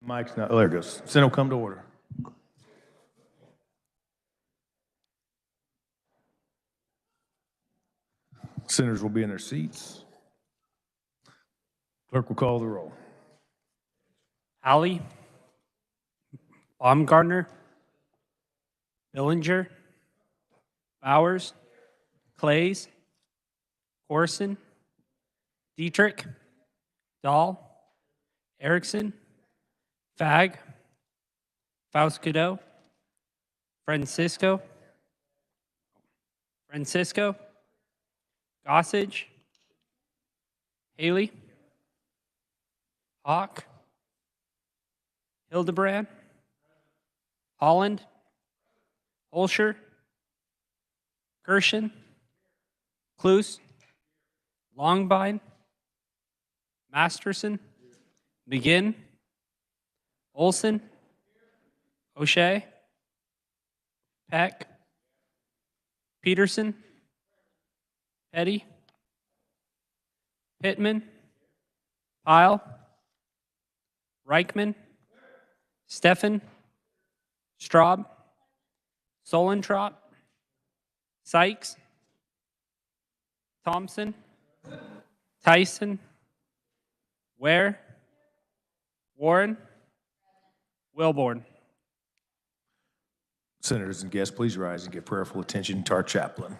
Mike's not, oh, there it goes. Senate will come to order. Senators will be in their seats. Clerk will call the roll. Alley, Baumgartner, Billinger, Bowers, Clays, Corson, Dietrich, Dahl, Erickson, Fag, Fauskido, Francisco, Gossage, Haley, Hawk, Hildebrand, Holland, Holscher, Gershon, Cluse, Longbine, Masterson, McGinn, Olson, O'Shea, Peck, Peterson, Petty, Pittman, Pyle, Reichman, Steffen, Straub, Solentrop, Sykes, Thompson, Tyson, Ware, Warren, Wilborn. Senators and guests, please rise and give prayerful attention to our chaplain.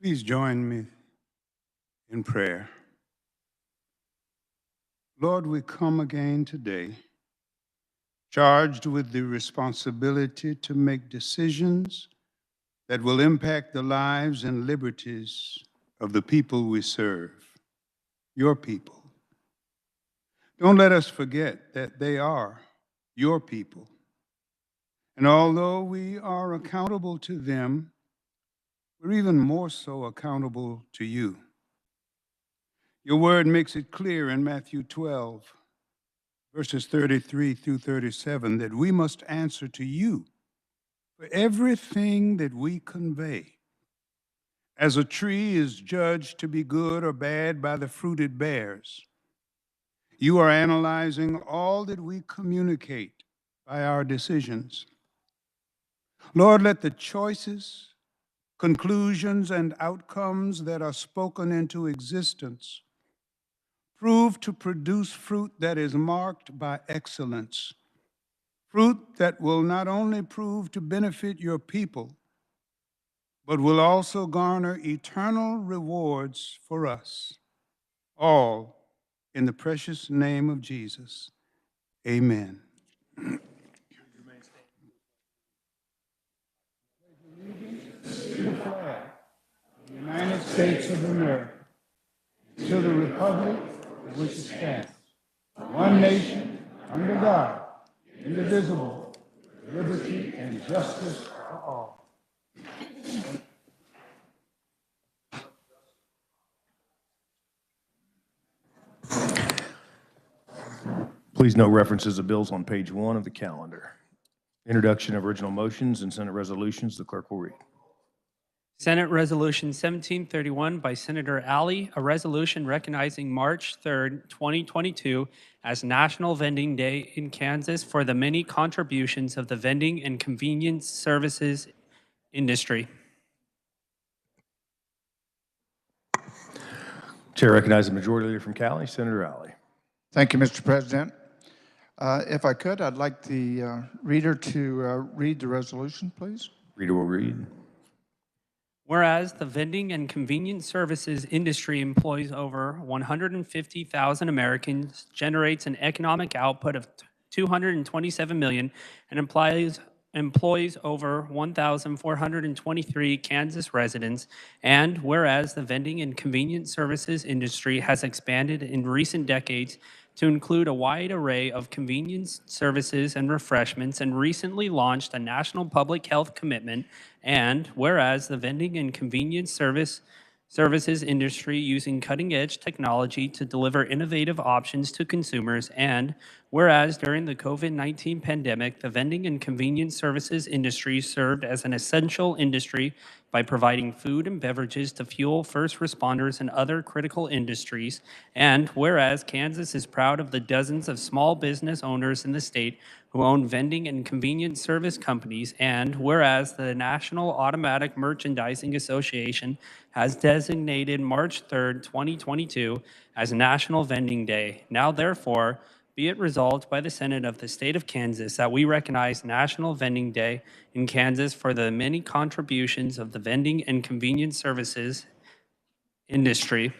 Please join me in prayer. Lord, we come again today, charged with the responsibility to make decisions that will impact the lives and liberties of the people we serve, your people. Don't let us forget that they are your people. And although we are accountable to them, we're even more so accountable to you. Your word makes it clear in Matthew 12, verses 33 through 37, that we must answer to you for everything that we convey. As a tree is judged to be good or bad by the fruit it bears, you are analyzing all that we communicate by our decisions. Lord, let the choices, conclusions, and outcomes that are spoken into existence prove to produce fruit that is marked by excellence, fruit that will not only prove to benefit your people, but will also garner eternal rewards for us, all in the precious name of Jesus. Amen. United States of America, to the republic for which it stands, one nation, under God, indivisible, with liberty and justice for all. Please note references of bills on page 1 of the calendar. Introduction of original motions and Senate resolutions, the clerk will read. Senate Resolution 1731 by Senator Alley, a resolution recognizing March 3rd, 2022 as National Vending Day in Kansas for the many contributions of the vending and convenience services industry. Chair recognizes the Majority Leader from Cali, Senator Alley. Thank you, Mr. President. If I could, I'd like the reader to read the resolution, please. Reader will read. Whereas the vending and convenience services industry employs over 150,000 Americans, generates an economic output of $227 million, and employs over 1,423 Kansas residents, and whereas the vending and convenience services industry has expanded in recent decades to include a wide array of convenience services and refreshments, and recently launched a national public health commitment, and whereas the vending and convenience service services industry using cutting-edge technology to deliver innovative options to consumers. And whereas during the COVID-19 pandemic, the vending and convenience services industry served as an essential industry by providing food and beverages to fuel first responders and other critical industries. And whereas Kansas is proud of the dozens of small business owners in the state who own vending and convenience service companies. And whereas the National Automatic Merchandising Association has designated March 3rd, 2022 as National Vending Day. Now, therefore, be it resolved by the Senate of the State of Kansas that we recognize National Vending Day in Kansas for the many contributions of the vending and convenience services industry.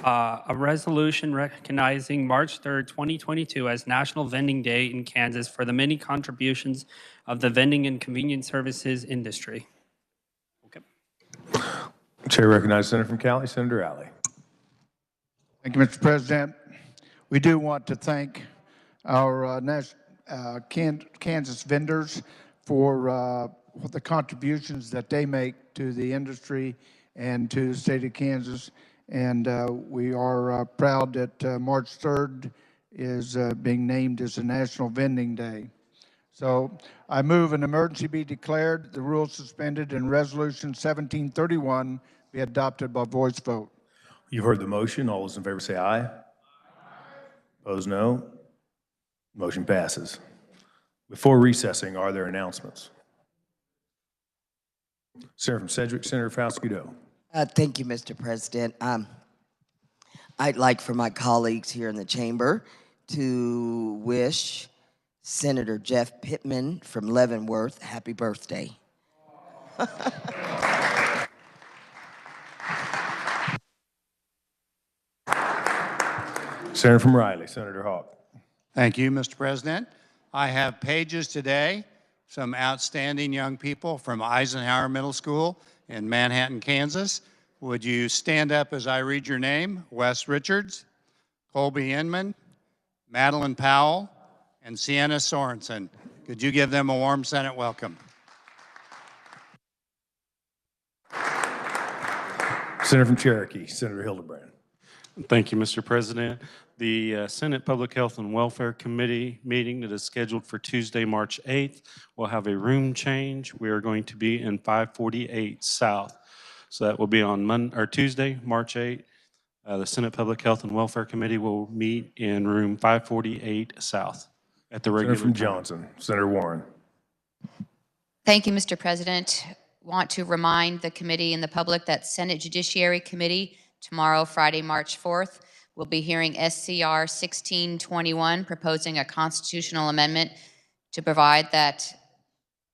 A resolution recognizing March 3rd, 2022 as National Vending Day in Kansas for the many contributions of the vending and convenience services industry. Okay. Chair recognizes Senator from Cali, Senator Alley. Thank you, Mr. President. We do want to thank our Kansas vendors for the contributions that they make to the industry and to the state of Kansas. And we are proud that March 3rd is being named as a National Vending Day. So I move an emergency be declared, the rules suspended, and Resolution 1731 be adopted by voice vote. You've heard the motion. All those in favor say aye. Opposed, no. Motion passes. Before recessing, are there announcements? Senator from Sedgwick, Senator Fauci-Gudo. Thank you, Mr. President. I'd like for my colleagues here in the chamber to wish Senator Jeff Pittman from Leavenworth happy birthday. Senator from Riley, Senator Hawk. Thank you, Mr. President. I have pages today, some outstanding young people from Eisenhower Middle School in Manhattan, Kansas. Would you stand up as I read your name? Wes Richards, Colby Inman, Madeline Powell, and Sienna Sorensen. Could you give them a warm Senate welcome? Senator from Cherokee, Senator Hildebrand. Thank you, Mr. President. The Senate Public Health and Welfare Committee meeting that is scheduled for Tuesday, March 8th will have a room change. We are going to be in 548 South. So that will be on Tuesday, March 8th. The Senate Public Health and Welfare Committee will meet in room 548 South at the regular Senator from time. Johnson, Senator Warren. Thank you, Mr. President. Want to remind the committee and the public that Senate Judiciary Committee tomorrow, Friday, March 4th, will be hearing SCR 1621, proposing a constitutional amendment to provide that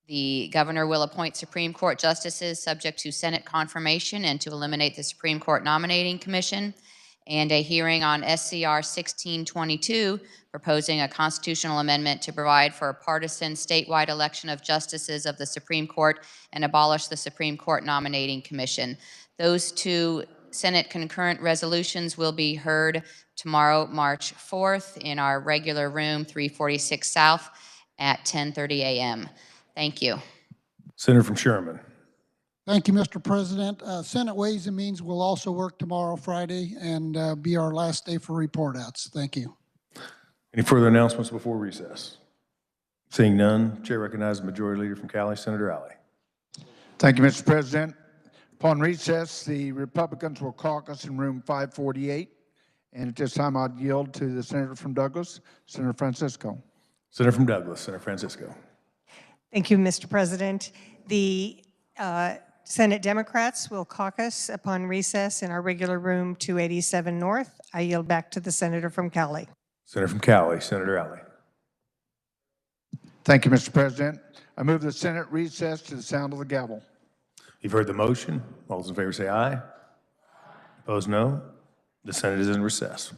the governor will appoint Supreme Court justices subject to Senate confirmation and to eliminate the Supreme Court Nominating Commission, and a hearing on SCR 1622, proposing a constitutional amendment to provide for a partisan statewide election of justices of the Supreme Court and abolish the Supreme Court Nominating Commission. Those two Senate concurrent resolutions will be heard tomorrow, March 4th, in our regular room, 346 South, at 10:30 a.m. Thank you. Senator from Sherman. Thank you, Mr. President. Senate Ways and Means will also work tomorrow, Friday, and be our last day for report outs. Thank you. Any further announcements before recess? Seeing none, Chair recognizes Majority Leader from Cali, Senator Alley. Thank you, Mr. President. Upon recess, the Republicans will caucus in room 548. And at this time, I'd yield to the Senator from Douglas, Senator Francisco. Senator from Douglas, Senator Francisco. Thank you, Mr. President. The Senate Democrats will caucus upon recess in our regular room 287 North. I yield back to the Senator from Cali. Senator from Cali, Senator Alley. Thank you, Mr. President. I move the Senate recess to the sound of the gavel. You've heard the motion. All those in favor say aye. Opposed, no. The Senate is in recess.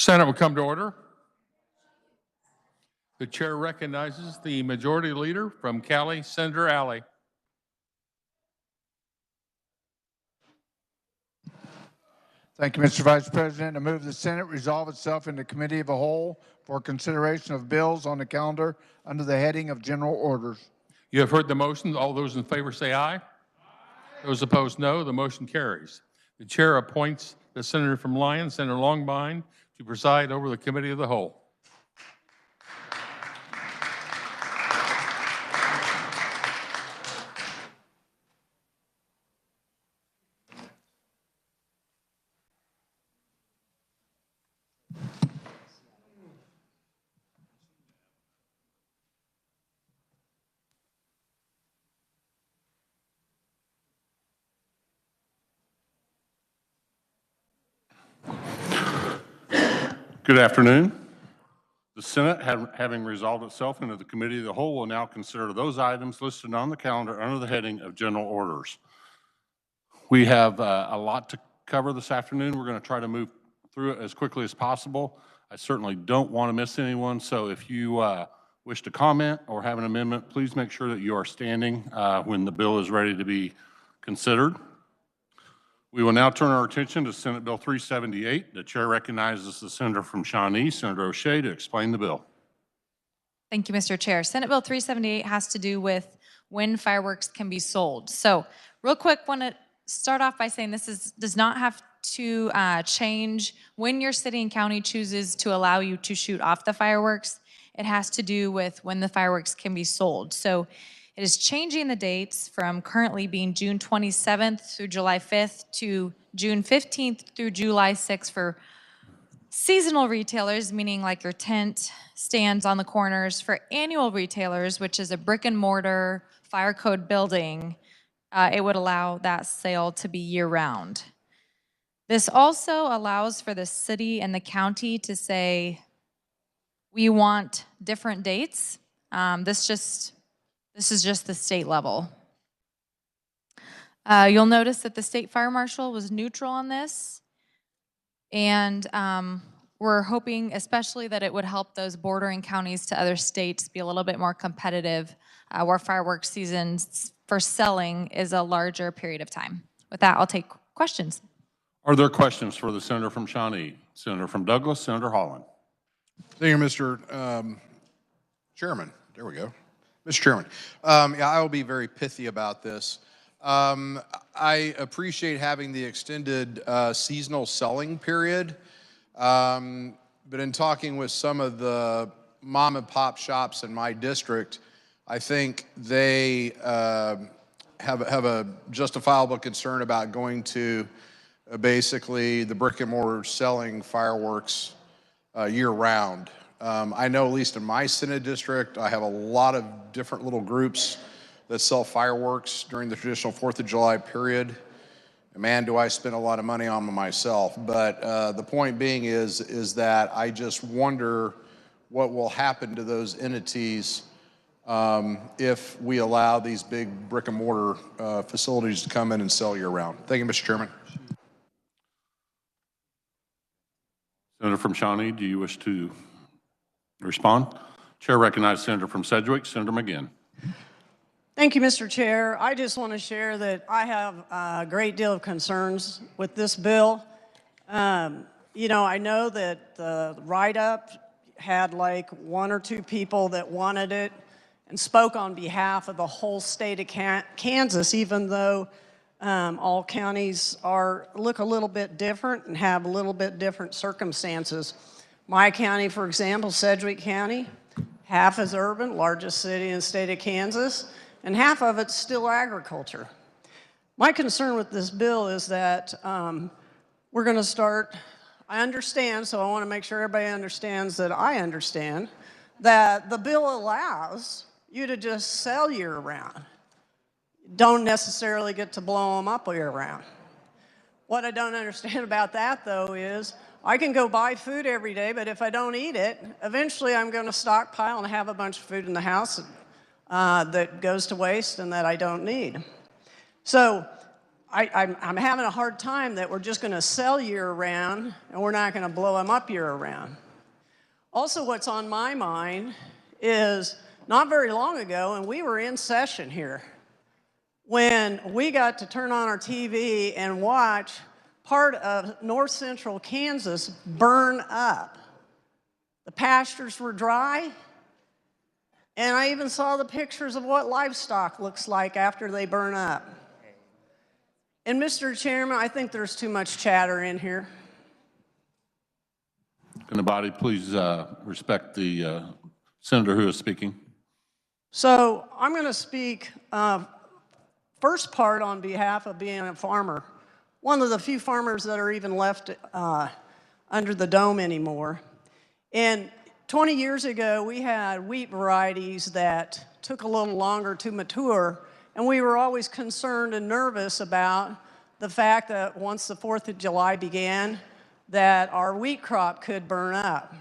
Senate will come to order. The chair recognizes the majority leader from Cali, Senator Alley. Thank you, Mr. Vice President. I move the Senate resolve itself into committee of a whole for consideration of bills on the calendar under the heading of general orders. You have heard the motion. All those in favor say aye. Aye. Those opposed, no. The motion carries. The chair appoints the senator from Lyon, Senator Longbine, to preside over the committee of the whole. Good afternoon. The Senate, having resolved itself into the committee of the whole, will now consider those items listed on the calendar under the heading of general orders. We have a lot to cover this afternoon. We're going to try to move through it as quickly as possible. I certainly don't want to miss anyone, so if you wish to comment or have an amendment, please make sure that you are standing when the bill is ready to be considered. We will now turn our attention to Senate Bill 378. The chair recognizes the senator from Shawnee, Senator O'Shea, to explain the bill. Thank you, Mr. Chair. Senate Bill 378 has to do with when fireworks can be sold. So real quick, want to start off by saying this does not have to change when your city and county chooses to allow you to shoot off the fireworks. It has to do with when the fireworks can be sold. So it is changing the dates from currently being June 27th through July 5th to June 15th through July 6th for seasonal retailers, meaning like your tent stands on the corners. For annual retailers, which is a brick and mortar fire code building, it would allow that sale to be year round. This also allows for the city and the county to say, we want different dates. This is just the state level. You'll notice that the state fire marshal was neutral on this. And we're hoping especially that it would help those bordering counties to other states be a little bit more competitive where fireworks seasons for selling is a larger period of time. With that, I'll take questions. Are there questions for the senator from Shawnee? Senator from Douglas, Senator Holland. Thank you, Mr. Chairman. There we go. Mr. Chairman, yeah, I will be very pithy about this. I appreciate having the extended seasonal selling period, but in talking with some of the mom and pop shops in my district, I think they have a justifiable concern about going to basically the brick and mortar selling fireworks year round. I know at least in my Senate district, I have a lot of different little groups that sell fireworks during the traditional 4th of July period. And man, do I spend a lot of money on them myself. But the point being is that I just wonder what will happen to those entities if we allow these big brick and mortar facilities to come in and sell year round. Thank you, Mr. Chairman. Senator from Shawnee, do you wish to respond? Chair recognizes Senator from Sedgwick, Senator McGinn. Thank you, Mr. Chair. I just want to share that I have a great deal of concerns with this bill. You know, I know that the write-up had like 1 or 2 people that wanted it and spoke on behalf of the whole state of Kansas, even though all counties look a little bit different and have a little bit different circumstances. My county, for example, Sedgwick County, half is urban, largest city in the state of Kansas, and half of it's still agriculture. My concern with this bill is that we're going to start, I understand, so I want to make sure everybody understands that I understand, that the bill allows you to just sell year-round. Don't necessarily get to blow them up year-round. What I don't understand about that, though, is I can go buy food every day, but if I don't eat it, eventually I'm going to stockpile and have a bunch of food in the house that goes to waste and that I don't need. So I'm having a hard time that we're just going to sell year-round and we're not going to blow them up year-round. Also, what's on my mind is not very long ago, and we were in session here, when we got to turn on our TV and watch part of north central Kansas burn up. The pastures were dry, and I even saw the pictures of what livestock looks like after they burn up. And Mr. Chairman, I think there's too much chatter in here. Can the body please respect the senator who is speaking? So I'm going to speak first part on behalf of being a farmer. One of the few farmers that are even left under the dome anymore. And 20 years ago, we had wheat varieties that took a little longer to mature, and we were always concerned and nervous about the fact that once the 4th of July began, that our wheat crop could burn up.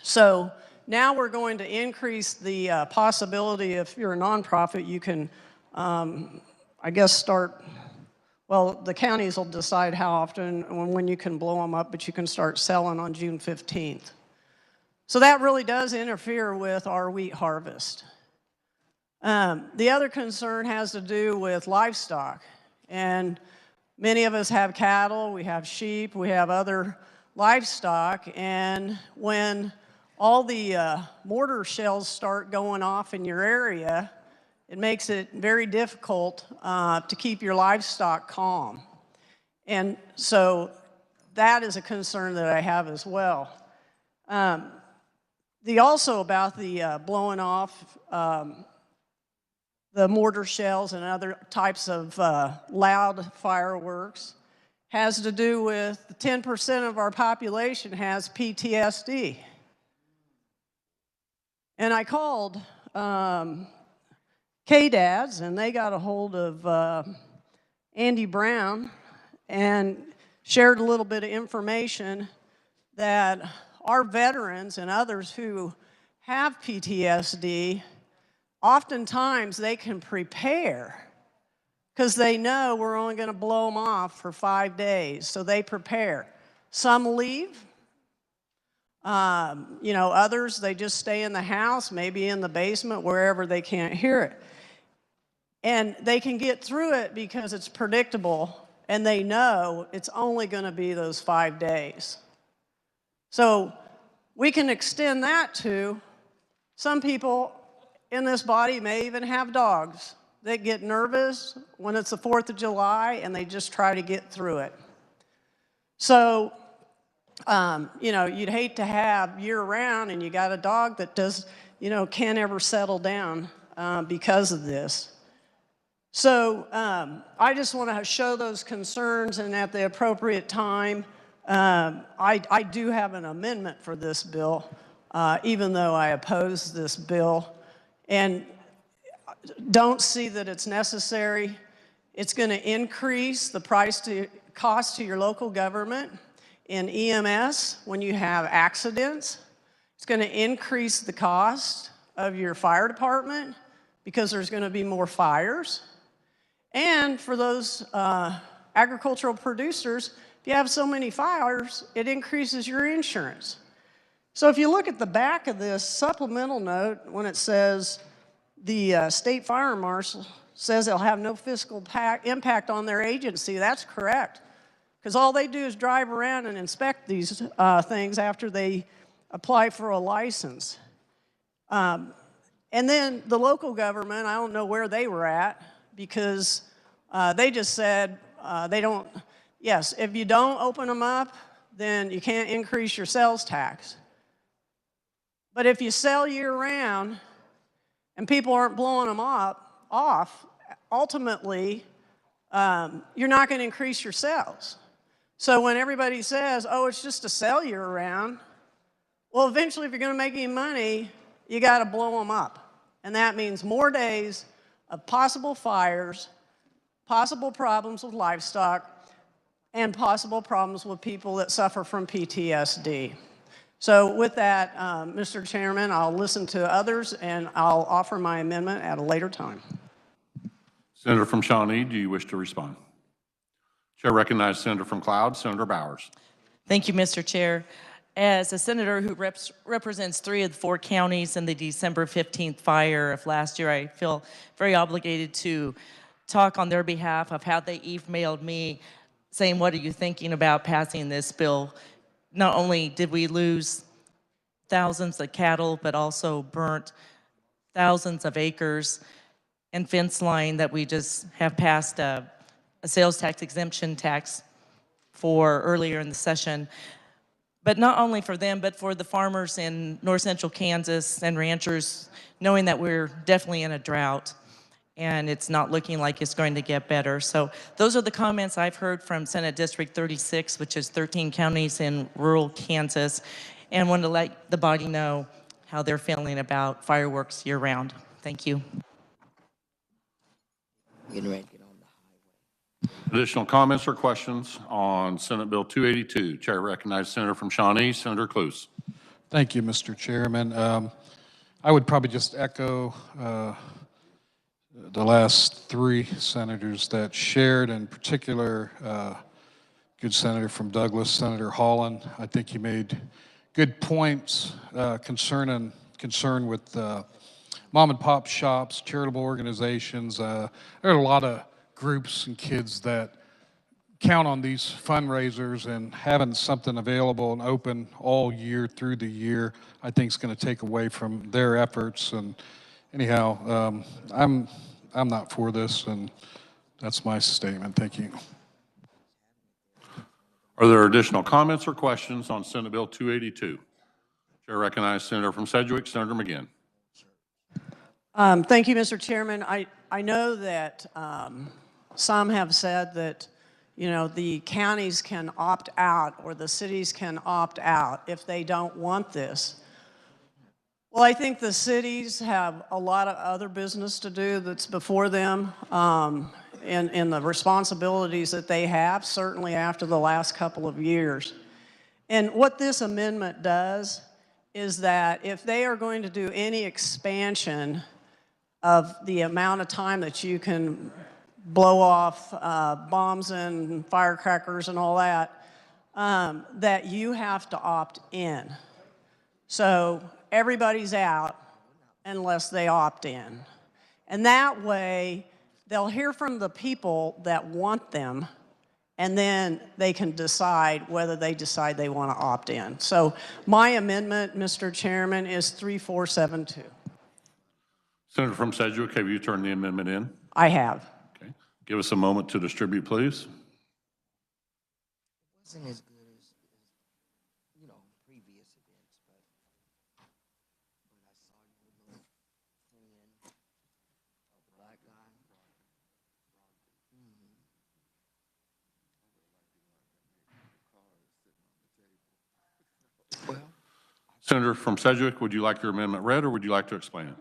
So now we're going to increase the possibility, if you're a nonprofit, you can, I guess, start, well, the counties will decide how often and when you can blow them up, but you can start selling on June 15th. So that really does interfere with our wheat harvest. The other concern has to do with livestock. And many of us have cattle, we have sheep, we have other livestock. And when all the mortar shells start going off in your area, it makes it very difficult to keep your livestock calm. And so that is a concern that I have as well. Also about the blowing off the mortar shells and other types of loud fireworks has to do with 10% of our population has PTSD. And I called KDADS, and they got a hold of Andy Brown and shared a little bit of information that our veterans and others who have PTSD, oftentimes they can prepare because they know we're only going to blow them off for 5 days, so they prepare. Some leave. You know, others, they just stay in the house, maybe in the basement, wherever they can't hear it. And they can get through it because it's predictable, and they know it's only going to be those 5 days. So we can extend that to some people in this body may even have dogs that get nervous when it's the 4th of July and they just try to get through it. So, you know, you'd hate to have year-round and you got a dog that does, you know, can't ever settle down because of this. So I just want to show those concerns, and at the appropriate time, I do have an amendment for this bill, even though I oppose this bill, and don't see that it's necessary. It's going to increase the cost to your local government in EMS when you have accidents. It's going to increase the cost of your fire department because there's going to be more fires. And for those agricultural producers, if you have so many fires, it increases your insurance. So if you look at the back of this supplemental note, when it says the state fire marshal says they'll have no fiscal impact on their agency, that's correct. Because all they do is drive around and inspect these things after they apply for a license. And then the local government, I don't know where they were at, because they just said they don't, yes, if you don't open them up, then you can't increase your sales tax. But if you sell year-round and people aren't blowing them off, ultimately, you're not going to increase your sales. So when everybody says, oh, it's just to sell year-round, well, eventually, if you're going to make any money, you got to blow them up. And that means more days of possible fires, possible problems with livestock, and possible problems with people that suffer from PTSD. So with that, Mr. Chairman, I'll listen to others, and I'll offer my amendment at a later time. Senator from Shawnee, do you wish to respond? Chair recognizes Senator from Cloud, Senator Bowers. Thank you, Mr. Chair. As a senator who represents 3 of the 4 counties in the December 15th fire of last year, I feel very obligated to talk on their behalf of how they emailed me saying, what are you thinking about passing this bill? Not only did we lose thousands of cattle, but also burnt thousands of acres and fence line that we just have passed a sales tax exemption tax for earlier in the session. But not only for them, but for the farmers in north central Kansas and ranchers, knowing that we're definitely in a drought and it's not looking like it's going to get better. So those are the comments I've heard from Senate District 36, which is 13 counties in rural Kansas, and wanted to let the body know how they're feeling about fireworks year round. Thank you. Getting ready to get on the highway. Additional comments or questions on Senate Bill 282? Chair recognizes Senator from Shawnee, Senator Cluse. Thank you, Mr. Chairman. I would probably just echo the last 3 senators that shared, in particular, good senator from Douglas, Senator Holland. I think he made good points concern with mom and pop shops, charitable organizations. There are a lot of groups and kids that count on these fundraisers, and having something available and open all year through the year, I think is going to take away from their efforts. And anyhow, I'm not for this, and that's my statement. Thank you. Are there additional comments or questions on Senate Bill 282? Chair recognizes Senator from Sedgwick, Senator McGinn. Thank you, Mr. Chairman. I know that some have said that, you know, the counties can opt out or the cities can opt out if they don't want this. Well, I think the cities have a lot of other business to do that's before them, and the responsibilities that they have, certainly after the last couple of years. And what this amendment does is that if they are going to do any expansion of the amount of time that you can blow off bombs and firecrackers and all that, that you have to opt in. So everybody's out unless they opt in. And that way, they'll hear from the people that want them, and then they can decide whether they decide they want to opt in. So my amendment, Mr. Chairman, is 3472. Senator from Sedgwick, have you turned the amendment in? I have. Okay. Give us a moment to distribute, please. It wasn't as good as you know, previous events, but I saw your little friend of the black guy. Well, Senator from Sedgwick, would you like your amendment read, or would you like to explain it?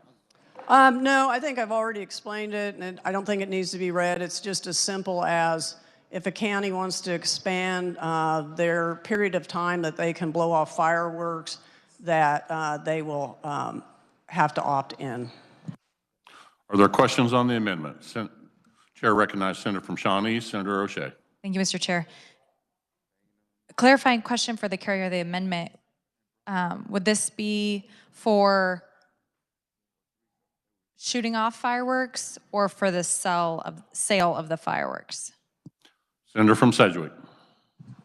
No, I think I've already explained it, and I don't think it needs to be read. It's just as simple as if a county wants to expand their period of time that they can blow off fireworks, that they will have to opt in. Are there questions on the amendment? Chair recognizes Senator from Shawnee, Senator O'Shea. Thank you, Mr. Chair. A clarifying question for the carrier of the amendment. Would this be for shooting off fireworks or for the sale of the fireworks? Senator from Sedgwick.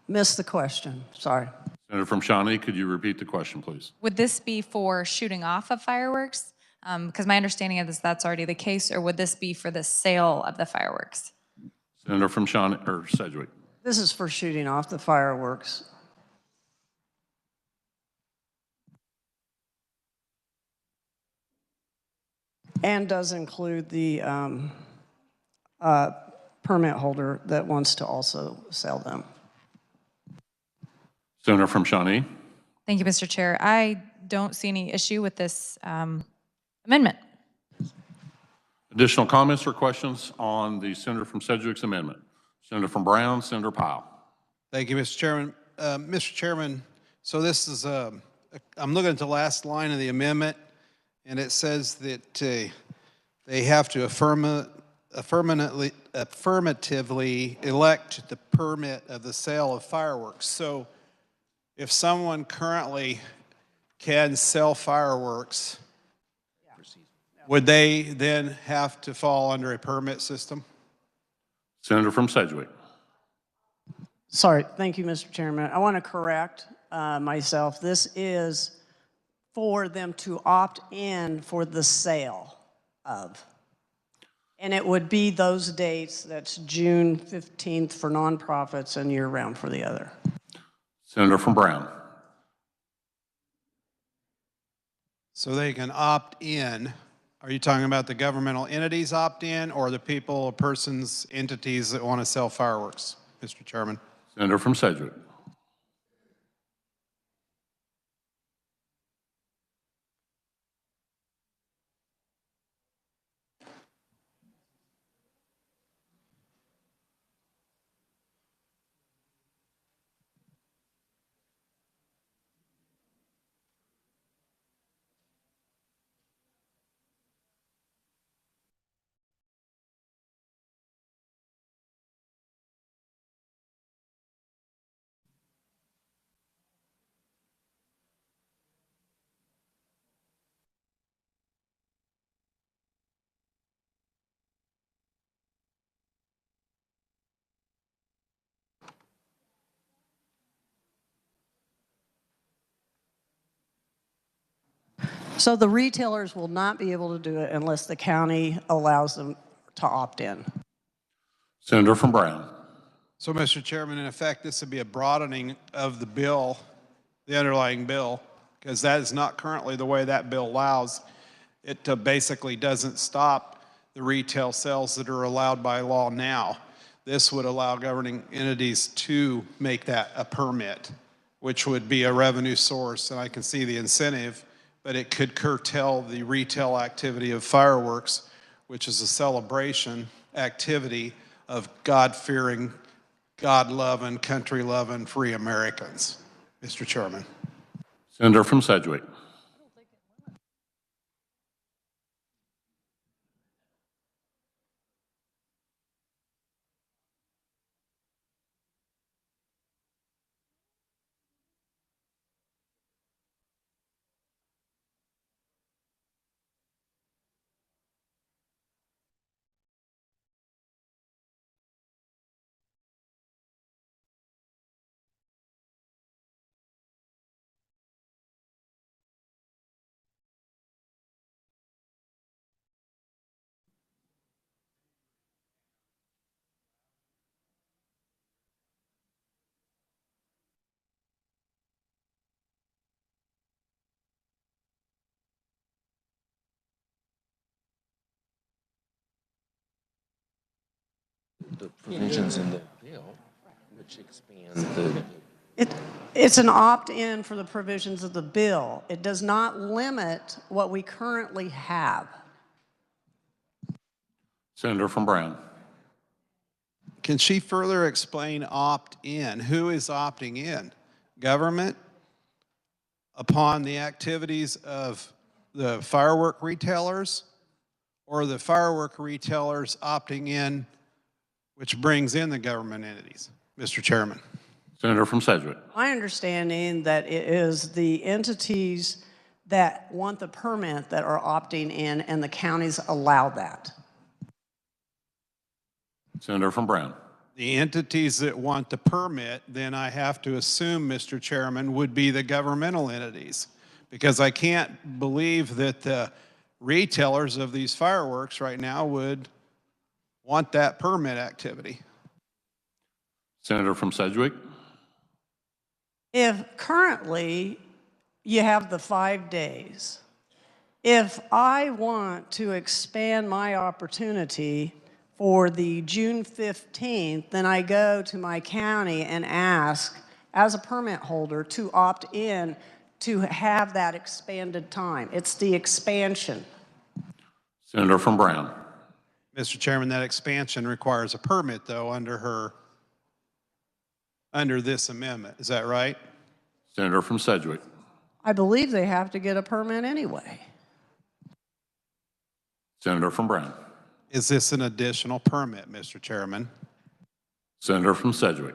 Missed the question, sorry. Senator from Shawnee, could you repeat the question, please? Would this be for shooting off of fireworks? Because my understanding is that's already the case, or would this be for the sale of the fireworks? Senator from Shawnee, or Sedgwick. This is for shooting off the fireworks. And does include the permit holder that wants to also sell them. Senator from Shawnee. Thank you, Mr. Chair. I don't see any issue with this amendment. Additional comments or questions on the Senator from Sedgwick's amendment? Senator from Brown, Senator Powell. Thank you, Mr. Chairman. Mr. Chairman, so this is, I'm looking at the last line of the amendment, and it says that they have to affirmatively affirmatively elect the permit of the sale of fireworks. So if someone currently can sell fireworks, would they then have to fall under a permit system? Senator from Sedgwick. Sorry, thank you, Mr. Chairman. I want to correct myself. This is for them to opt in for the sale of. And it would be those dates, that's June 15th for nonprofits and year-round for the other. Senator from Brown. So they can opt in. Are you talking about the governmental entities opt in or the people or persons, entities that want to sell fireworks, Mr. Chairman? Senator from Sedgwick. So the retailers will not be able to do it unless the county allows them to opt in. Senator from Brown. So, Mr. Chairman, in effect, this would be a broadening of the bill, the underlying bill, because that is not currently the way that bill allows. It basically doesn't stop the retail sales that are allowed by law now. This would allow governing entities to make that a permit, which would be a revenue source, and I can see the incentive, but it could curtail the retail activity of fireworks, which is a celebration activity of God-fearing, God-loving, country-loving, free Americans, Mr. Chairman. Senator from Sedgwick. The provisions in the bill which expand the... It's an opt-in for the provisions of the bill. It does not limit what we currently have. Senator from Brown. Can she further explain opt-in? Who is opting in? Government upon the activities of the firework retailers, or the firework retailers opting in, which brings in the government entities, Mr. Chairman? Senator from Sedgwick. My understanding that it is the entities that want the permit that are opting in, and the counties allow that. Senator from Brown. The entities that want the permit, then I have to assume, Mr. Chairman, would be the governmental entities, because I can't believe that the retailers of these fireworks right now would want that permit activity. Senator from Sedgwick. If currently you have the 5 days, if I want to expand my opportunity for the June 15th, then I go to my county and ask, as a permit holder, to opt in to have that expanded time. It's the expansion. Senator from Brown. Mr. Chairman, that expansion requires a permit, though, under this amendment. Is that right? Senator from Sedgwick. I believe they have to get a permit anyway. Senator from Brown. Is this an additional permit, Mr. Chairman? Senator from Sedgwick.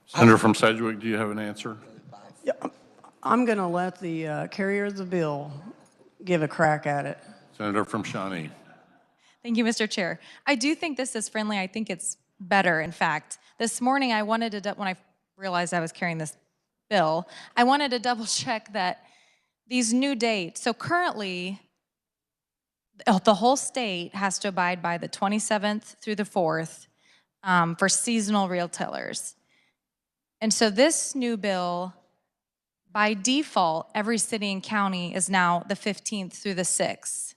Senator from Sedgwick, do you have an answer? Yeah, I'm going to let the carrier of the bill give a crack at it. Senator from Shawnee. Thank you, Mr. Chair. I do think this is friendly. I think it's better, in fact. This morning, I wanted to, when I realized I was carrying this bill, I wanted to double check that these new dates, so currently, the whole state has to abide by the 27th through the 4th for seasonal retailers. And so this new bill, by default, every city and county is now the 15th through the 6th.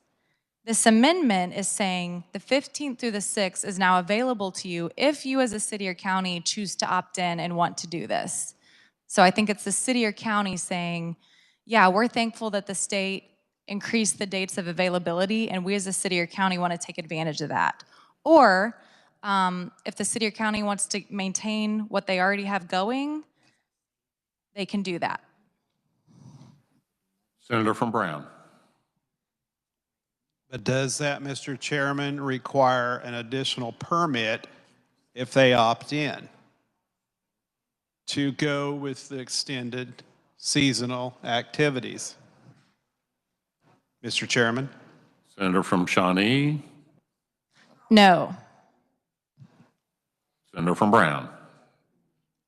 This amendment is saying the 15th through the 6th is now available to you if you as a city or county choose to opt in and want to do this. So I think it's the city or county saying, yeah, we're thankful that the state increased the dates of availability and we as a city or county want to take advantage of that. Or if the city or county wants to maintain what they already have going, they can do that. Senator from Brown. But does that, Mr. Chairman, require an additional permit if they opt in to go with the extended seasonal activities? Mr. Chairman? Senator from Shawnee. No. Senator from Brown.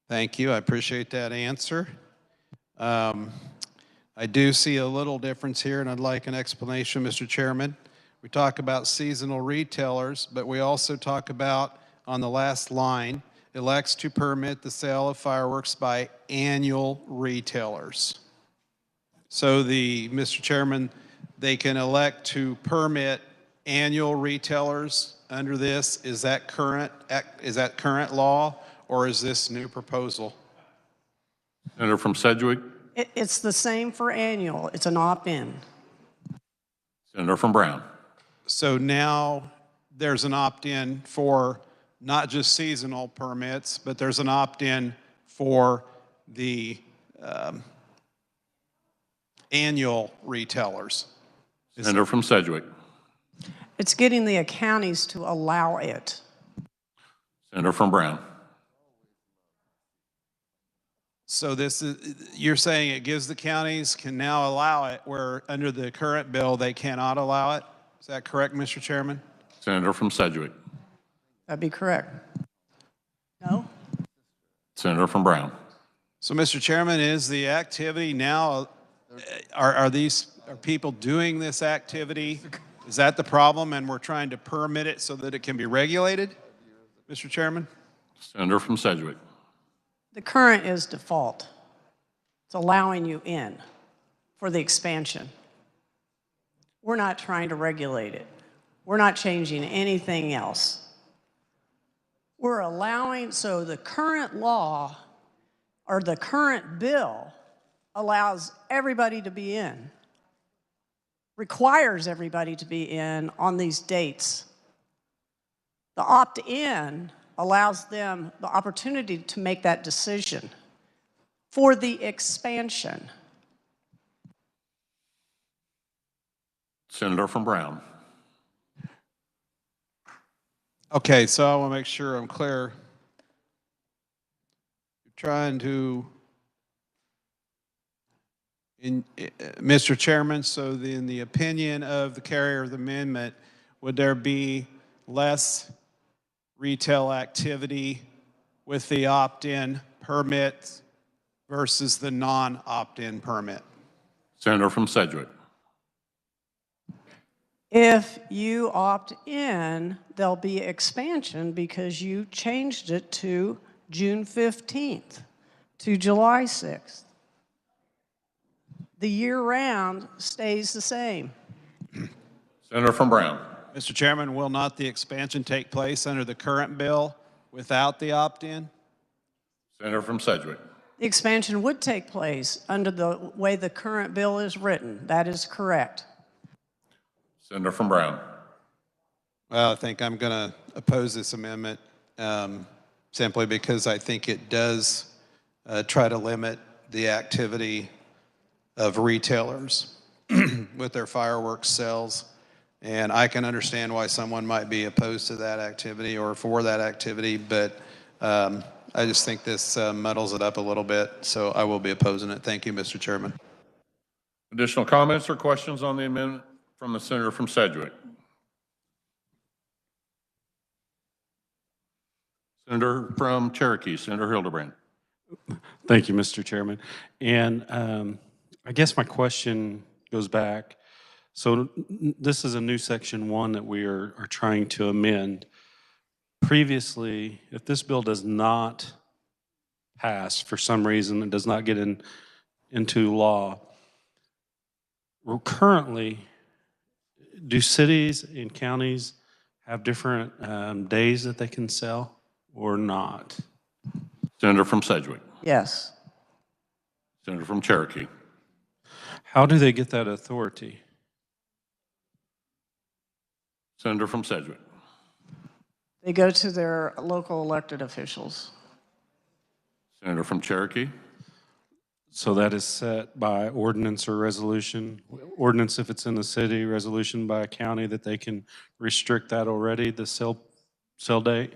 Thank you. I appreciate that answer. I do see a little difference here, and I'd like an explanation, Mr. Chairman. We talk about seasonal retailers, but we also talk about, on the last line, elects to permit the sale of fireworks by annual retailers. So Mr. Chairman, they can elect to permit annual retailers under this. Is that current law, or is this new proposal? Senator from Sedgwick. It's the same for annual. It's an opt-in. Senator from Brown. So now there's an opt-in for not just seasonal permits, but there's an opt-in for the annual retailers. Senator from Sedgwick. It's getting the counties to allow it. Senator from Brown. So you're saying it gives the counties can now allow it, where under the current bill they cannot allow it? Is that correct, Mr. Chairman? Senator from Sedgwick. That'd be correct. No? Senator from Brown. So, Mr. Chairman, is the activity now, are people doing this activity? Is that the problem, and we're trying to permit it so that it can be regulated, Mr. Chairman? Senator from Sedgwick. The current is default. It's allowing you in for the expansion. We're not trying to regulate it. We're not changing anything else. We're allowing, so the current law or the current bill allows everybody to be in, requires everybody to be in on these dates. The opt-in allows them the opportunity to make that decision for the expansion. Senator from Brown. Okay, so I want to make sure I'm clear. trying to, Mr. Chairman, so in the opinion of the carrier of the amendment, would there be less retail activity with the opt-in permit versus the non-opt-in permit? Senator from Sedgwick. If you opt in, there'll be expansion because you changed it to June 15th to July 6th. The year-round stays the same. Senator from Brown. Mr. Chairman, will not the expansion take place under the current bill without the opt-in? Senator from Sedgwick. The expansion would take place under the way the current bill is written. That is correct. Senator from Brown. Well, I think I'm going to oppose this amendment simply because I think it does try to limit the activity of retailers with their fireworks sales. And I can understand why someone might be opposed to that activity or for that activity, but I just think this muddles it up a little bit, so I will be opposing it. Thank you, Mr. Chairman. Additional comments or questions on the amendment from the senator from Sedgwick? Senator from Cherokee, Senator Hildebrand. Thank you, Mr. Chairman. And I guess my question goes back. So this is a new section 1 that we are trying to amend. Previously, if this bill does not pass for some reason, it does not get into law, currently, do cities and counties have different days that they can sell or not? Senator from Sedgwick. Yes. Senator from Cherokee. How do they get that authority? Senator from Sedgwick. They go to their local elected officials. Senator from Cherokee. So that is set by ordinance or resolution? Ordinance if it's in the city, resolution by a county that they can restrict that already, the sell date?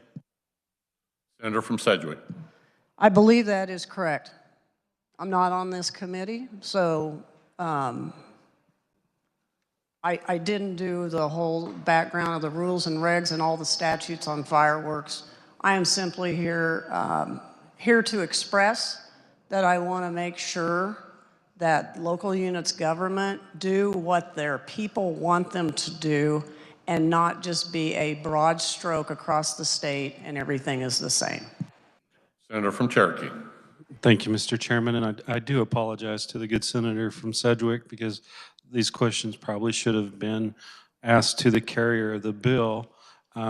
Senator from Sedgwick. I believe that is correct. I'm not on this committee, so I didn't do the whole background of the rules and regs and all the statutes on fireworks. I am simply here to express that I want to make sure that local units government do what their people want them to do and not just be a broad stroke across the state and everything is the same. Senator from Cherokee. Thank you, Mr. Chairman, and I do apologize to the good senator from Sedgwick because these questions probably should have been asked to the carrier of the bill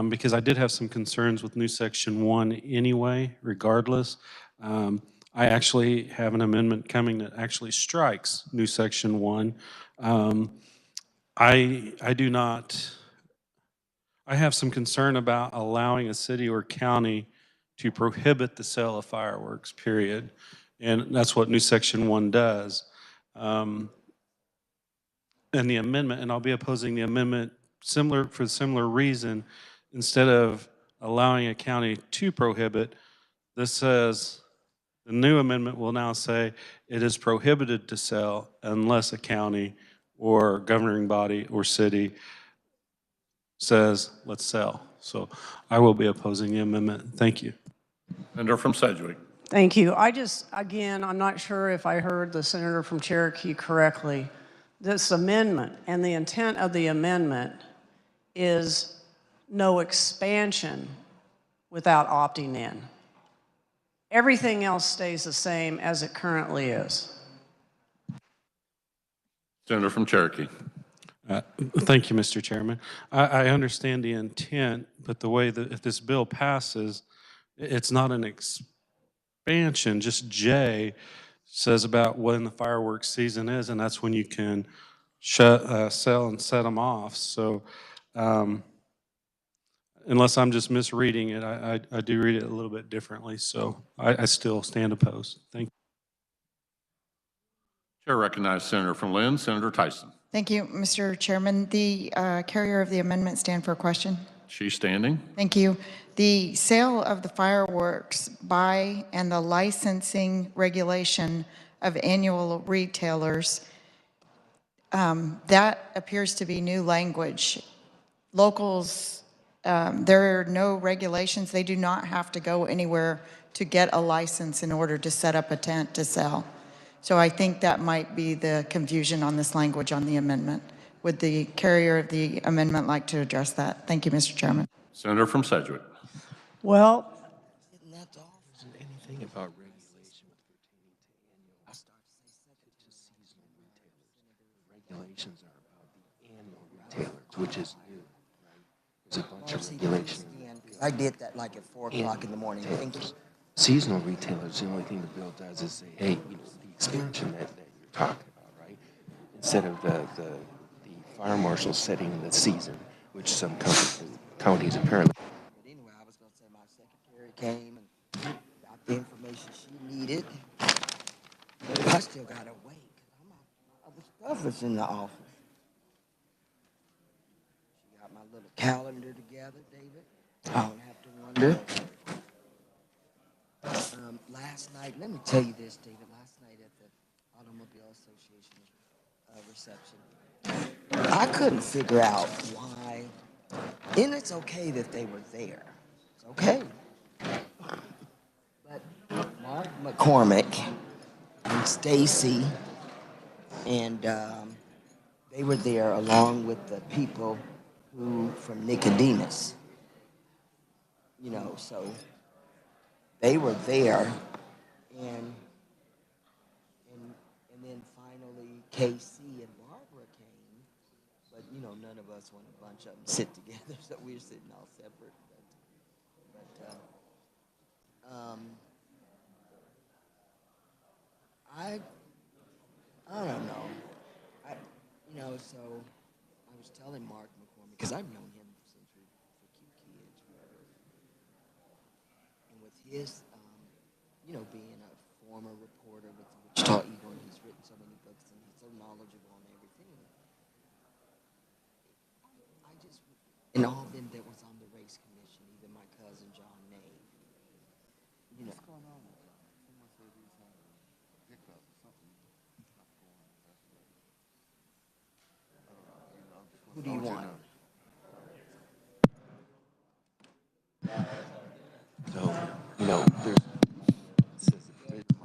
because I did have some concerns with new section 1 anyway, regardless. I actually have an amendment coming that actually strikes new section 1. I have some concern about allowing a city or county to prohibit the sale of fireworks, period. And that's what new section 1 does. And the amendment, and I'll be opposing the amendment for a similar reason, instead of allowing a county to prohibit, this says, the new amendment will now say it is prohibited to sell unless a county or governing body or city says, let's sell. So I will be opposing the amendment. Thank you. Senator from Sedgwick. Thank you. Again, I'm not sure if I heard the senator from Cherokee correctly. This amendment and the intent of the amendment is no expansion without opting in. Everything else stays the same as it currently is. Senator from Cherokee. Thank you, Mr. Chairman. I understand the intent, but the way that if this bill passes, it's not an expansion. Just J says about when the fireworks season is, and that's when you can sell and set them off. So unless I'm just misreading it, I do read it a little bit differently. So I still stand opposed. Thank you. Chair recognizes Senator from Lynn, Senator Tyson. Thank you, Mr. Chairman. The carrier of the amendment stand for a question. She's standing. Thank you. The sale of the fireworks by and the licensing regulation of annual retailers, that appears to be new language. Locals, there are no regulations. They do not have to go anywhere to get a license in order to set up a tent to sell. So I think that might be the confusion on this language on the amendment. Would the carrier of the amendment like to address that? Thank you, Mr. Chairman. Senator from Sedgwick. Well, Anything about regulation pertaining to annual to seasonal retailers. Regulations are about the annual retailers, which is new, right? There's a bunch of regulations. I did that like at 4 o'clock in the morning. Thank you. Seasonal retailers, the only thing the bill does is say, hey, you know, the expansion that you're talking about, right? Instead of the fire marshal setting the season, which some counties apparently. But anyway, I was going to say my secretary came and got the information she needed. I still got to wait because other stuff is in the office. She got my little calendar together, David. I don't have to wonder. Last night, let me tell you this, David. Last night at the Automobile Association reception, I couldn't figure out why. And it's okay that they were there. It's okay. But Mark McCormick and Stacy and they were there along with the people who from Nicodemus. You know, so they were there, and then finally KC and Barbara came, but you know none of us want a bunch of them sit together, so we were sitting all separate. But I don't know. You know, so I was telling Mark McCormick because I've known him since we were kids, and with his, you know, being a former reporter with the Wichita Eagle, and he's written so many books, and he's so knowledgeable on everything. I just, and all of them that was on the race commission, even my cousin John Nave. You know. What's going on with that? Someone said he's had a hiccup or something. Who do you want? So, you know,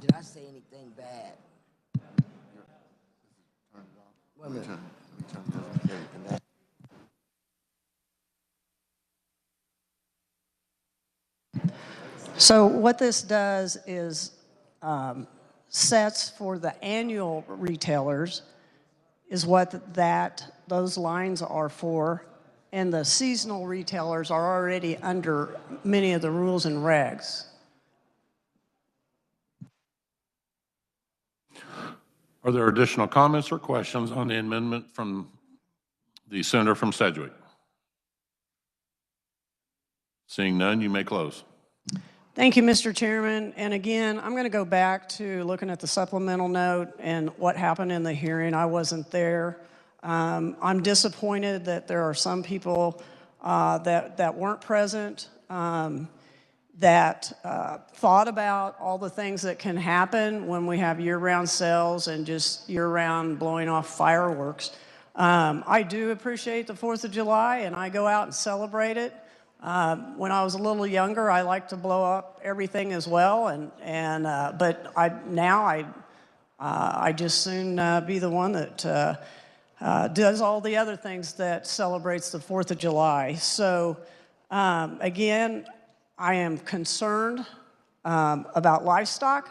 Did I say anything bad? Wait a minute. so what this does is sets for the annual retailers is what those lines are for, and the seasonal retailers are already under many of the rules and regs. Are there additional comments or questions on the amendment from the senator from Sedgwick? Seeing none, you may close. Thank you, Mr. Chairman. And again, I'm going to go back to looking at the supplemental note and what happened in the hearing. I wasn't there. I'm disappointed that there are some people that weren't present, that thought about all the things that can happen when we have year-round sales and just year-round blowing off fireworks. I do appreciate the 4th of July, and I go out and celebrate it. When I was a little younger, I liked to blow up everything as well, but I just soon be the one that does all the other things that celebrates the 4th of July. So again, I am concerned about livestock,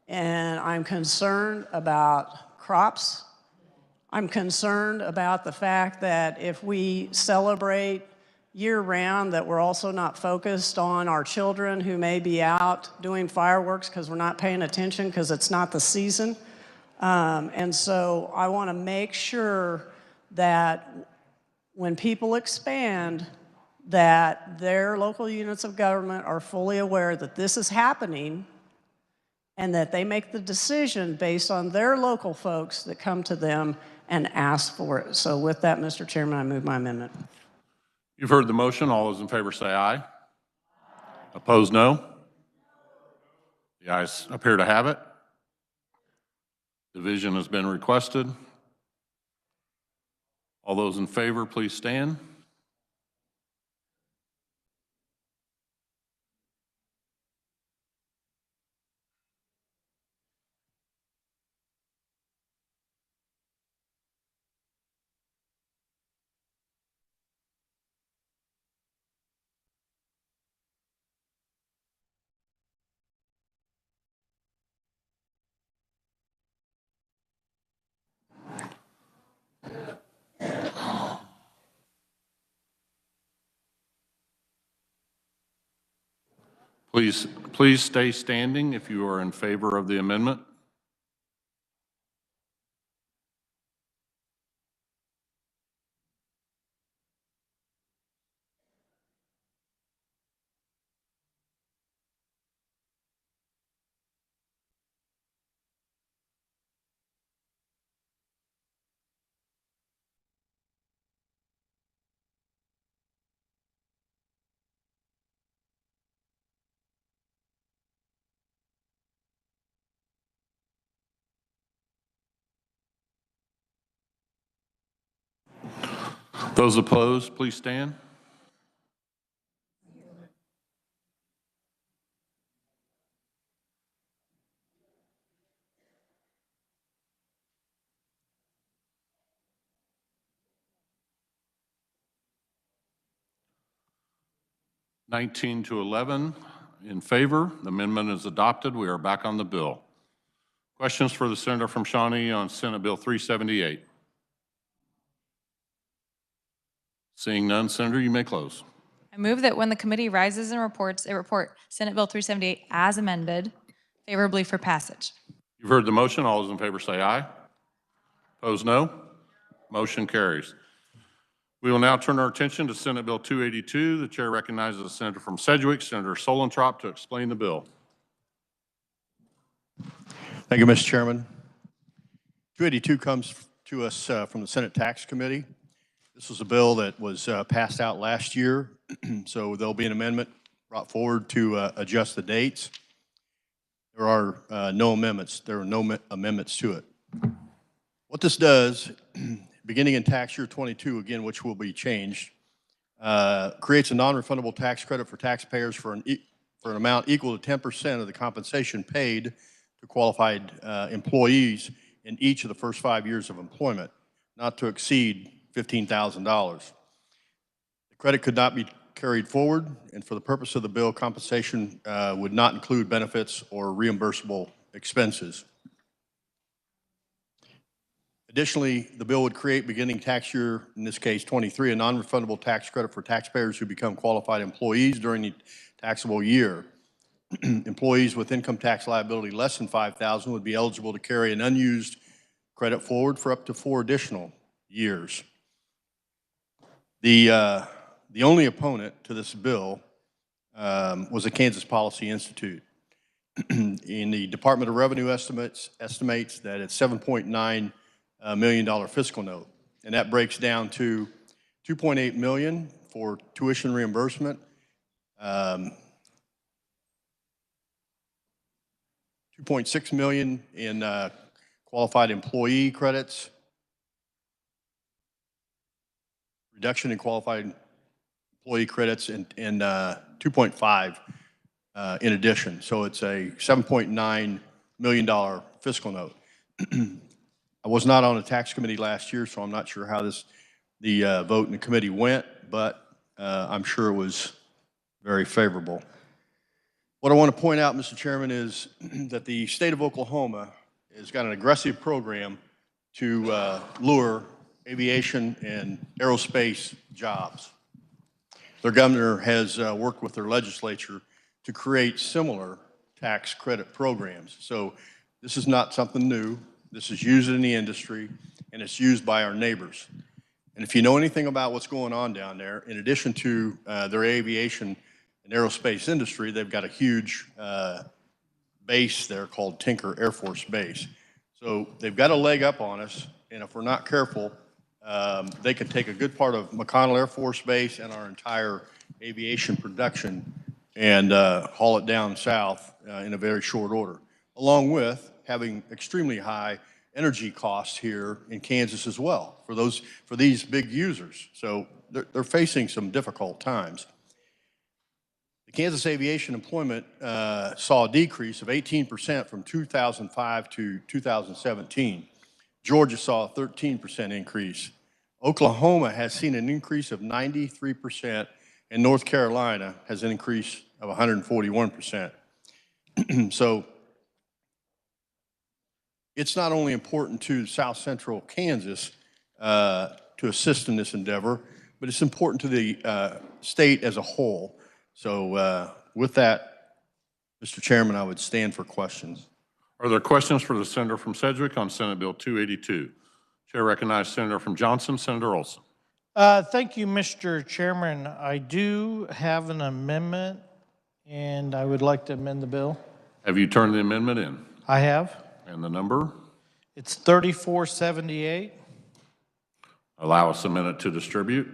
and I'm concerned about crops. I'm concerned about the fact that if we celebrate year-round, that we're also not focused on our children who may be out doing fireworks because we're not paying attention because it's not the season. And so I want to make sure that when people expand, that their local units of government are fully aware that this is happening and that they make the decision based on their local folks that come to them and ask for it. So with that, Mr. Chairman, I move my amendment. You've heard the motion. All those in favor say aye. Opposed, no. The ayes appear to have it. Division has been requested. All those in favor, please stand. Please stay standing if you are in favor of the amendment. Those opposed, please stand. (19 to 11) in favor. The amendment is adopted. We are back on the bill. Questions for the senator from Shawnee on Senate Bill 378? Seeing none, Senator, you may close. I move that when the committee rises and reports, it report Senate Bill 378 as amended favorably for passage. You've heard the motion. All those in favor say aye. Opposed, no. Motion carries. We will now turn our attention to Senate Bill 282. The chair recognizes the senator from Sedgwick, Senator Solentrop, to explain the bill. Thank you, Mr. Chairman. 282 comes to us from the Senate Tax Committee. This was a bill that was passed out last year, so there'll be an amendment brought forward to adjust the dates. There are no amendments. There are no amendments to it. What this does, beginning in tax year 22, again, which will be changed, creates a non-refundable tax credit for taxpayers for an amount equal to 10% of the compensation paid to qualified employees in each of the first 5 years of employment, not to exceed $15,000. The credit could not be carried forward, and for the purpose of the bill, compensation would not include benefits or reimbursable expenses. Additionally, the bill would create, beginning tax year, in this case 23, a non-refundable tax credit for taxpayers who become qualified employees during the taxable year. Employees with income tax liability less than $5,000 would be eligible to carry an unused credit forward for up to 4 additional years. The only opponent to this bill was the Kansas Policy Institute. In the Department of Revenue estimates that it's $7.9 million fiscal note, and that breaks down to $2.8 million for tuition reimbursement, $2.6 million in qualified employee credits, reduction in qualified employee credits, and 2.5 in addition. So it's a $7.9 million fiscal note. I was not on the tax committee last year, so I'm not sure how the vote in the committee went, but I'm sure it was very favorable. What I want to point out, Mr. Chairman, is that the state of Oklahoma has got an aggressive program to lure aviation and aerospace jobs. Their governor has worked with their legislature to create similar tax credit programs. So this is not something new. This is used in the industry, and it's used by our neighbors. And if you know anything about what's going on down there, in addition to their aviation and aerospace industry, they've got a huge base there called Tinker Air Force Base. So they've got a leg up on us, and if we're not careful, They could take a good part of McConnell Air Force Base and our entire aviation production and haul it down south in a very short order, along with having extremely high energy costs here in Kansas as well for these big users. So they're facing some difficult times. The Kansas aviation employment saw a decrease of 18% from 2005 to 2017. Georgia saw a 13% increase. Oklahoma has seen an increase of 93%, and North Carolina has an increase of 141%. So it's not only important to South Central Kansas to assist in this endeavor, but it's important to the state as a whole. So with that, Mr. Chairman, I would stand for questions. Are there questions for the senator from Sedgwick on Senate Bill 282? Chair recognizes Senator from Johnson, Senator Olson. Thank you, Mr. Chairman. I do have an amendment, and I would like to amend the bill. Have you turned the amendment in? I have. And the number? It's 3478. Allow us a minute to distribute.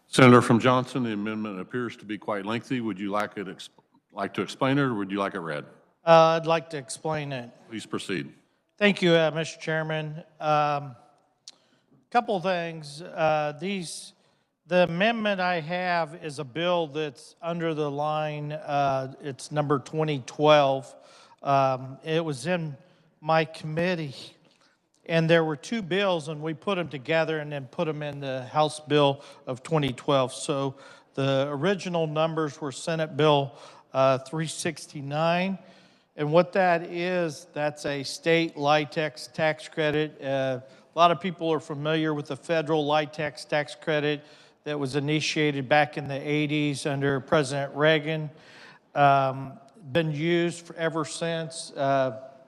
Senator from Johnson, the amendment appears to be quite lengthy. Would you like to explain it, or would you like it read? I'd like to explain it. Please proceed. Thank you, Mr. Chairman. Couple things. The amendment I have is a bill that's under the line. It's number 2012. It was in my committee, and there were two bills, and we put them together and then put them in the House bill of 2012. So the original numbers were Senate Bill 369. And what that is, that's a state LIHTC tax credit. A lot of people are familiar with the federal LIHTC tax credit that was initiated back in the 80s under President Reagan. Been used ever since.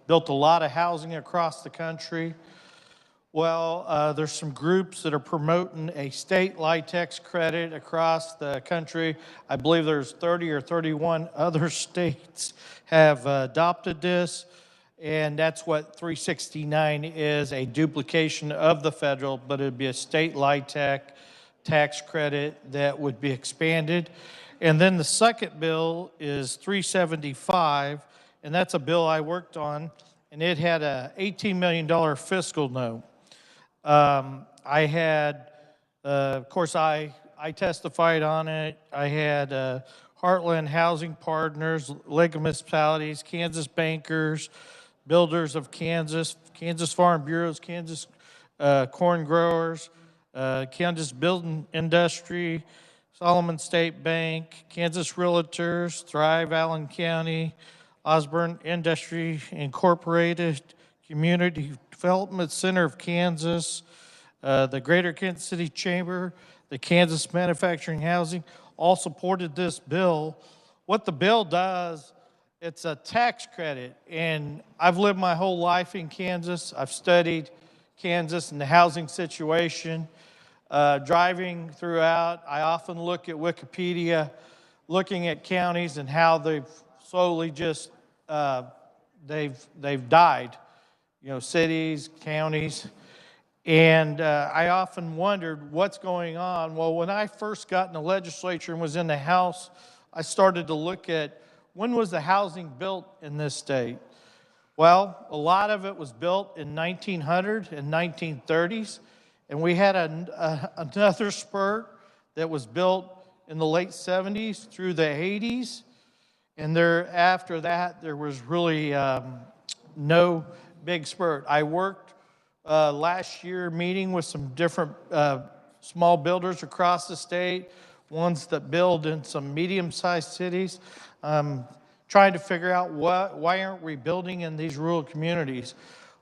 Built a lot of housing across the country. Well, there's some groups that are promoting a state LIHTC credit across the country. I believe there's 30 or 31 other states have adopted this, and that's what 369 is, a duplication of the federal, but it'd be a state LIHTC tax credit that would be expanded. And then the second bill is 375, and that's a bill I worked on, and it had a $18 million fiscal note. I had, of course, I testified on it. I had Heartland Housing Partners, League of Municipalities, Kansas Bankers, Builders of Kansas, Kansas Farm Bureaus, Kansas Corn Growers, Kansas Building Industry, Solomon State Bank, Kansas Realtors, Thrive Allen County, Osborne Industry Incorporated, Community Development Center of Kansas, the Greater Kansas City Chamber, the Kansas Manufacturing Housing, all supported this bill. What the bill does, it's a tax credit, and I've lived my whole life in Kansas. I've studied Kansas and the housing situation. Driving throughout, I often look at Wikipedia, looking at counties and how they've slowly just, they've died. You know, cities, counties. And I often wondered what's going on. Well, when I first got in the legislature and was in the House, I started to look at when was the housing built in this state? Well, a lot of it was built in 1900 and 1930s. And we had another spurt that was built in the late 70s through the 80s. And after that, there was really no big spurt. I worked last year meeting with some different small builders across the state. ones that build in some medium-sized cities. Trying to figure out why aren't we building in these rural communities?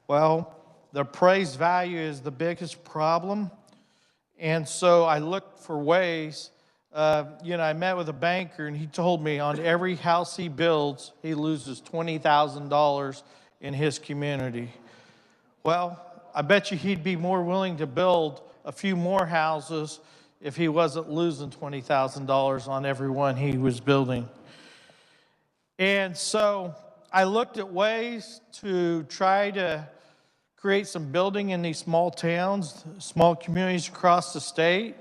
Well, the appraised value is the biggest problem. And so I looked for ways. I met with a banker, and he told me on every house he builds, he loses $20,000 in his community. Well, I bet you he'd be more willing to build a few more houses if he wasn't losing $20,000 on every one he was building. And so I looked at ways to try to create some building in these small towns, small communities across the state.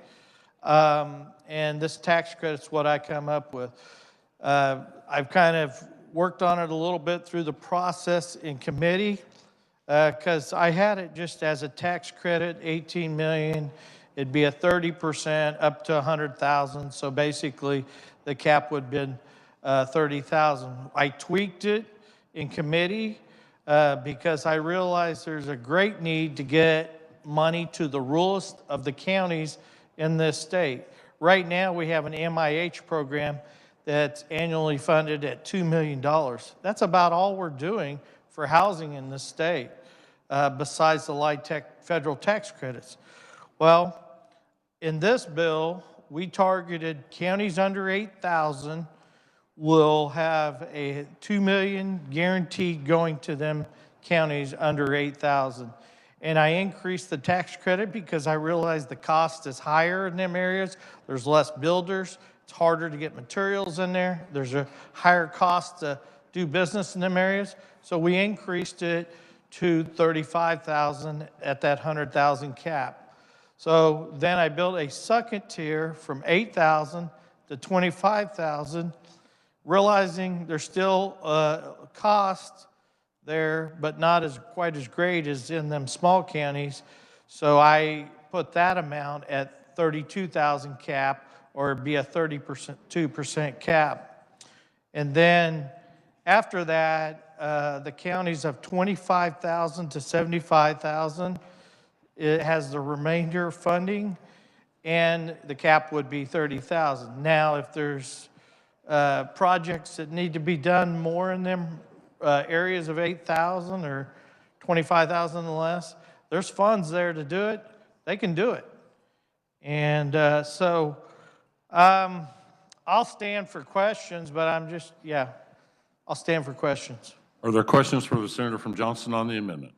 And this tax credit's what I come up with. I've kind of worked on it a little bit through the process in committee because I had it just as a tax credit, 18 million. It'd be a 30% up to 100,000. So basically the cap would have been 30,000. I tweaked it in committee because I realized there's a great need to get money to the ruralest of the counties in this state. Right now, we have an MIH program that's annually funded at $2 million. That's about all we're doing for housing in this state, besides the LIHTC federal tax credits. Well, in this bill, we targeted counties under 8,000 will have a $2 million guaranteed going to them counties under 8,000. And I increased the tax credit because I realized the cost is higher in them areas. There's less builders. It's harder to get materials in there. There's a higher cost to do business in them areas. So we increased it to 35,000 at that 100,000 cap. So then I built a second tier from 8,000 to 25,000, realizing there's still cost there, but not quite as great as in them small counties. So I put that amount at 32,000 cap, or it'd be a 2% cap. And then after that, the counties of 25,000 to 75,000, it has the remainder funding, and the cap would be 30,000. Now, if there's projects that need to be done more in them areas of 8,000 or 25,000 and less, there's funds there to do it. They can do it. And so I'll stand for questions, but I'll stand for questions. Are there questions for the senator from Johnson on the amendment?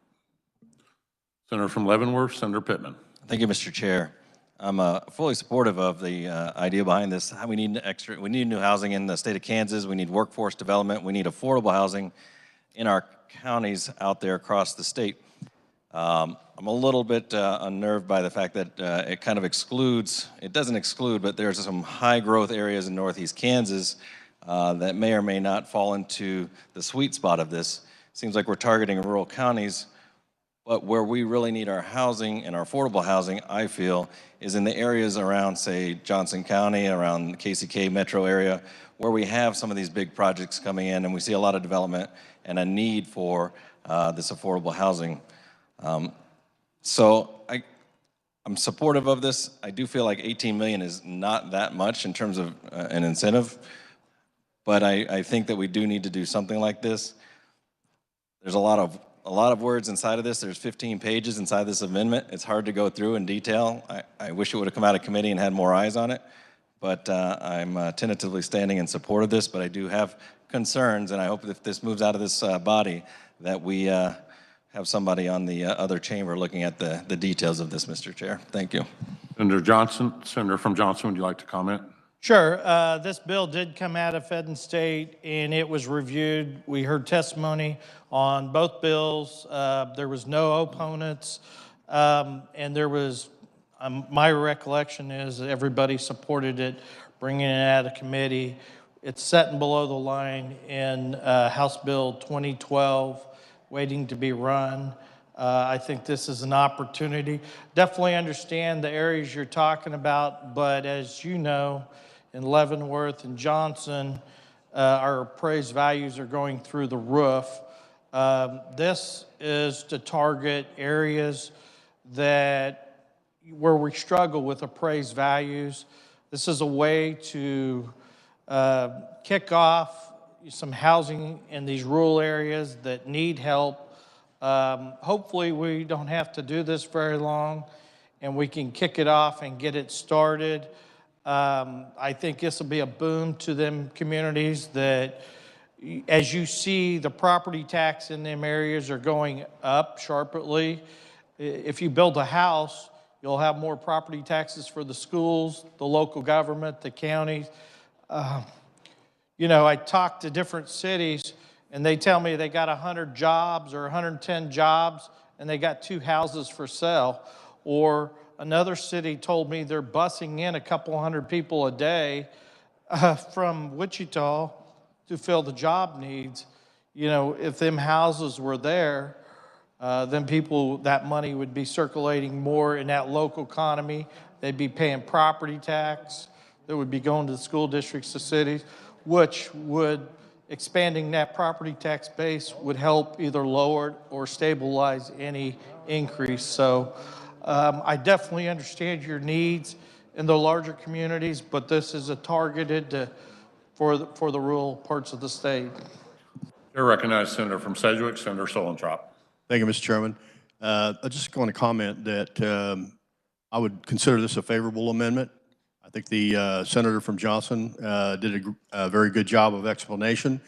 Senator from Leavenworth, Senator Pittman. Thank you, Mr. Chair. I'm fully supportive of the idea behind this. We need new housing in the state of Kansas. We need workforce development. We need affordable housing in our counties out there across the state. I'm a little bit unnerved by the fact that it kind of excludes, it doesn't exclude, but there's some high growth areas in northeast Kansas that may or may not fall into the sweet spot of this. Seems like we're targeting rural counties, but where we really need our housing and our affordable housing, I feel, is in the areas around, say, Johnson County, around the KCK metro area, where we have some of these big projects coming in and we see a lot of development and a need for this affordable housing. So I'm supportive of this. I do feel like 18 million is not that much in terms of an incentive, but I think that we do need to do something like this. There's a lot of words inside of this. There's 15 pages inside this amendment. It's hard to go through in detail. I wish it would have come out of committee and had more eyes on it, but I'm tentatively standing in support of this, but I do have concerns, and I hope that if this moves out of this body, that we have somebody on the other chamber looking at the details of this, Mr. Chair. Thank you. Senator Johnson, Senator from Johnson, would you like to comment? Sure. This bill did come out of Fed and State, and it was reviewed. We heard testimony on both bills. There was no opponents, and there was, my recollection is that everybody supported it, bringing it out of committee. It's sitting below the line in House Bill 2012, waiting to be run. I think this is an opportunity. Definitely understand the areas you're talking about, but as you know, in Leavenworth and Johnson, our appraised values are going through the roof. This is to target areas where we struggle with appraised values. This is a way to kick off some housing in these rural areas that need help. Hopefully we don't have to do this very long and we can kick it off and get it started. I think this will be a boom to them communities that, as you see, the property tax in them areas are going up sharply. If you build a house, you'll have more property taxes for the schools, the local government, the counties. You know, I talk to different cities and they tell me they got 100 jobs or 110 jobs and they got 2 houses for sale. Or another city told me they're busing in a couple hundred people a day from Wichita to fill the job needs. You know, if them houses were there, then people, that money would be circulating more in that local economy. They'd be paying property tax. That would be going to the school districts, the cities, which would, expanding that property tax base would help either lower or stabilize any increase. So I definitely understand your needs in the larger communities, but this is a targeted for the rural parts of the state. Chair recognizes Senator from Sedgwick, Senator Solentrop. Thank you, Mr. Chairman. I just want to comment that I would consider this a favorable amendment. I think the senator from Johnson did a very good job of explanation.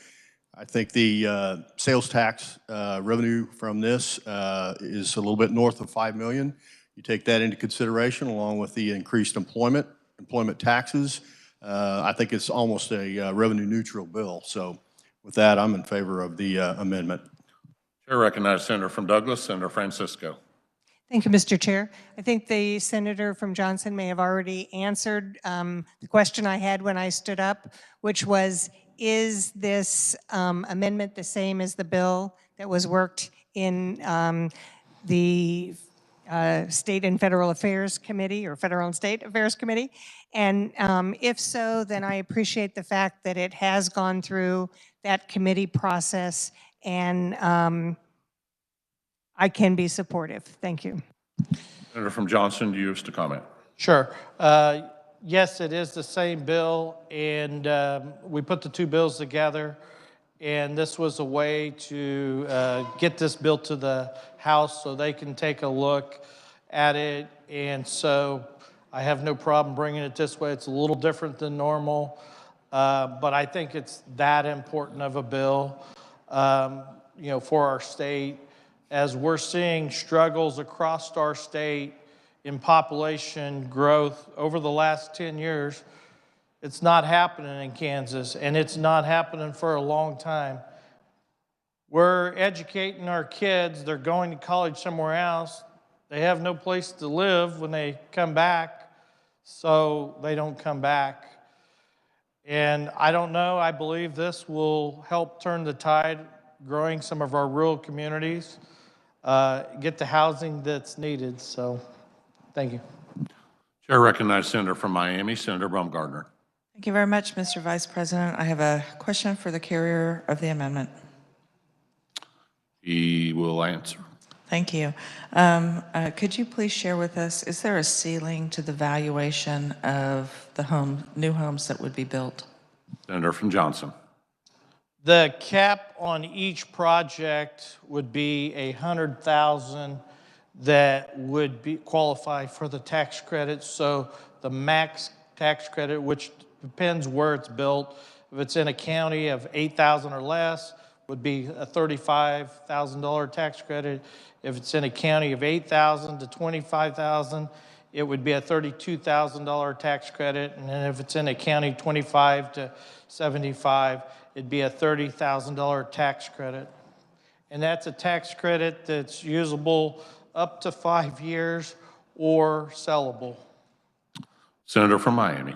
I think the sales tax revenue from this is a little bit north of $5 million. You take that into consideration along with the increased employment taxes. I think it's almost a revenue neutral bill. So with that, I'm in favor of the amendment. Chair recognizes Senator from Douglas, Senator Francisco. Thank you, Mr. Chair. I think the senator from Johnson may have already answered the question I had when I stood up, which was, is this amendment the same as the bill that was worked in the State and Federal Affairs Committee, or Federal and State Affairs Committee? And if so, then I appreciate the fact that it has gone through that committee process, and I can be supportive. Thank you. Senator from Johnson, do you wish to comment? Sure. Yes, it is the same bill, and we put the 2 bills together, and this was a way to get this bill to the House so they can take a look at it. And so I have no problem bringing it this way. It's a little different than normal, but I think it's that important of a bill, you know, for our state. As we're seeing struggles across our state in population growth over the last 10 years, it's not happening in Kansas, and it's not happening for a long time. We're educating our kids. They're going to college somewhere else. They have no place to live when they come back, so they don't come back. And I don't know, I believe this will help turn the tide, growing some of our rural communities, get the housing that's needed. So thank you. Chair recognizes Senator from Miami, Senator Baumgardner. Thank you very much, Mr. Vice President. I have a question for the carrier of the amendment. He will answer. Thank you. Could you please share with us, is there a ceiling to the valuation of the new homes that would be built? Senator from Johnson. The cap on each project would be $100,000 that would qualify for the tax credit. So the max tax credit, which depends where it's built, if it's in a county of 8,000 or less, would be a $35,000 tax credit. If it's in a county of 8,000 to 25,000, it would be a $32,000 tax credit. And then if it's in a county 25 to 75, it'd be a $30,000 tax credit. And that's a tax credit that's usable up to 5 years or sellable. Senator from Miami.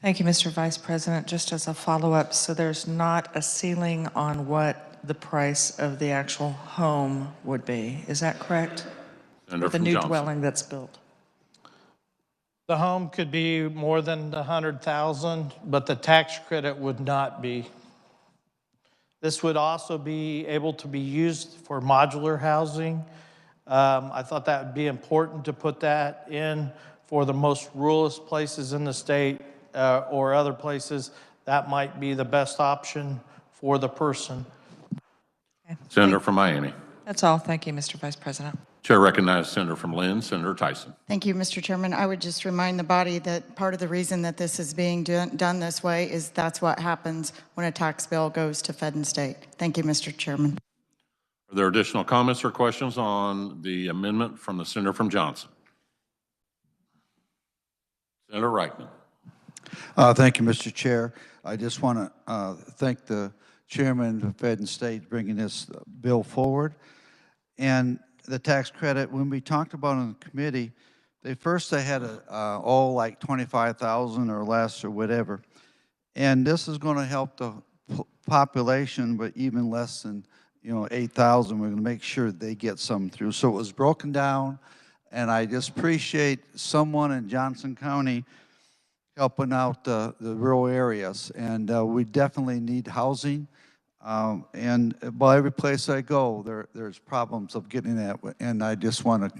Thank you, Mr. Vice President. Just as a follow-up, so there's not a ceiling on what the price of the actual home would be. Is that correct? Senator the from new Johnson. dwelling that's built. The home could be more than $100,000, but the tax credit would not be. This would also be able to be used for modular housing. I thought that would be important to put that in for the most ruralest places in the state or other places, that might be the best option for the person. Senator from Miami. That's all. Thank you, Mr. Vice President. Chair recognizes Senator from Lynn, Senator Tyson. Thank you, Mr. Chairman. I would just remind the body that part of the reason that this is being done this way is that's what happens when a tax bill goes to Fed and state. Thank you, Mr. Chairman. Are there additional comments or questions on the amendment from the senator from Johnson? Senator Reichman. Thank you, Mr. Chair. I just want to thank the chairman of Fed and State bringing this bill forward. And the tax credit, when we talked about it in the committee, they had all like 25,000 or less or whatever. And this is going to help the population, but even less than 8,000. We're going to make sure they get some through. So it was broken down, and I just appreciate someone in Johnson County helping out the rural areas. And we definitely need housing. And by every place I go, there's problems of getting that. And I just want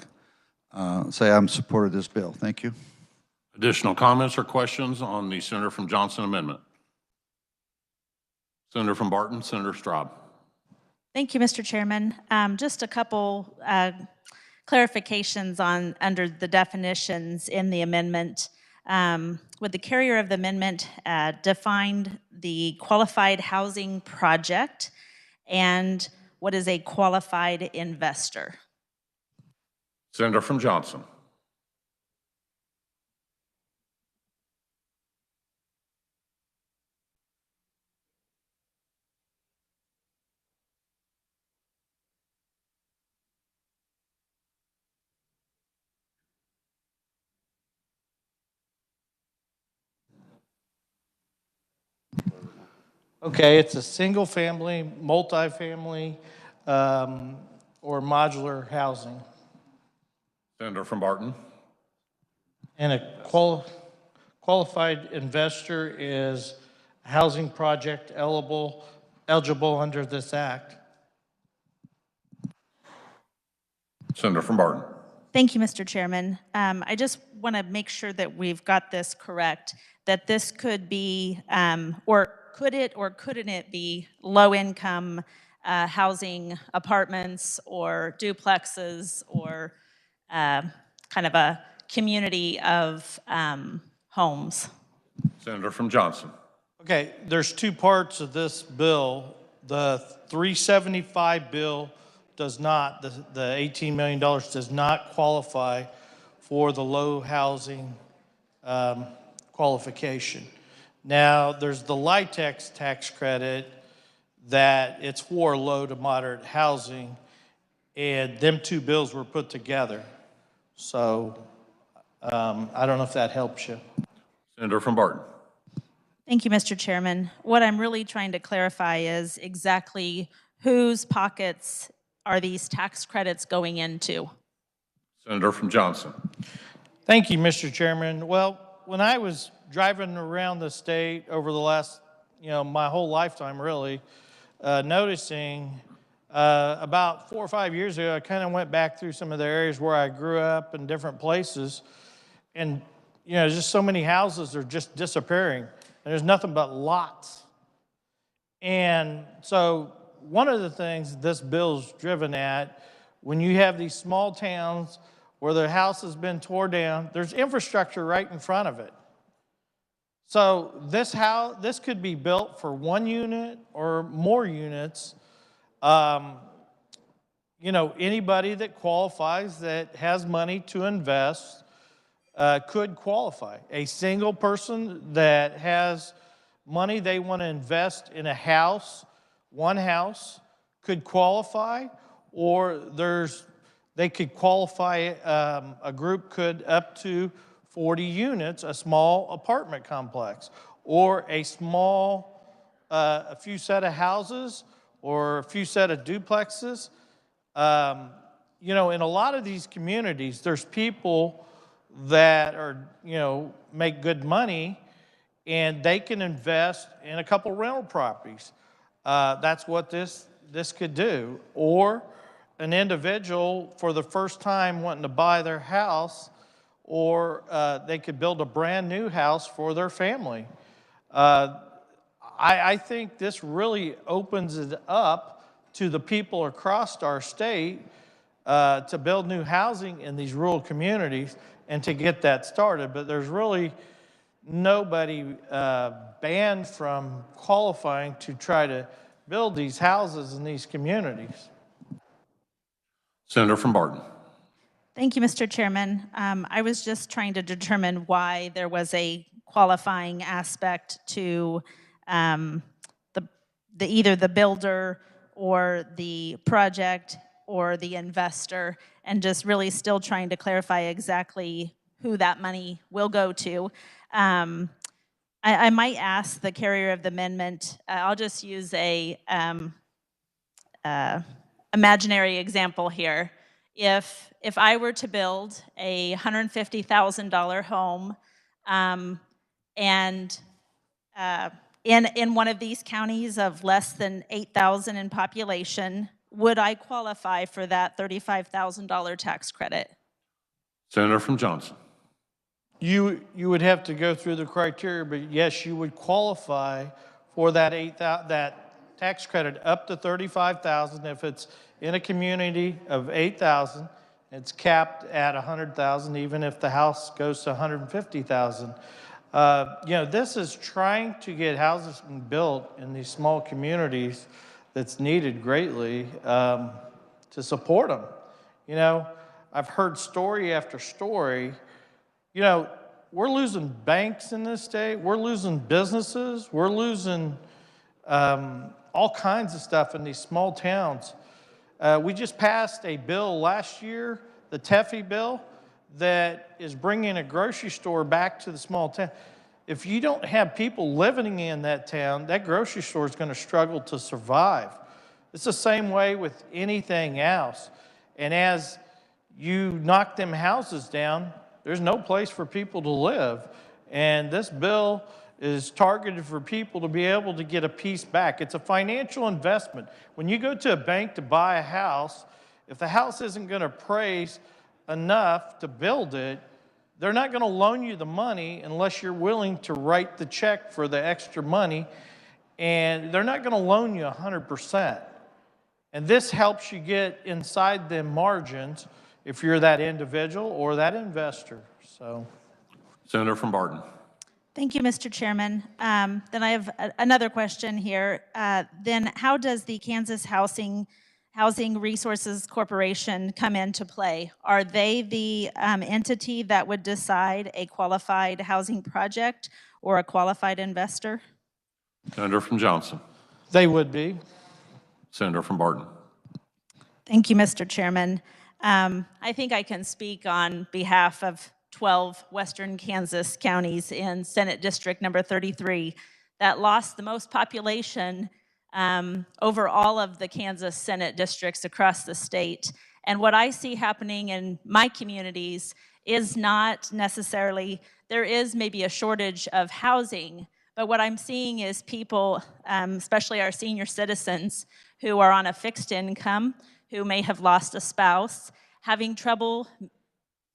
to say I'm in support of this bill. Thank you. Additional comments or questions on the senator from Johnson amendment? Senator from Barton, Senator Straub. Thank you, Mr. Chairman. Just a couple clarifications under the definitions in the amendment. Would the carrier of the amendment defined the qualified housing project, and what is a qualified investor? Senator from Johnson. Okay, it's a single family, multifamily, or modular housing. Senator from Barton. And a qualified investor is a housing project eligible under this act. Senator from Barton. Thank you, Mr. Chairman. I just want to make sure that we've got this correct, that this could be, or could it or couldn't it be low-income housing apartments or duplexes or kind of a community of homes? Senator from Johnson. Okay, there's two parts of this bill. The 375 bill does not, the $18 million does not qualify for the low housing qualification. Now, there's the LIHTC tax credit that it's for low to moderate housing, and them two bills were put together. So I don't know if that helps you. Senator from Barton. Thank you, Mr. Chairman. What I'm really trying to clarify is exactly whose pockets are these tax credits going into? Senator from Johnson. Thank you, Mr. Chairman. Well, when I was driving around the state over the last, my whole lifetime really, noticing about 4 or 5 years ago, I kind of went back through some of the areas where I grew up in different places, and just so many houses are just disappearing, and there's nothing but lots. And so one of the things this bill's driven at, when you have these small towns where the house has been torn down, there's infrastructure right in front of it. So this could be built for 1 unit or more units. Anybody that qualifies, that has money to invest, could qualify. A single person that has money they want to invest in a house, one house, could qualify, or they could qualify, a group could up to 40 units, a small apartment complex, or a small, a few set of houses, or a few set of duplexes. In a lot of these communities, there's people that are, make good money, and they can invest in a couple rental properties. That's what this could do. Or an individual for the first time wanting to buy their house, or they could build a brand new house for their family. I think this really opens it up to the people across our state to build new housing in these rural communities and to get that started. But there's really nobody banned from qualifying to try to build these houses in these communities. Senator from Barton. Thank you, Mr. Chairman. I was just trying to determine why there was a qualifying aspect to either the builder or the project or the investor, and just really still trying to clarify exactly who that money will go to. I might ask the carrier of the amendment, I'll just use a imaginary example here. If I were to build a $150,000 home and in one of these counties of less than 8,000 in population, would I qualify for that $35,000 tax credit? Senator from Johnson. You would have to go through the criteria, but yes, you would qualify for that tax credit up to $35,000 if it's in a community of 8,000. It's capped at 100,000, even if the house goes to 150,000. This is trying to get houses built in these small communities that's needed greatly to support them. I've heard story after story. We're losing banks in this state. We're losing businesses. We're losing all kinds of stuff in these small towns. We just passed a bill last year, the TEFI bill, that is bringing a grocery store back to the small town. If you don't have people living in that town, that grocery store is going to struggle to survive. It's the same way with anything else. And as you knock them houses down, there's no place for people to live. And this bill is targeted for people to be able to get a piece back. It's a financial investment. When you go to a bank to buy a house, if the house isn't going to appraise enough to build it, they're not going to loan you the money unless you're willing to write the check for the extra money, and they're not going to loan you 100%. And this helps you get inside them margins if you're that individual or that investor. Senator from Barton. Thank you, Mr. Chairman. Then I have another question here. Then how does the Kansas Housing Resources Corporation come into play? Are they the entity that would decide a qualified housing project or a qualified investor? Senator from Johnson. They would be. Senator from Barton. Thank you, Mr. Chairman. I think I can speak on behalf of 12 Western Kansas counties in Senate District number 33 that lost the most population over all of the Kansas Senate districts across the state. And what I see happening in my communities is not necessarily, there is maybe a shortage of housing, but what I'm seeing is people, especially our senior citizens who are on a fixed income, who may have lost a spouse, having trouble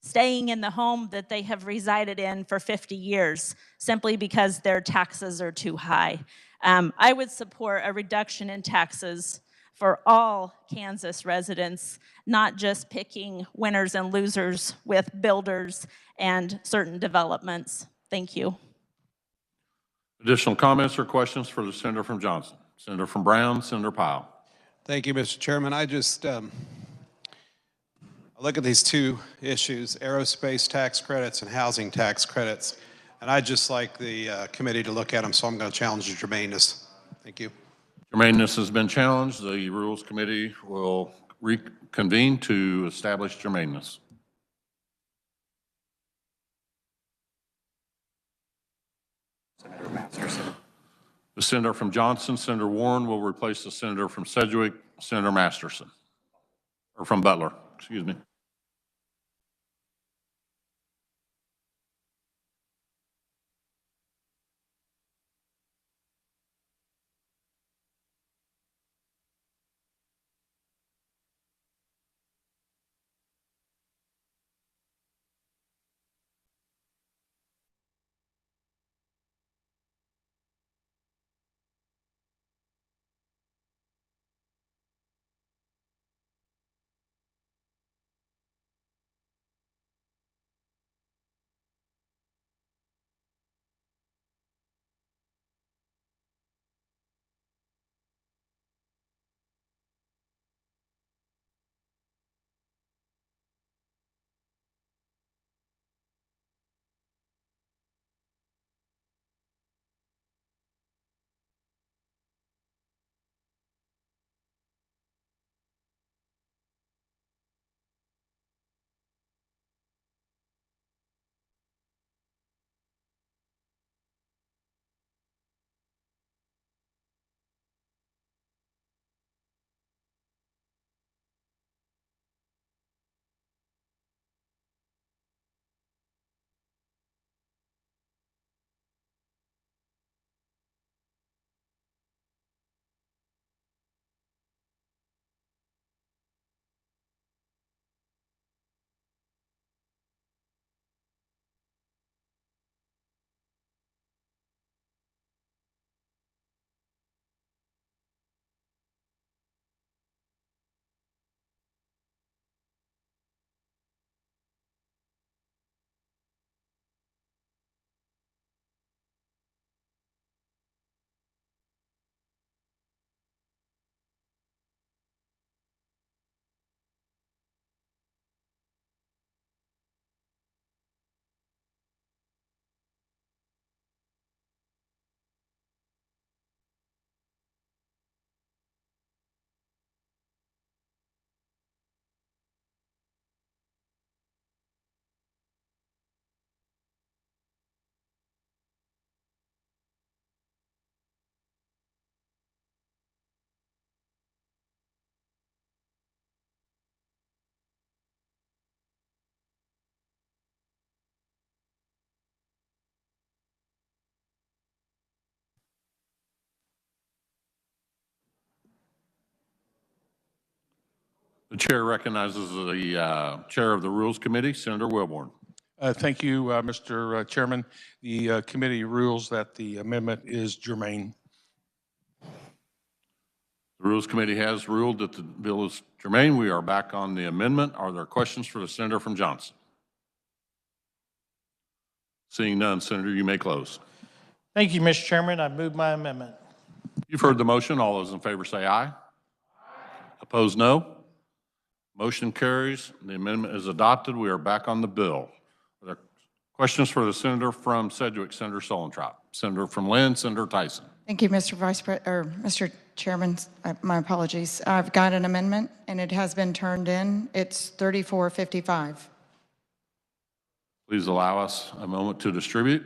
staying in the home that they have resided in for 50 years simply because their taxes are too high. I would support a reduction in taxes for all Kansas residents, not just picking winners and losers with builders and certain developments. Thank you. Additional comments or questions for the Senator from Johnson? Senator from Brown, Senator Powell. Thank you, Mr. Chairman. I just I look at these two issues, aerospace tax credits and housing tax credits, and I'd just like the committee to look at them, so I'm going to challenge the germaneness. Thank you. Germaneness has been challenged. The Rules Committee will reconvene to establish germaneness. Senator Masterson. The Senator from Johnson, Senator Warren, will replace the Senator from Sedgwick, Senator Masterson, or from Butler, excuse me. The chair recognizes the chair of the Rules Committee, Senator Wilborn. Thank you, Mr. Chairman. The committee rules that the amendment is germane. The Rules Committee has ruled that the bill is germane. We are back on the amendment. Are there questions for the senator from Johnson? Seeing none, Senator, you may close. Thank you, Mr. Chairman. I move my amendment. You've heard the motion. All those in favor say aye. Opposed, no. Motion carries. The amendment is adopted. We are back on the bill. Are there questions for the senator from Sedgwick, Senator Solentrop? Senator from Lynn, Senator Tyson. Thank you, Mr. Chairman. My apologies. I've got an amendment, and it has been turned in. It's 3455. Please allow us a moment to distribute.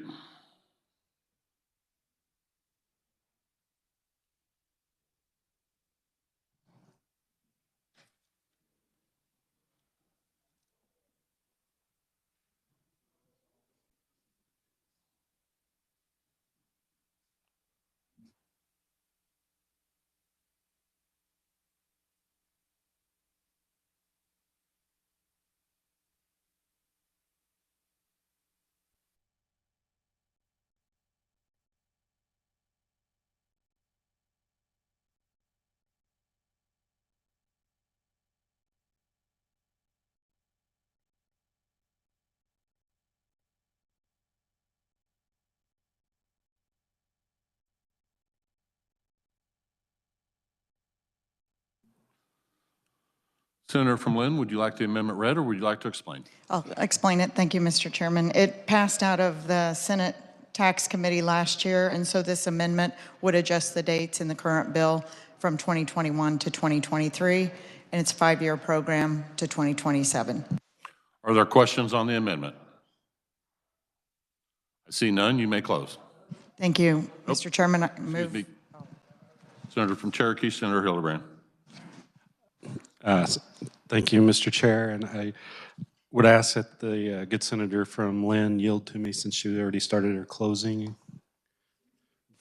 Senator from Lynn, would you like the amendment read or would you like to explain? I'll explain it. Thank you, Mr. Chairman. It passed out of the Senate Tax Committee last year, and so this amendment would adjust the dates in the current bill from 2021 to 2023, and it's a 5-year program to 2027. Are there questions on the amendment? I see none. You may close. Thank you, Mr. Chairman. I move. Excuse me. Senator from Cherokee, Senator Hildebrand. Thank you, Mr. Chair, and I would ask that the good senator from Lynn yield to me since she already started her closing.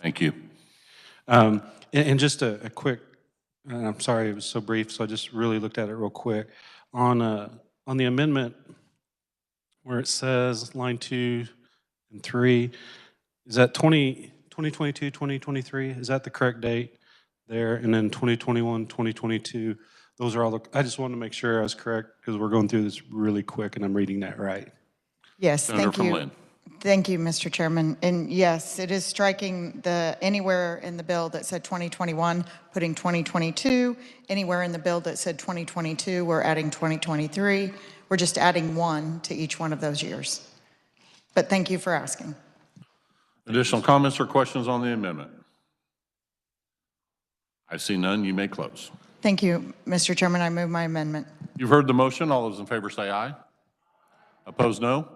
Thank you. And just a quick, I'm sorry it was so brief, so I just really looked at it real quick. On the amendment where it says line 2 and 3, is that 2022, 2023? Is that the correct date there? And then 2021, 2022? Those are all the, I just wanted to make sure I was correct because we're going through this really quick and I'm reading that right. Yes, Senator thank from you. Lynn. Thank you, Mr. Chairman. And yes, it is striking the anywhere in the bill that said 2021, putting 2022. Anywhere in the bill that said 2022, we're adding 2023. We're just adding 1 to each one of those years. But thank you for asking. Additional comments or questions on the amendment? I see none. You may close. Thank you, Mr. Chairman. I move my amendment. You've heard the motion. All those in favor say aye. Opposed, no.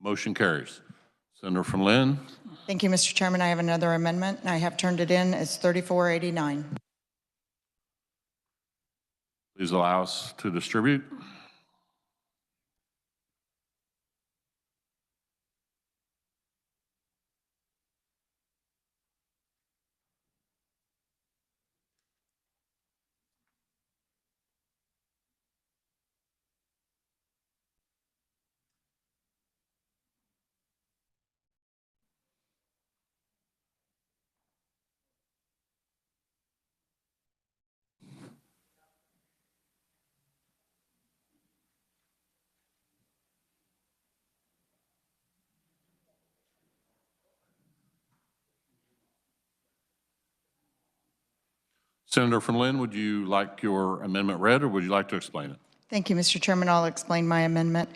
Motion carries. Senator from Lynn. Thank you, Mr. Chairman. I have another amendment, and I have turned it in. It's 3489. Please allow us to distribute. Senator from Lynn, would you like your amendment read or would you like to explain it? Thank you, Mr. Chairman. I'll explain my amendment.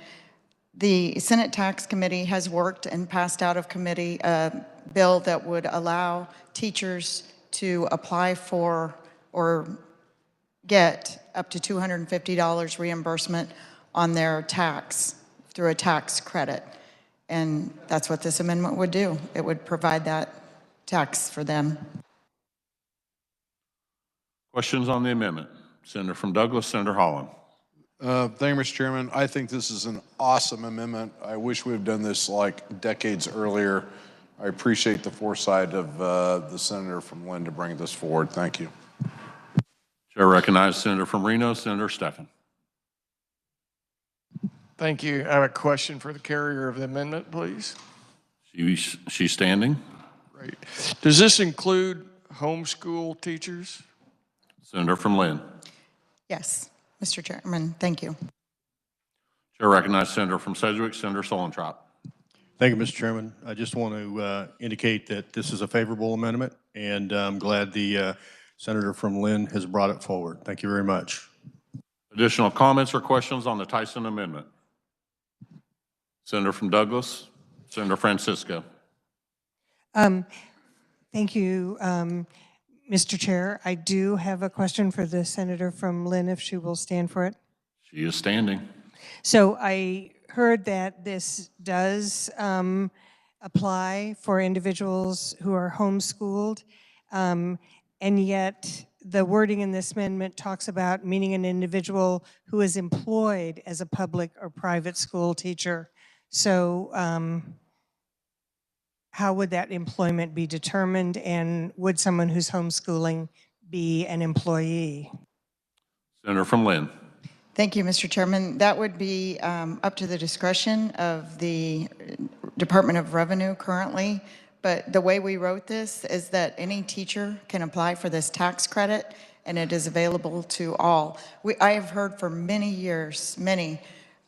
The Senate Tax Committee has worked and passed out of committee a bill that would allow teachers to apply for or get up to $250 reimbursement on their tax through a tax credit. And that's what this amendment would do. It would provide that tax for them. Questions on the amendment? Senator from Douglas, Senator Holland. Thank you, Mr. Chairman. I think this is an awesome amendment. I wish we had done this like decades earlier. I appreciate the foresight of the senator from Lynn to bring this forward. Thank you. Chair recognizes Senator from Reno, Senator Stephan. Thank you. I have a question for the carrier of the amendment, please. She's standing. Great. Does this include homeschool teachers? Senator from Lynn. Yes, Mr. Chairman, thank you. Chair recognizes Senator from Sedgwick, Senator Solentrop. Thank you, Mr. Chairman. I just want to indicate that this is a favorable amendment, and I'm glad the Senator from Lynn has brought it forward. Thank you very much. Additional comments or questions on the Tyson amendment? Senator from Douglas, Senator Francisco. Thank you, Mr. Chair. I do have a question for the Senator from Lynn, if she will stand for it. She is standing. So I heard that this does apply for individuals who are homeschooled, and yet the wording in this amendment talks about meaning an individual who is employed as a public or private school teacher. So how would that employment be determined, and would someone who's homeschooling be an employee? Senator from Lynn. Thank you, Mr. Chairman. That would be up to the discretion of the Department of Revenue currently, but the way we wrote this is that any teacher can apply for this tax credit, and it is available to all. I have heard for many years,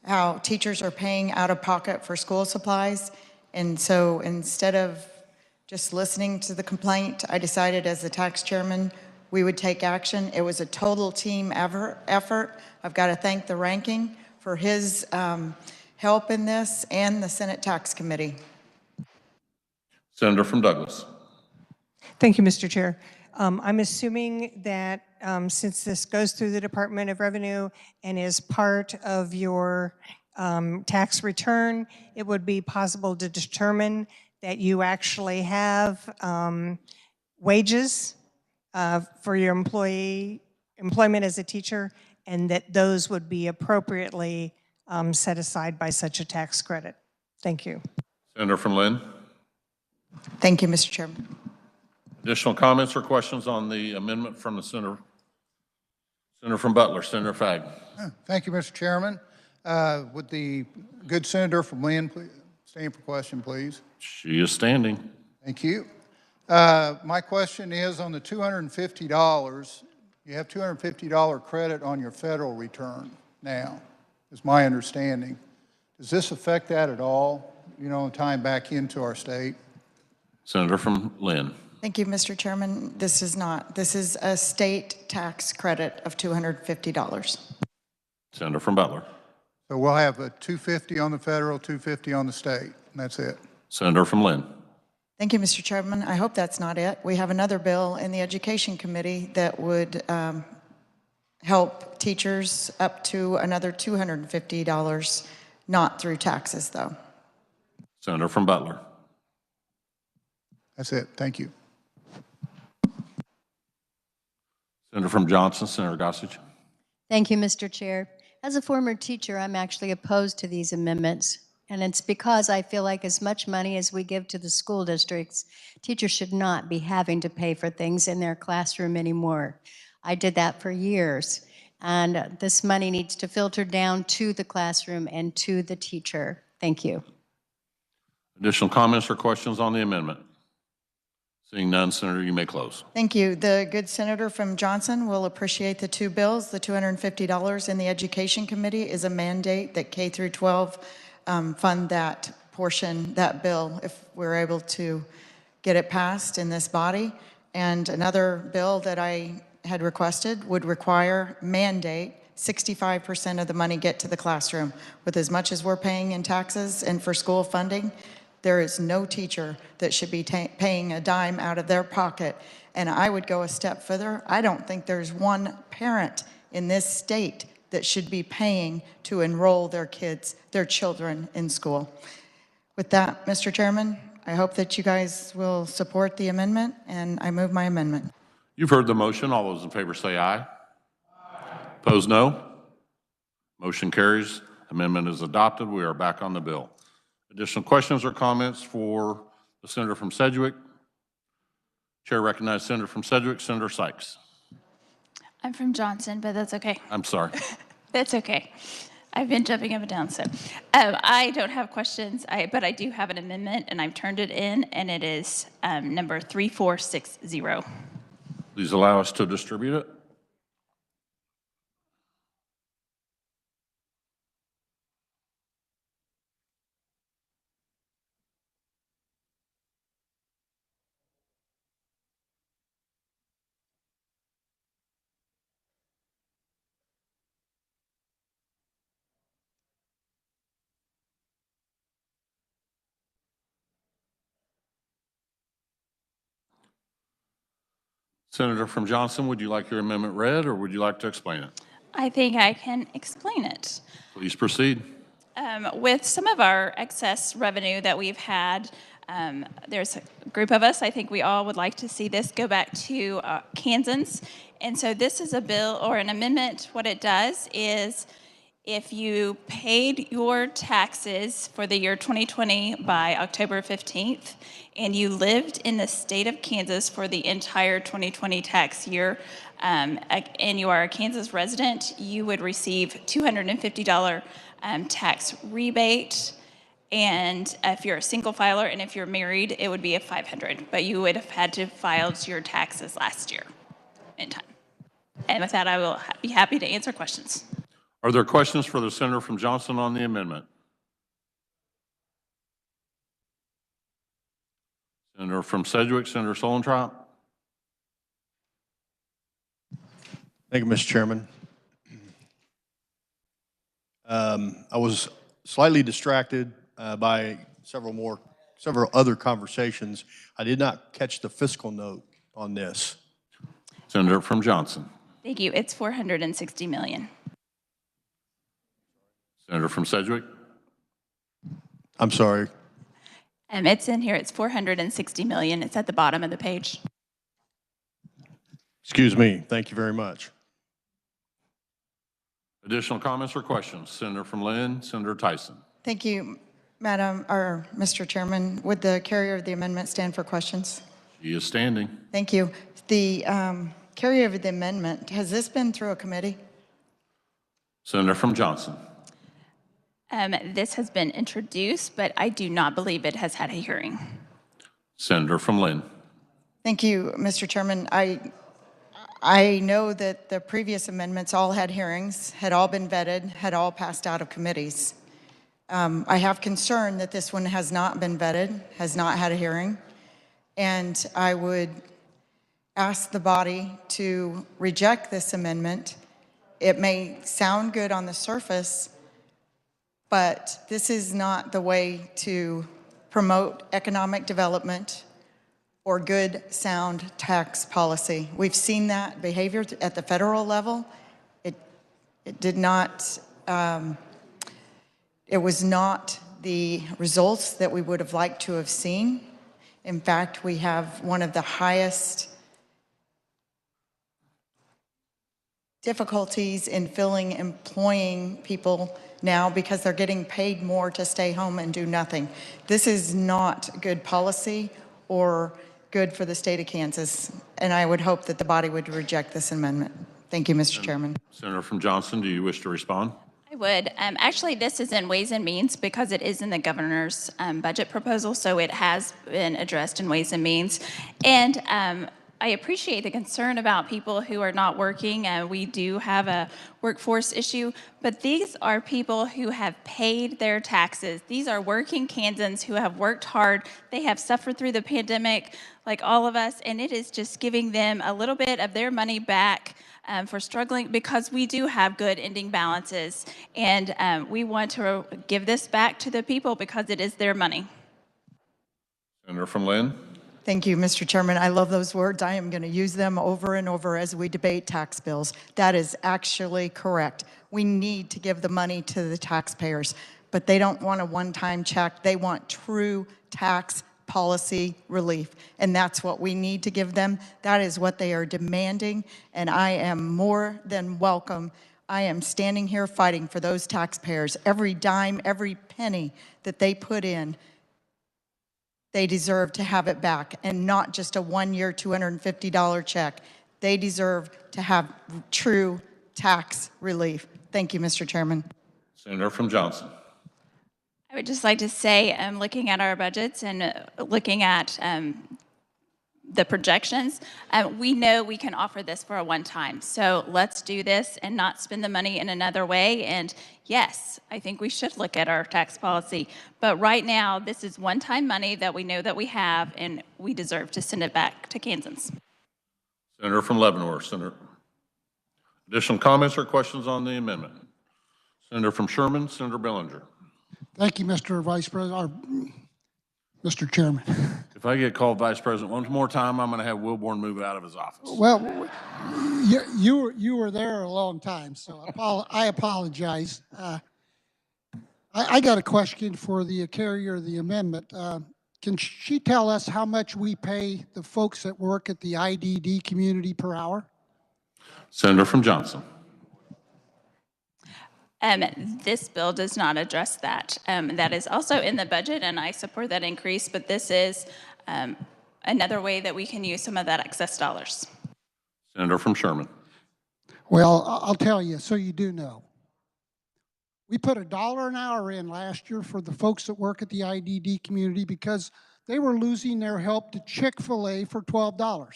how teachers are paying out of pocket for school supplies, and so instead of just listening to the complaint, I decided as the tax chairman we would take action. It was a total team effort. I've got to thank the ranking for his help in this, and the Senate Tax Committee. Senator from Douglas. Thank you, Mr. Chair. I'm assuming that since this goes through the Department of Revenue and is part of your tax return, it would be possible to determine that you actually have wages for your employment as a teacher, and that those would be appropriately set aside by such a tax credit. Thank you. Senator from Lynn. Thank you, Mr. Chairman. Additional comments or questions on the amendment from the Senator? Senator from Butler, Senator Fagg. Thank you, Mr. Chairman. Would the good Senator from Lynn please stand for question, please? She is standing. Thank you. My question is on the $250, you have $250 credit on your federal return now, is my understanding. Does this affect that at all, tying back into our state? Senator from Lynn. Thank you, Mr. Chairman. This is not. This is a state tax credit of $250. Senator from Butler. So we'll have a $250 on the federal, $250 on the state, and that's it. Senator from Lynn. Thank you, Mr. Chairman. I hope that's not it. We have another bill in the Education Committee that would help teachers up to another $250, not through taxes, though. Senator from Butler. That's it. Thank you. Senator from Johnson, Senator Gossage. Thank you, Mr. Chair. As a former teacher, I'm actually opposed to these amendments. And it's because I feel like as much money as we give to the school districts, teachers should not be having to pay for things in their classroom anymore. I did that for years. And this money needs to filter down to the classroom and to the teacher. Thank you. Additional comments or questions on the amendment? Seeing none, Senator, you may close. Thank you. The good Senator from Johnson will appreciate the two bills. The $250 in the Education Committee is a mandate that K through 12 fund that portion, that bill, if we're able to get it passed in this body. And another bill that I had requested would mandate 65% of the money get to the classroom. With as much as we're paying in taxes and for school funding, there is no teacher that should be paying a dime out of their pocket. And I would go a step further. I don't think there's one parent in this state that should be paying to enroll their children in school. With that, Mr. Chairman, I hope that you guys will support the amendment, and I move my amendment. You've heard the motion. All those in favor say aye. Aye. Opposed, no. Motion carries. Amendment is adopted. We are back on the bill. Additional questions or comments for the Senator from Sedgwick? Chair recognizes Senator from Sedgwick, Senator Sykes. I'm from Johnson, but that's okay. I'm sorry. That's okay. I've been jumping up and down, so. I don't have questions, but I do have an amendment, and I've turned it in, and it is number 3460. Please allow us to distribute it. Senator from Johnson, would you like your amendment read, or would you like to explain it? I think I can explain it. Please proceed. With some of our excess revenue that we've had, there's a group of us, I think we all would like to see this go back to Kansans. And so this is a bill or an amendment. What it does is if you paid your taxes for the year 2020 by October 15th, and you lived in the state of Kansas for the entire 2020 tax year, and you are a Kansas resident, you would receive $250 tax rebate. And if you're a single filer and if you're married, it would be a $500, but you would have had to file your taxes last year in time. And with that, I will be happy to answer questions. Are there questions for the senator from Johnson on the amendment? Senator from Sedgwick, Senator Solentrop. Thank you, Mr. Chairman. I was slightly distracted by several other conversations. I did not catch the fiscal note on this. Senator from Johnson. Thank you. It's $460 million. Senator from Sedgwick. I'm sorry. It's in here. It's $460 million. It's at the bottom of the page. Excuse me. Thank you very much. Additional comments or questions? Senator from Lynn, Senator Tyson. Thank you, Mr. Chairman. Would the carrier of the amendment stand for questions? She is standing. Thank you. The carrier of the amendment, has this been through a committee? Senator from Johnson. This has been introduced, but I do not believe it has had a hearing. Senator from Lynn. Thank you, Mr. Chairman. I know that the previous amendments all had hearings, had all been vetted, had all passed out of committees. I have concern that this one has not been vetted, has not had a hearing, and I would ask the body to reject this amendment. It may sound good on the surface, but this is not the way to promote economic development or good, sound tax policy. We've seen that behavior at the federal level. It did not, it was not the results that we would have liked to have seen. In fact, we have one of the highest difficulties in employing people now because they're getting paid more to stay home and do nothing. This is not good policy or good for the state of Kansas, and I would hope that the body would reject this amendment. Thank you, Mr. Chairman. Senator from Johnson, do you wish to respond? I would. Actually, this is in Ways and Means because it is in the governor's budget proposal, so it has been addressed in Ways and Means. And I appreciate the concern about people who are not working. We do have a workforce issue, but these are people who have paid their taxes. These are working Kansans who have worked hard. They have suffered through the pandemic like all of us, and it is just giving them a little bit of their money back for struggling because we do have good ending balances. And we want to give this back to the people because it is their money. Senator from Lynn. Thank you, Mr. Chairman. I love those words. I am going to use them over and over as we debate tax bills. That is actually correct. We need to give the money to the taxpayers, but they don't want a one-time check. They want true tax policy relief, and that's what we need to give them. That is what they are demanding, and I am more than welcome. I am standing here fighting for those taxpayers. Every dime, every penny that they put in, they deserve to have it back, and not just a one-year $250 check. They deserve to have true tax relief. Thank you, Mr. Chairman. Senator from Johnson. I would just like to say, looking at our budgets and looking at the projections, we know we can offer this for a one-time. So let's do this and not spend the money in another way. And yes, I think we should look at our tax policy. But right now, this is one-time money that we know that we have, and we deserve to send it back to Kansans. Senator from Leavenworth. Senator. Additional comments or questions on the amendment? Senator from Sherman. Senator Bellinger. Thank you, Mr. Vice President, or Mr. Chairman. If I get called Vice President one more time, I'm going to have Wilborn move out of his office. Well, you were there a long time, so I apologize. I got a question for the carrier of the amendment. Can she tell us how much we pay the folks that work at the IDD community per hour? Senator from Johnson. This bill does not address that. That is also in the budget, and I support that increase, but this is another way that we can use some of that excess dollars. Senator from Sherman. Well, I'll tell you, so you do know. We put $1 an hour in last year for the folks that work at the IDD community because they were losing their help to Chick-fil-A for $12.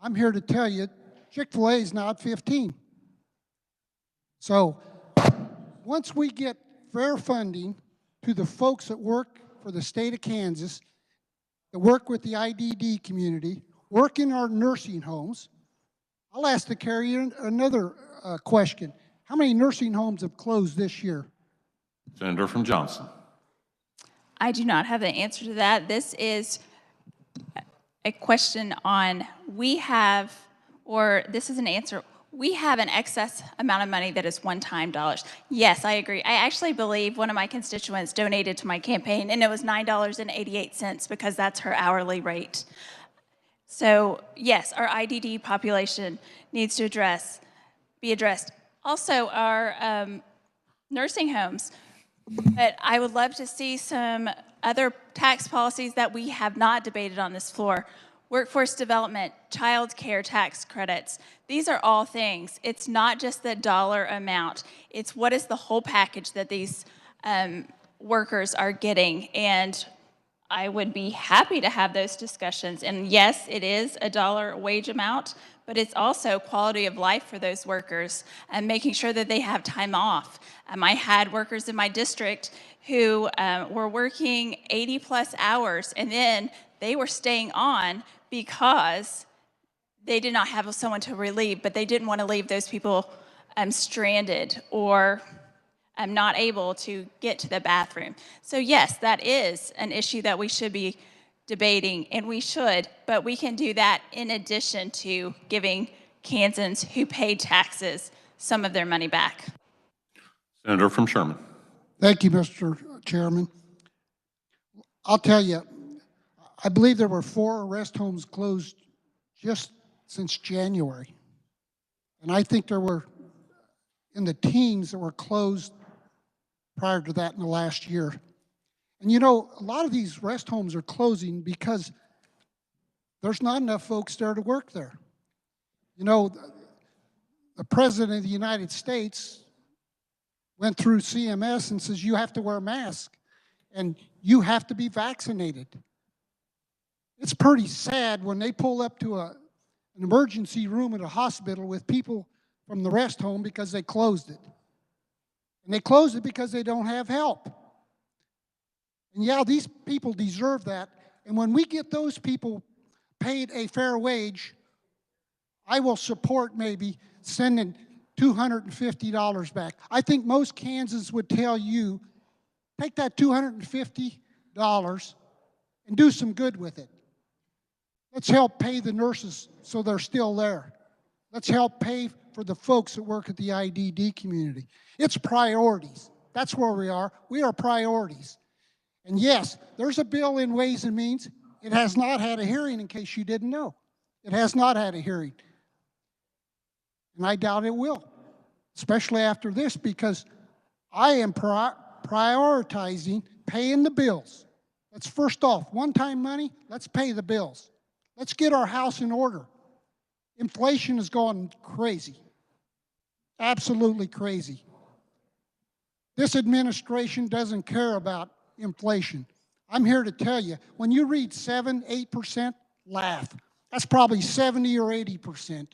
I'm here to tell you, Chick-fil-A is now at $15. So once we get fair funding to the folks that work for the state of Kansas, that work with the IDD community, work in our nursing homes, I'll ask the carrier another question. How many nursing homes have closed this year? Senator from Johnson. I do not have the answer to that. This is a question on this is an answer. We have an excess amount of money that is one-time dollars. Yes, I agree. I actually believe one of my constituents donated to my campaign, and it was $9.88 because that's her hourly rate. So yes, our IDD population needs to be addressed. Also, our nursing homes. But I would love to see some other tax policies that we have not debated on this floor. Workforce development, child care tax credits. These are all things. It's not just the dollar amount. It's what is the whole package that these workers are getting. And I would be happy to have those discussions. And yes, it is a dollar wage amount, but it's also quality of life for those workers and making sure that they have time off. I had workers in my district who were working 80+ hours, and then they were staying on because they did not have someone to relieve, but they didn't want to leave those people stranded or not able to get to the bathroom. So yes, that is an issue that we should be debating, and we should, but we can do that in addition to giving Kansans who paid taxes some of their money back. Senator from Sherman. Thank you, Mr. Chairman. I'll tell you, I believe there were 4 rest homes closed just since January. And I think there were in the teens that were closed prior to that in the last year. And you know, a lot of these rest homes are closing because there's not enough folks there to work there. You know, the President of the United States went through CMS and says you have to wear a mask and you have to be vaccinated. It's pretty sad when they pull up to an emergency room at a hospital with people from the rest home because they closed it. And they closed it because they don't have help. And yeah, these people deserve that. And when we get those people paid a fair wage, I will support maybe sending $250 back. I think most Kansans would tell you, take that $250 and do some good with it. Let's help pay the nurses so they're still there. Let's help pay for the folks that work at the IDD community. It's priorities. That's where we are. We are priorities. And yes, there's a bill in Ways and Means. It has not had a hearing, in case you didn't know. It has not had a hearing. And I doubt it will, especially after this, because I am prioritizing paying the bills. Let's first off, one-time money, let's pay the bills. Let's get our house in order. Inflation has gone crazy, absolutely crazy. This administration doesn't care about inflation. I'm here to tell you, when you read 7, 8%, laugh. That's probably 70 or 80%.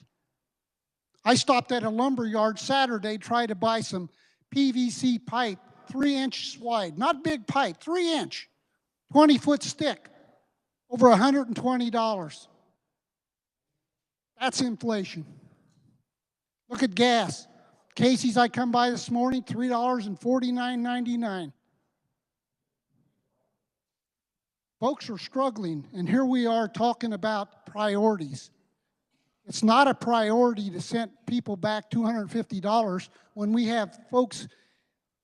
I stopped at a lumber yard Saturday, tried to buy some PVC pipe, 3 inches wide, not big pipe, 3 inch, 20-foot stick, over $120. That's inflation. Look at gas. Casey's I come by this morning, $3.49.99. Folks are struggling, and here we are talking about priorities. It's not a priority to send people back $250 when we have folks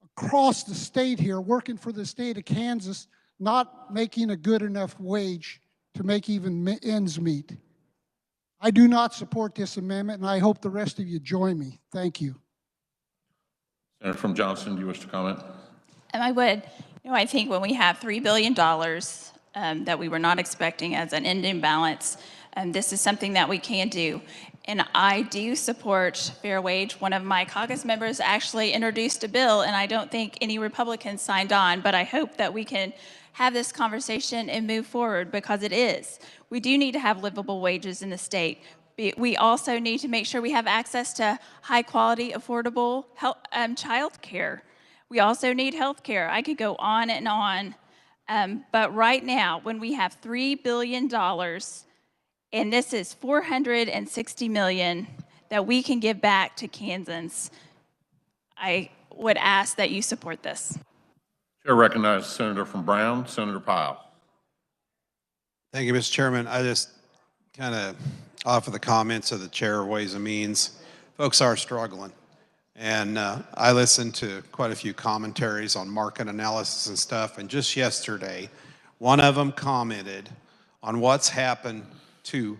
across the state here working for the state of Kansas not making a good enough wage to make even ends meet. I do not support this amendment, and I hope the rest of you join me. Thank you. Senator from Johnson, do you wish to comment? And I would. I think when we have $3 billion that we were not expecting as an ending balance, this is something that we can do. And I do support fair wage. One of my caucus members actually introduced a bill, and I don't think any Republicans signed on, but I hope that we can have this conversation and move forward, because it is. We do need to have livable wages in the state. We also need to make sure we have access to high-quality, affordable child care. We also need health care. I could go on and on. But right now, when we have $3 billion, and this is $460 million that we can give back to Kansans, I would ask that you support this. Chair recognizes Senator from Brown, Senator Pyle. Thank you, Mr. Chairman. I just kind of offer the comments of the Chair of Ways and Means. Folks are struggling. And I listened to quite a few commentaries on market analysis and stuff. And just yesterday, one of them commented on what's happened to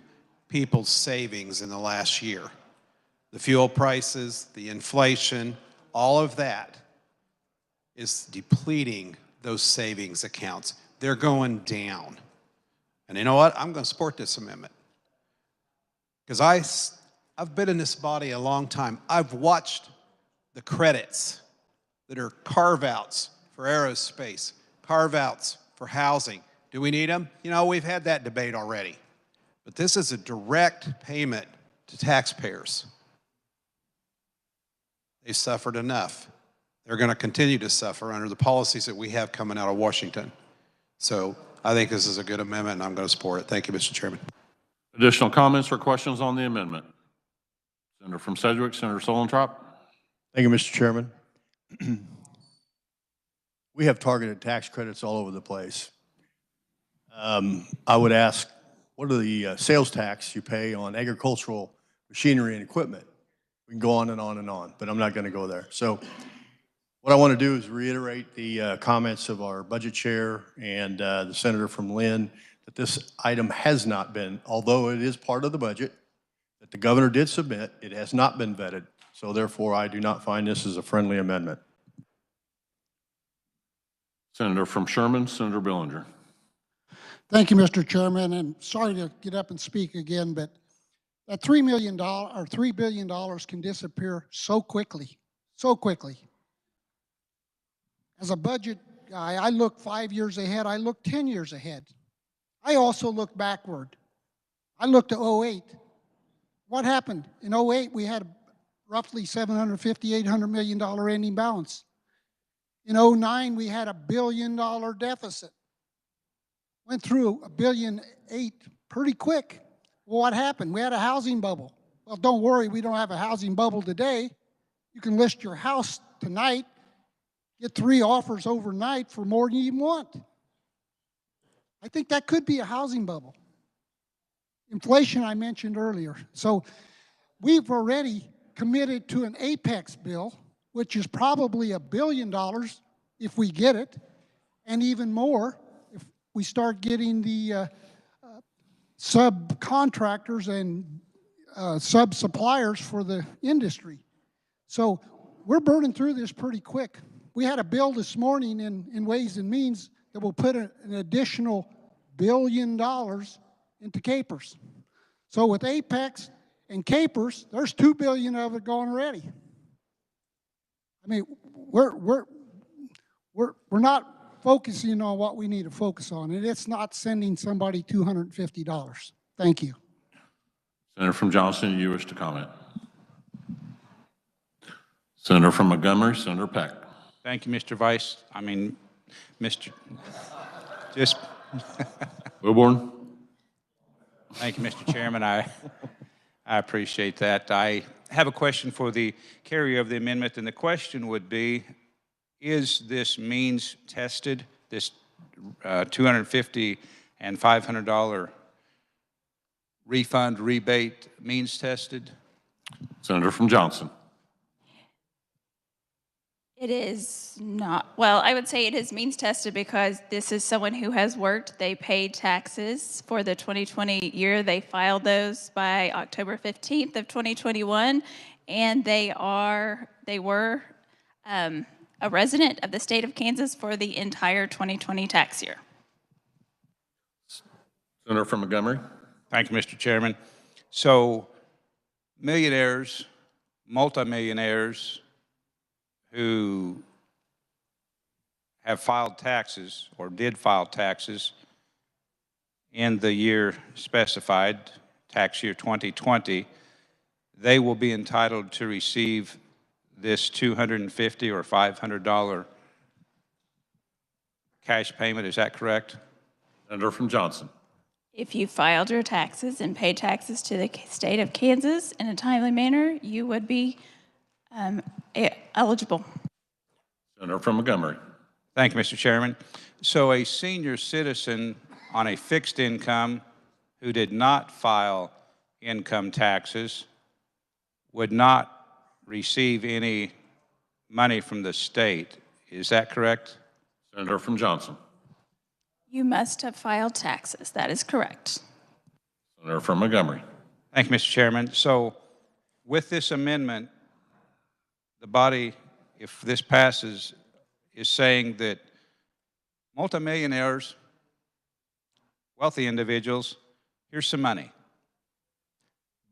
people's savings in the last year. The fuel prices, the inflation, all of that is depleting those savings accounts. They're going down. And you know what? I'm going to support this amendment. Because I've been in this body a long time. I've watched the credits that are carve-outs for aerospace, carve-outs for housing. Do we need them? We've had that debate already. But this is a direct payment to taxpayers. They've suffered enough. They're going to continue to suffer under the policies that we have coming out of Washington. So I think this is a good amendment, and I'm going to support it. Thank you, Mr. Chairman. Additional comments or questions on the amendment? Senator from Sedgwick, Senator Solentrop. Thank you, Mr. Chairman. We have targeted tax credits all over the place. I would ask, what are the sales tax you pay on agricultural machinery and equipment? We can go on and on and on, but I'm not going to go there. So what I want to do is reiterate the comments of our budget chair and the senator from Lynn, that this item has not been, although it is part of the budget that the governor did submit, it has not been vetted. So therefore, I do not find this as a friendly amendment. Senator from Sherman, Senator Billinger. Thank you, Mr. Chairman, and sorry to get up and speak again, but that $3 billion can disappear so quickly, so quickly. As a budget guy, I look 5 years ahead, I look 10 years ahead. I also look backward. I looked to 2008. What happened? In 2008, we had roughly $750, $800 million ending balance. In 2009, we had $1 billion deficit. Went through $1.8 billion pretty quick. Well, what happened? We had a housing bubble. Well, don't worry, we don't have a housing bubble today. You can list your house tonight, get 3 offers overnight for more than you even want. I think that could be a housing bubble. Inflation I mentioned earlier. So we've already committed to an Apex bill, which is probably $1 billion if we get it, and even more if we start getting the subcontractors and sub-suppliers for the industry. So we're burning through this pretty quick. We had a bill this morning in Ways and Means that will put an additional $1 billion into capers. So with Apex in capers, there's 2 billion of it gone already. I mean, we're not focusing on what we need to focus on, and it's not sending somebody $250. Thank you. Senator from Johnson, you wish to comment? Senator from Montgomery, Senator Peck. Thank you, Mr. Vice. Just. Wilborn. Thank you, Mr. Chairman. I appreciate that. I have a question for the carrier of the amendment, and the question would be, is this means tested, this $250 and $500 refund rebate means tested? Senator from Johnson. It is not, well, I would say it is means tested because this is someone who has worked. They paid taxes for the 2020 year. They filed those by October 15th of 2021, and they were a resident of the state of Kansas for the entire 2020 tax year. Senator from Montgomery. Thank you, Mr. Chairman. So millionaires, multimillionaires who have filed taxes or did file taxes in the year specified, tax year 2020, they will be entitled to receive this $250 or $500 cash payment. Is that correct? Senator from Johnson. If you filed your taxes and paid taxes to the state of Kansas in a timely manner, you would be eligible. Senator from Montgomery. Thank you, Mr. Chairman. So a senior citizen on a fixed income who did not file income taxes would not receive any money from the state. Is that correct? Senator from Johnson. You must have filed taxes. That is correct. Senator from Montgomery. Thank you, Mr. Chairman. So with this amendment, the body, if this passes, is saying that multimillionaires, wealthy individuals, here's some money.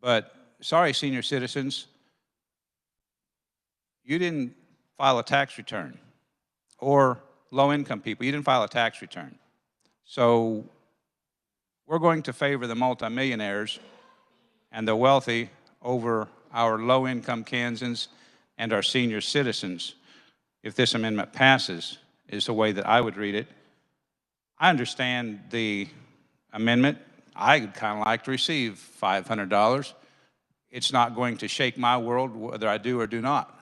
But sorry, senior citizens, you didn't file a tax return. Or low-income people, you didn't file a tax return. So we're going to favor the multimillionaires and the wealthy over our low-income Kansans and our senior citizens, if this amendment passes, is the way that I would read it. I understand the amendment. I'd kind of like to receive $500. It's not going to shake my world whether I do or do not.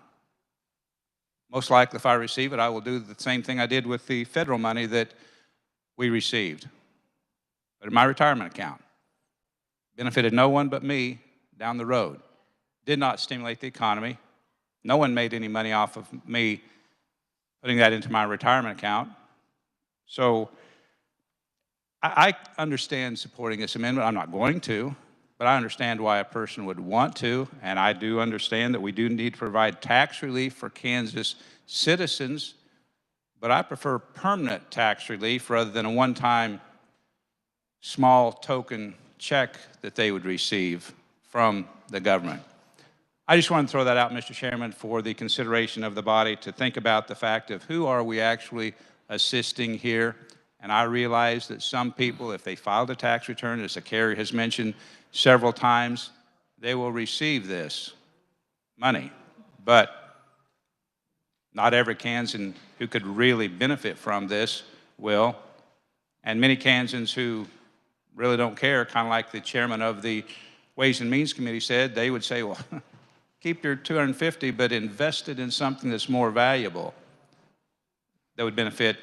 Most likely, if I receive it, I will do the same thing I did with the federal money that we received. But in my retirement account, benefited no one but me down the road. Did not stimulate the economy. No one made any money off of me putting that into my retirement account. So I understand supporting this amendment. I'm not going to, but I understand why a person would want to, and I do understand that we do need to provide tax relief for Kansas citizens, but I prefer permanent tax relief rather than a one-time small token check that they would receive from the government. I just want to throw that out, Mr. Chairman, for the consideration of the body to think about the fact of who are we actually assisting here. And I realize that some people, if they filed a tax return, as the carrier has mentioned several times, they will receive this money. But not every Kansan who could really benefit from this will. And many Kansans who really don't care, kind of like the chairman of the Ways and Means Committee said, they would say, well, keep your $250, but invest it in something that's more valuable that would benefit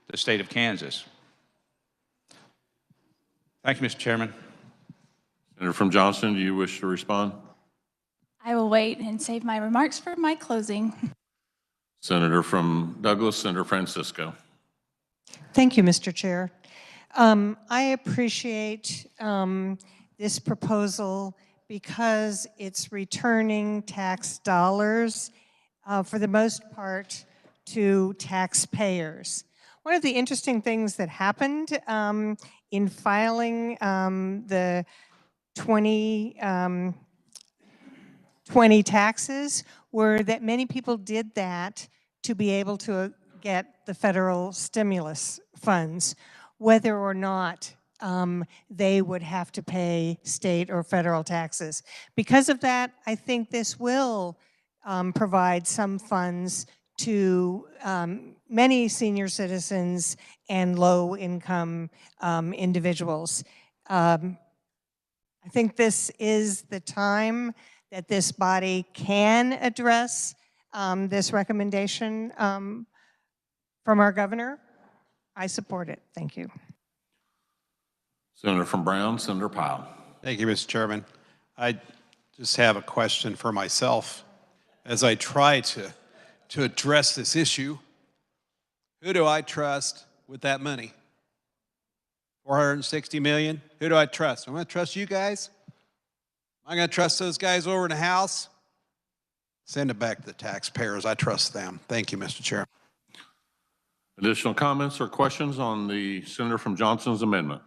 the state of Kansas. Thank you, Mr. Chairman. Senator from Johnson, do you wish to respond? I will wait and save my remarks for my closing. Senator from Douglas, Senator Francisco. Thank you, Mr. Chair. I appreciate this proposal because it's returning tax dollars, for the most part, to taxpayers. One of the interesting things that happened in filing the 20 20 taxes were that many people did that to be able to get the federal stimulus funds, whether or not they would have to pay state or federal taxes. Because of that, I think this will provide some funds to many senior citizens and low-income individuals. I think this is the time that this body can address this recommendation from our governor. I support it. Thank you. Senator from Brown, Senator Powell. Thank you, Mr. Chairman. I just have a question for myself as I try to address this issue. Who do I trust with that money? 460 million? Who do I trust? Am I going to trust you guys? Am I going to trust those guys over in the House? Send it back to the taxpayers. I trust them. Thank you, Mr. Chair. Additional comments or questions on the Senator from Johnson's amendment?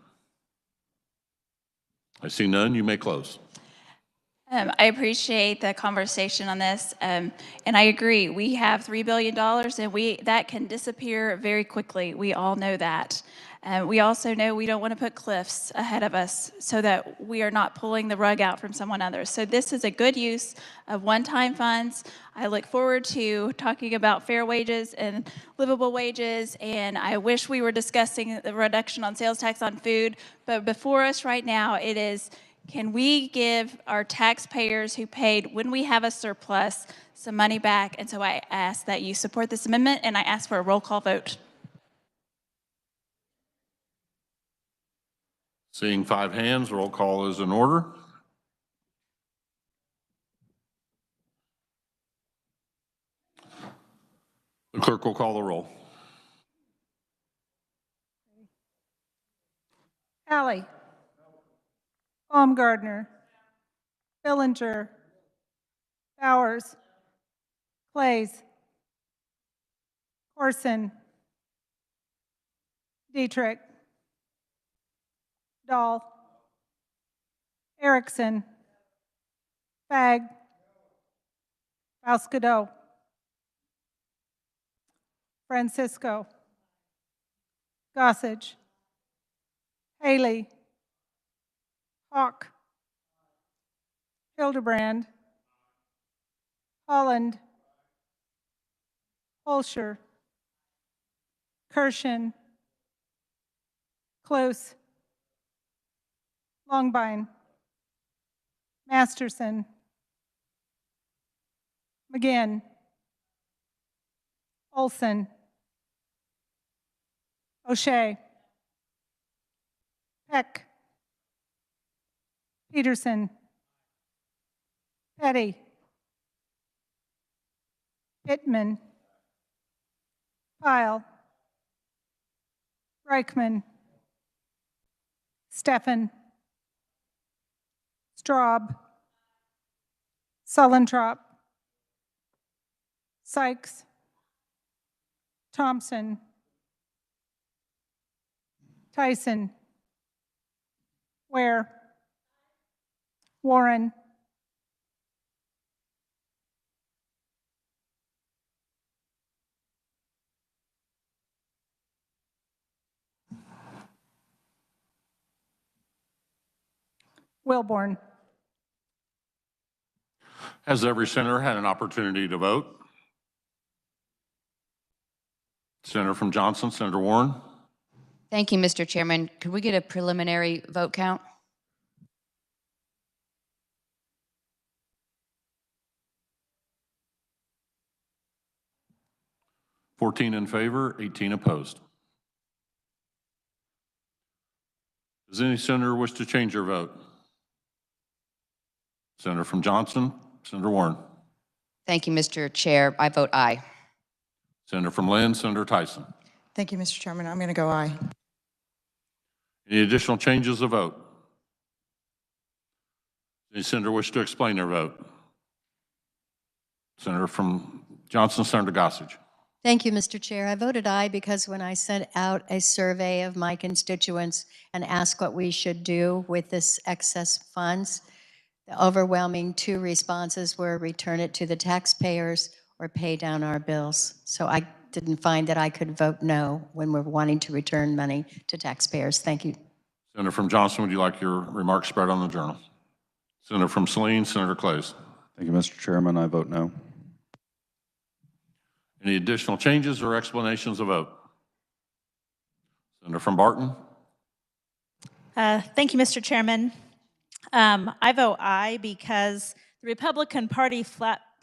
I see none. You may close. I appreciate the conversation on this, and I agree. We have $3 billion, and that can disappear very quickly. We all know that. We also know we don't want to put cliffs ahead of us so that we are not pulling the rug out from someone else. So this is a good use of one-time funds. I look forward to talking about fair wages and livable wages, and I wish we were discussing the reduction on sales tax on food. But before us right now, it is, can we give our taxpayers who paid when we have a surplus some money back? And so I ask that you support this amendment, and I ask for a roll call vote. Seeing 5 hands, roll call is in order. The clerk will call the roll. Alley. Baumgardner. Billinger. Bowers. Clays. Corson. Dietrich. Dahl. Erickson. Fagg. Voscadeau. Francisco. Gossage. Haley. Hawk. Hildebrand. Holland. Holscher. Kirshen. Close. Longbine. Masterson. McGinn. Olson. O'Shea. Peck. Peterson. Petty. Pittman. Pyle. Reichman. Steffen. Straub. Sullentrop. Sykes. Thompson. Tyson. Ware. Warren. Wilborn. Has every senator had an opportunity to vote? Senator from Johnson, Senator Warren. Thank you, Mr. Chairman. Could we get a preliminary vote count? $14 in favor, 18 opposed. Does any senator wish to change their vote? Senator from Johnson, Senator Warren. Thank you, Mr. Chair. I vote aye. Senator from Lynn, Senator Tyson. Thank you, Mr. Chairman. I'm going to go aye. Any additional changes of vote? Any senator wish to explain their vote? Senator from Johnson, Senator Gossage. Thank you, Mr. Chair. I voted aye because when I sent out a survey of my constituents and asked what we should do with this excess funds, The overwhelming 2 responses were return it to the taxpayers or pay down our bills. So I didn't find that I could vote no when we're wanting to return money to taxpayers. Thank you. Senator from Johnson, would you like your remarks spread on the journal? Senator from Saline, Senator Clays. Thank you, Mr. Chairman. I vote no. Any additional changes or explanations of vote? Senator from Barton. Thank you, Mr. Chairman. I vote aye because the Republican Party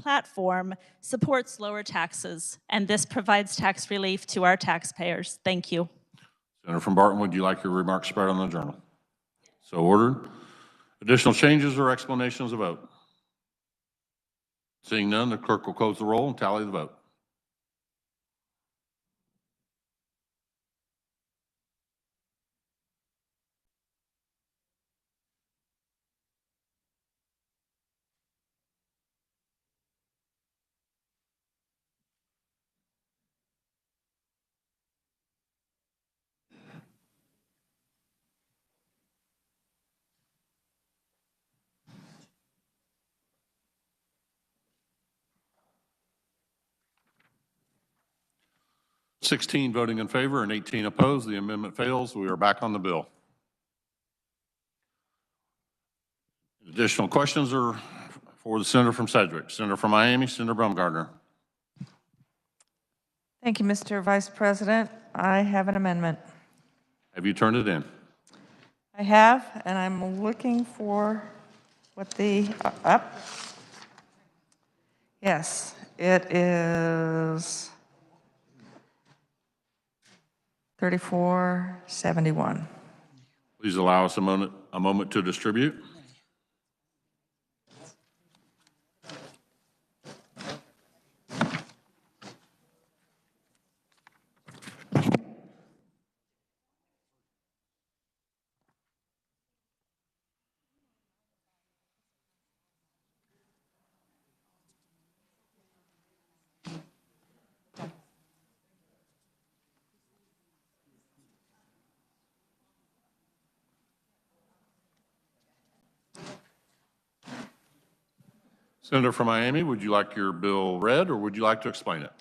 platform supports lower taxes, and this provides tax relief to our taxpayers. Thank you. Senator from Barton, would you like your remarks spread on the journal? So ordered. Additional changes or explanations of vote? Seeing none, the clerk will close the roll and tally the vote. (16) voting in favor and 18 opposed. The amendment fails. We are back on the bill. Additional questions are for the senator from Sedgwick. Senator from Miami, Senator Baumgartner. Thank you, Mr. Vice President. I have an amendment. Have you turned it in? I have, and I'm looking for what the, up. Yes, it is 3471. Please allow us a moment to distribute. Senator from Miami, would you like your bill read or would you like to explain it?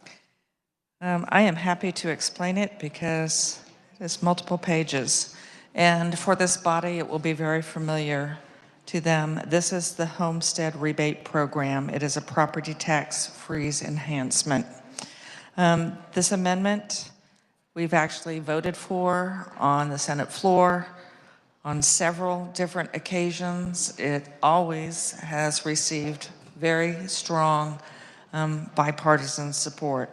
I am happy to explain it because it's multiple pages. And for this body, it will be very familiar to them. This is the Homestead Rebate Program. It is a property tax freeze enhancement. This amendment, we've actually voted for on the Senate floor on several different occasions. It always has received very strong bipartisan support.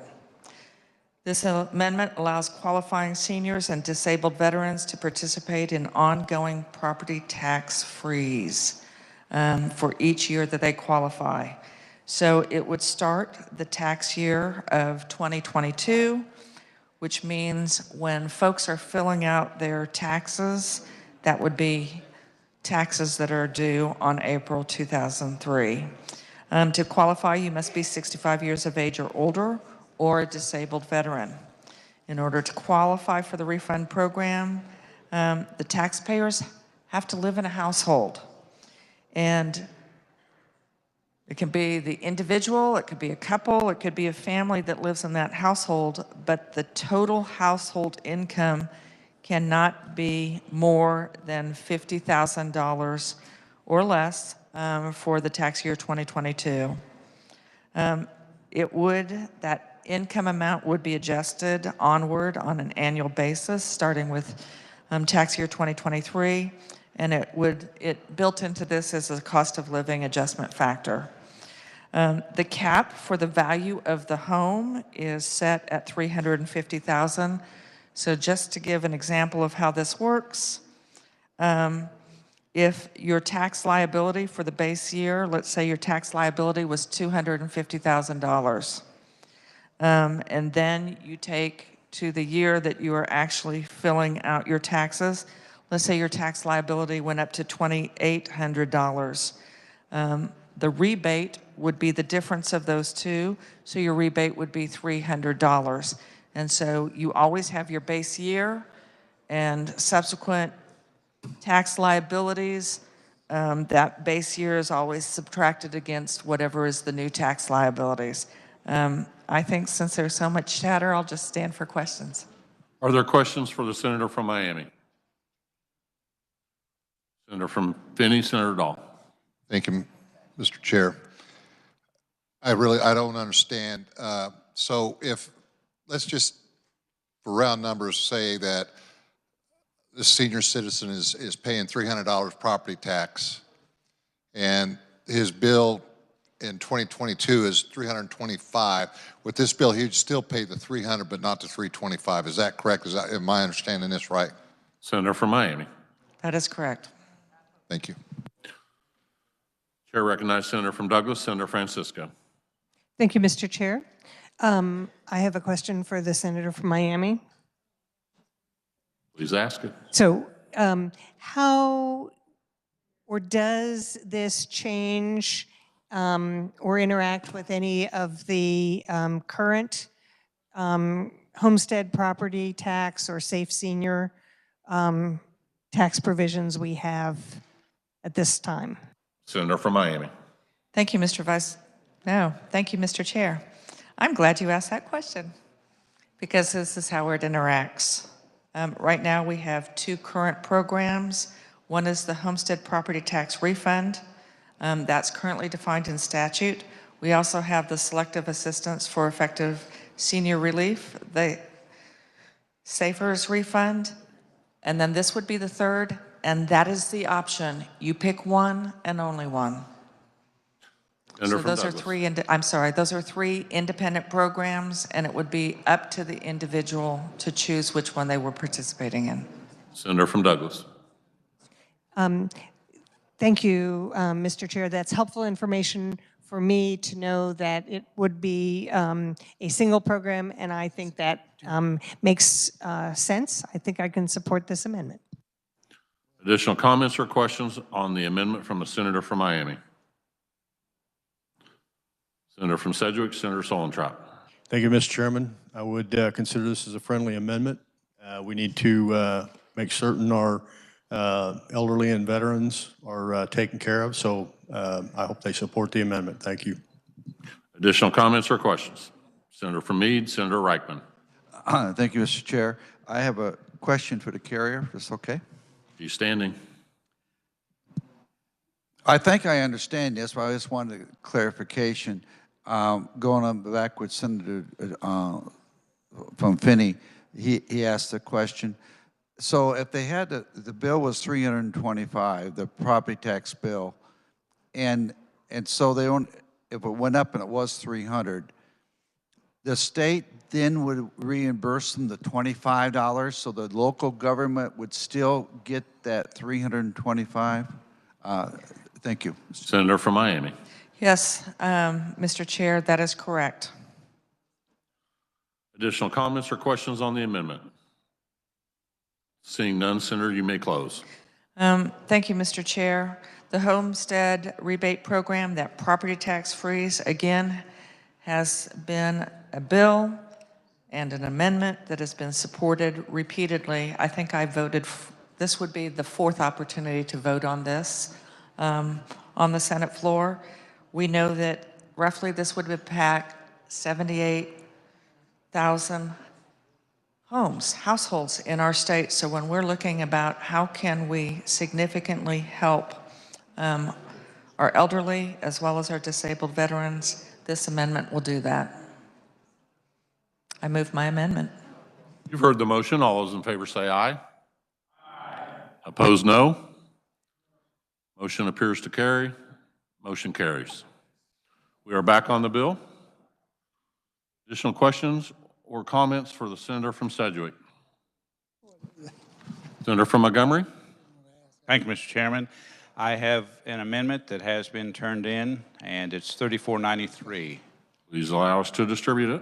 This amendment allows qualifying seniors and disabled veterans to participate in ongoing property tax freeze for each year that they qualify. So it would start the tax year of 2022, which means when folks are filling out their taxes, that would be taxes that are due on April 2003. To qualify, you must be 65 years of age or older or a disabled veteran. In order to qualify for the refund program, the taxpayers have to live in a household. And it can be the individual, it could be a couple, it could be a family that lives in that household, but the total household income cannot be more than $50,000 or less for the tax year 2022. That income amount would be adjusted onward on an annual basis, starting with tax year 2023, and it built into this as a cost of living adjustment factor. The cap for the value of the home is set at $350,000. So just to give an example of how this works, if your tax liability for the base year, let's say your tax liability was $250,000, and then you take to the year that you are actually filling out your taxes, let's say your tax liability went up to $2,800. The rebate would be the difference of those two, so your rebate would be $300. And so you always have your base year and subsequent tax liabilities that base year is always subtracted against whatever is the new tax liabilities. I think since there's so much chatter, I'll just stand for questions. Are there questions for the senator from Miami? Senator from Finney, Senator Dahl. Thank you, Mr. Chair. I don't understand. So if, let's just, for round numbers, say that the senior citizen is paying $300 property tax, and his bill in 2022 is $325. With this bill, he'd still pay the $300, but not the $325. Is that correct? Am I understanding this right? Senator from Miami. That is correct. Thank you. Chair recognizes Senator from Douglas, Senator Francisco. Thank you, Mr. Chair. I have a question for the senator from Miami. Please ask it. So how or does this change or interact with any of the current homestead property tax or safe senior tax provisions we have at this time? Senator from Miami. Thank you, thank you, Mr. Chair. I'm glad you asked that question because this is how it interacts. Right now we have two current programs. One is the homestead property tax refund. That's currently defined in statute. We also have the selective assistance for effective senior relief, the SAFERS refund, and then this would be the third, and that is the option. You pick one and only one. So those are three, those are three independent programs, and it would be up to the individual to choose which one they were participating in. Senator from Douglas. Thank you, Mr. Chair. That's helpful information for me to know that it would be a single program, and I think that makes sense. I think I can support this amendment. Additional comments or questions on the amendment from the senator from Miami? Senator from Sedgwick, Senator Solentrop. Thank you, Mr. Chairman. I would consider this as a friendly amendment. We need to make certain our elderly and veterans are taken care of, so I hope they support the amendment. Thank you. Additional comments or questions? Senator from Meade, Senator Reichman. Thank you, Mr. Chair. I have a question for the carrier, if it's okay. He's standing. I think I understand this, but I just wanted clarification. Going on back with Senator from Finney, he asked the question. So if they had the bill was 325, the property tax bill, and so they own, if it went up and it was 300, the state then would reimburse them the $25, so the local government would still get that 325. Thank you. Senator from Miami. Yes, Mr. Chair, that is correct. Additional comments or questions on the amendment? Seeing none, Senator, you may close. Thank you, Mr. Chair. The homestead rebate program that property tax freeze, again, has been a bill and an amendment that has been supported repeatedly. I think I voted, this would be the fourth opportunity to vote on this on the Senate floor. We know that roughly this would impact 78,000 homes, households in our state. So when we're looking about how can we significantly help our elderly as well as our disabled veterans, this amendment will do that. I move my amendment. You've heard the motion. All those in favor say aye. Aye. Opposed, no. Motion appears to carry. Motion carries. We are back on the bill. Additional questions or comments for the senator from Sedgwick? Senator from Montgomery. Thank you, Mr. Chairman. I have an amendment that has been turned in, and it's 3493. Please allow us to distribute it.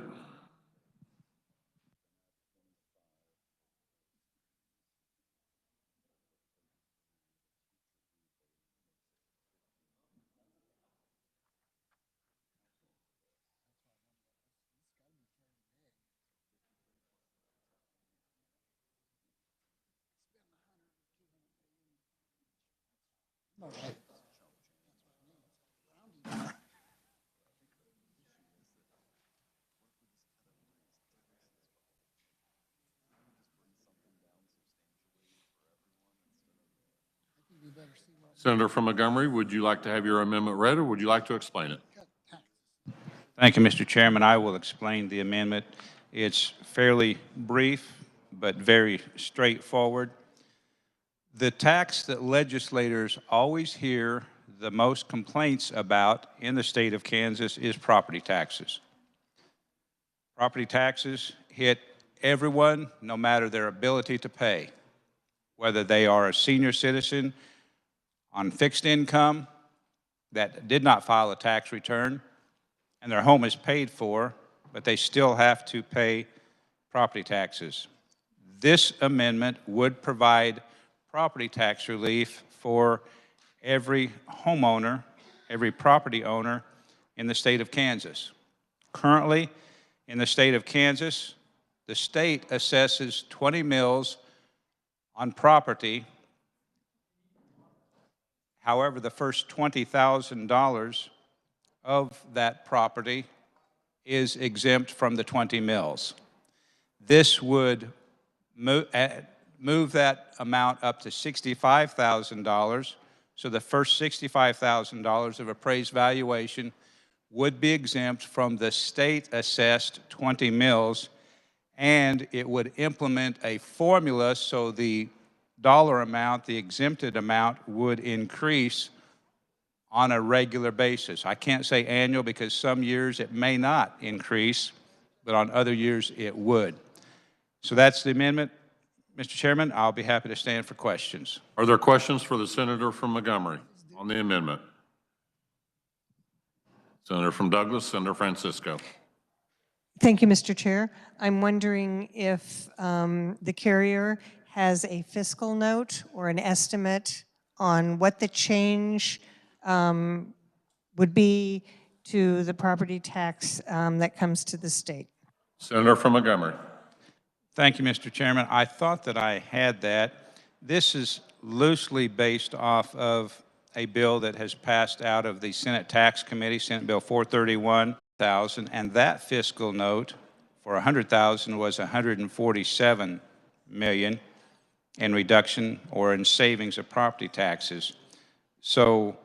Senator from Montgomery, would you like to have your amendment read, or would you like to explain it? Thank you, Mr. Chairman. I will explain the amendment. It's fairly brief, but very straightforward. The tax that legislators always hear the most complaints about in the state of Kansas is property taxes. Property taxes hit everyone, no matter their ability to pay, whether they are a senior citizen on fixed income that did not file a tax return and their home is paid for, but they still have to pay property taxes. This amendment would provide property tax relief for every homeowner, every property owner in the state of Kansas. Currently, in the state of Kansas, the state assesses 20 mills on property. However, the first $20,000 of that property is exempt from the 20 mills. This would move that amount up to $65,000, so the first $65,000 of appraised valuation would be exempt from the state-assessed 20 mills, and it would implement a formula so the dollar amount, the exempted amount, would increase on a regular basis. I can't say annual because some years it may not increase, but on other years it would. So that's the amendment. Mr. Chairman, I'll be happy to stand for questions. Are there questions for the senator from Montgomery on the amendment? Senator from Douglas, Senator Francisco. Thank you, Mr. Chair. I'm wondering if the carrier has a fiscal note or an estimate on what the change would be to the property tax that comes to the state. Senator from Montgomery. Thank you, Mr. Chairman. I thought that I had that. This is loosely based off of a bill that has passed out of the Senate Tax Committee, Senate Bill 431,000, and that fiscal note for 100,000 was 147 million in reduction or in savings of property taxes. So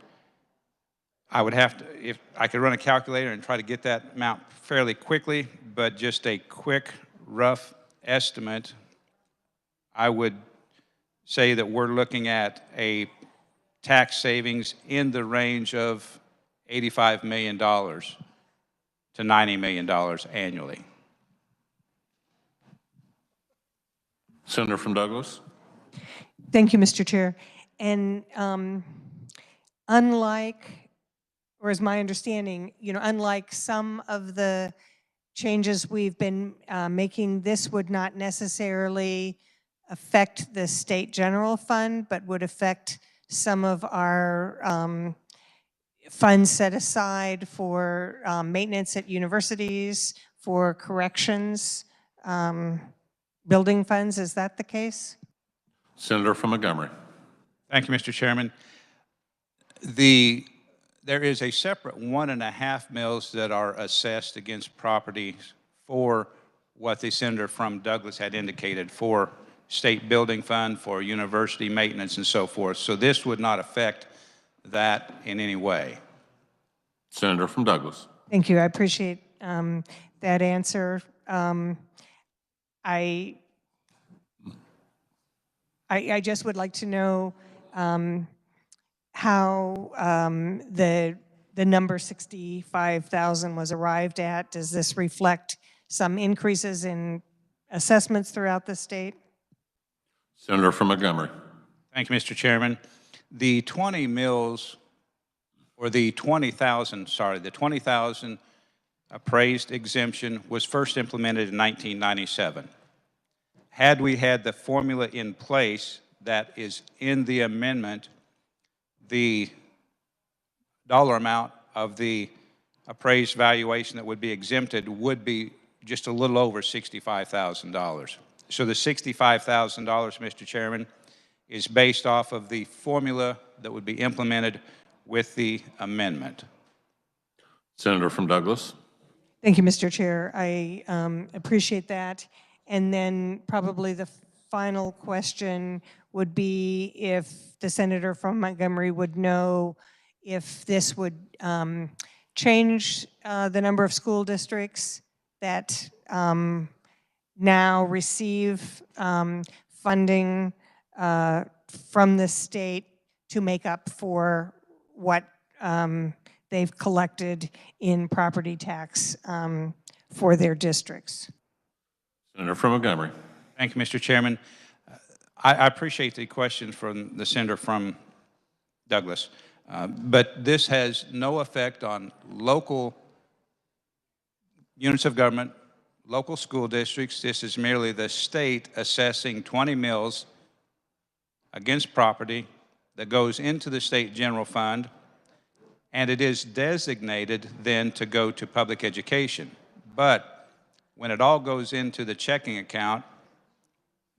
I would have to, if I could run a calculator and try to get that amount fairly quickly, but just a quick, rough estimate, I would say that we're looking at a tax savings in the range of $85 million to $90 million annually. Senator from Douglas. Thank you, Mr. Chair. And unlike, or is my understanding, unlike some of the changes we've been making, this would not necessarily affect the state general fund, but would affect some of our funds set aside for maintenance at universities, for corrections, building funds. Is that the case? Senator from Montgomery. Thank you, Mr. Chairman. There is a separate 1.5 mills that are assessed against properties for what the senator from Douglas had indicated, for state building fund, for university maintenance, and so forth. So this would not affect that in any way. Senator from Douglas. Thank you. I appreciate that answer. I just would like to know how the number 65,000 was arrived at. Does this reflect some increases in assessments throughout the state? Senator from Montgomery. Thank you, Mr. Chairman. The 20 mills, or the 20,000 appraised exemption was first implemented in 1997. Had we had the formula in place that is in the amendment, the dollar amount of the appraised valuation that would be exempted would be just a little over $65,000. So the $65,000, Mr. Chairman, is based off of the formula that would be implemented with the amendment. Senator from Douglas. Thank you, Mr. Chair. I appreciate that. And then probably the final question would be if the senator from Montgomery would know if this would change the number of school districts that now receive funding from the state to make up for what they've collected in property tax for their districts. Senator from Montgomery. Thank you, Mr. Chairman. I appreciate the question from the senator from Douglas, but this has no effect on local units of government, local school districts. This is merely the state assessing 20 mills against property that goes into the state general fund, and it is designated then to go to public education. But when it all goes into the checking account,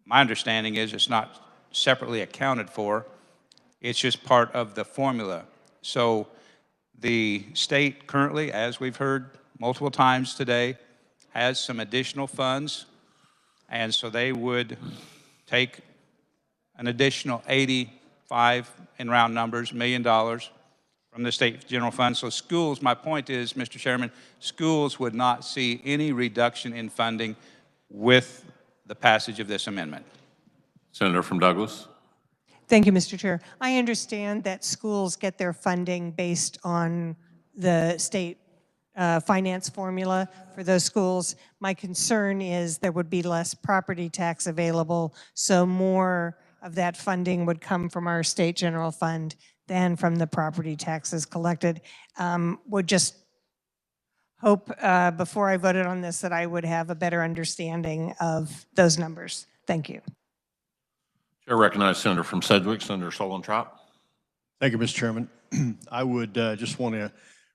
my understanding is it's not separately accounted for. It's just part of the formula. So the state currently, as we've heard multiple times today, has some additional funds, and so they would take an additional 85, in round numbers, $1 million from the state general fund. So schools, my point is, Mr. Chairman, schools would not see any reduction in funding with the passage of this amendment. Senator from Douglas. Thank you, Mr. Chair. I understand that schools get their funding based on the state finance formula for those schools. My concern is there would be less property tax available, so more of that funding would come from our state general fund than from the property taxes collected. Would just hope before I voted on this that I would have a better understanding of those numbers. Thank you. Chair recognizes Senator from Sedgwick, Senator Solentrop. Thank you, Mr. Chairman. I would just want to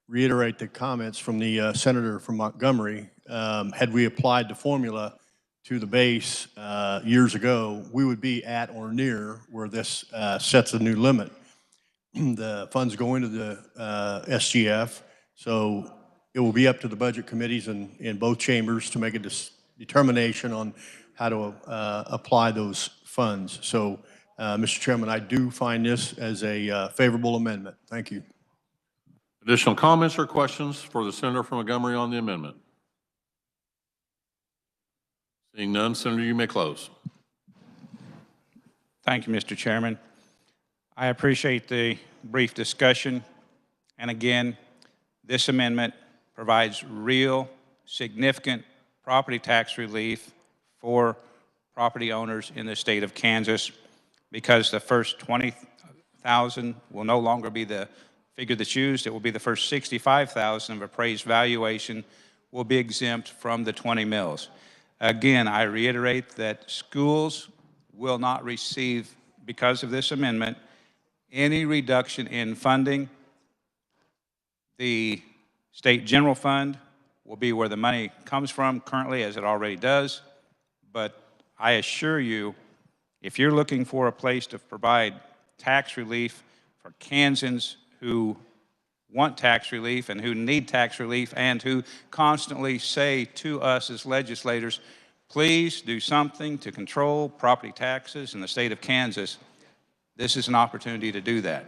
reiterate the comments from the senator from Montgomery. Had we applied the formula to the base years ago, we would be at or near where this sets a new limit. The funds go into the SGF, so it will be up to the budget committees in both chambers to make a determination on how to apply those funds. So, Mr. Chairman, I do find this as a favorable amendment. Thank you. Additional comments or questions for the senator from Montgomery on the amendment? Seeing none, Senator, you may close. Thank you, Mr. Chairman. I appreciate the brief discussion. And again, this amendment provides real, significant property tax relief for property owners in the state of Kansas, because the first 20,000 will no longer be the figure that's used. It will be the first 65,000 of appraised valuation will be exempt from the 20 mills. Again, I reiterate that schools will not receive, because of this amendment, any reduction in funding. The state general fund will be where the money comes from currently, as it already does. But I assure you, if you're looking for a place to provide tax relief for Kansans who want tax relief and who need tax relief and who constantly say to us as legislators, please do something to control property taxes in the state of Kansas, this is an opportunity to do that.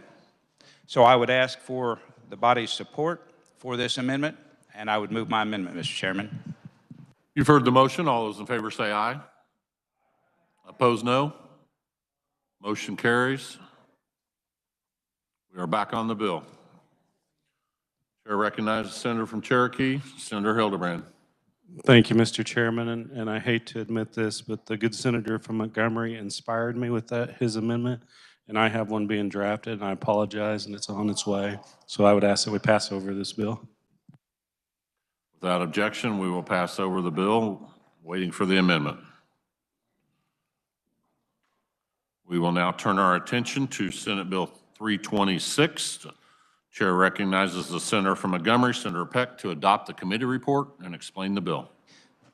So I would ask for the body's support for this amendment, and I would move my amendment, Mr. Chairman. You've heard the motion. All those in favor say aye. Opposed, no. Motion carries. We are back on the bill. Chair recognizes the senator from Cherokee, Senator Hildebrand. Thank you, Mr. Chairman, and I hate to admit this, but the good senator from Montgomery inspired me with his amendment, and I have one being drafted, and I apologize, and it's on its way. So I would ask that we pass over this bill. Without objection, we will pass over the bill, waiting for the amendment. We will now turn our attention to Senate Bill 326. Chair recognizes the senator from Montgomery, Senator Peck, to adopt the committee report and explain the bill.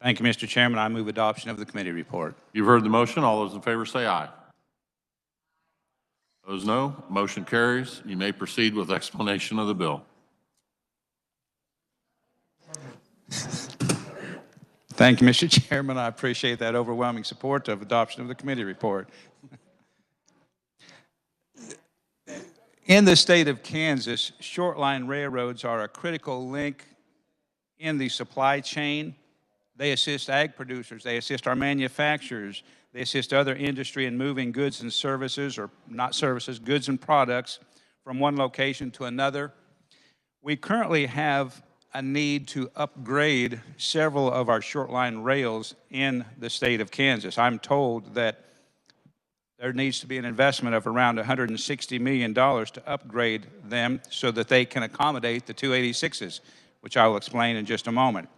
Thank you, Mr. Chairman. I move adoption of the committee report. You've heard the motion. All those in favor say aye. Opposed, no. Motion carries. You may proceed with explanation of the bill. Thank you, Mr. Chairman. I appreciate that overwhelming support of adoption of the committee report. In the state of Kansas, short-line railroads are a critical link in the supply chain. They assist ag producers, they assist our manufacturers, they assist other industry in moving goods and services, or not services, goods and products from one location to another. We currently have a need to upgrade several of our short-line rails in the state of Kansas. I'm told that there needs to be an investment of around $160 million to upgrade them so that they can accommodate the 286s, which I will explain in just a moment.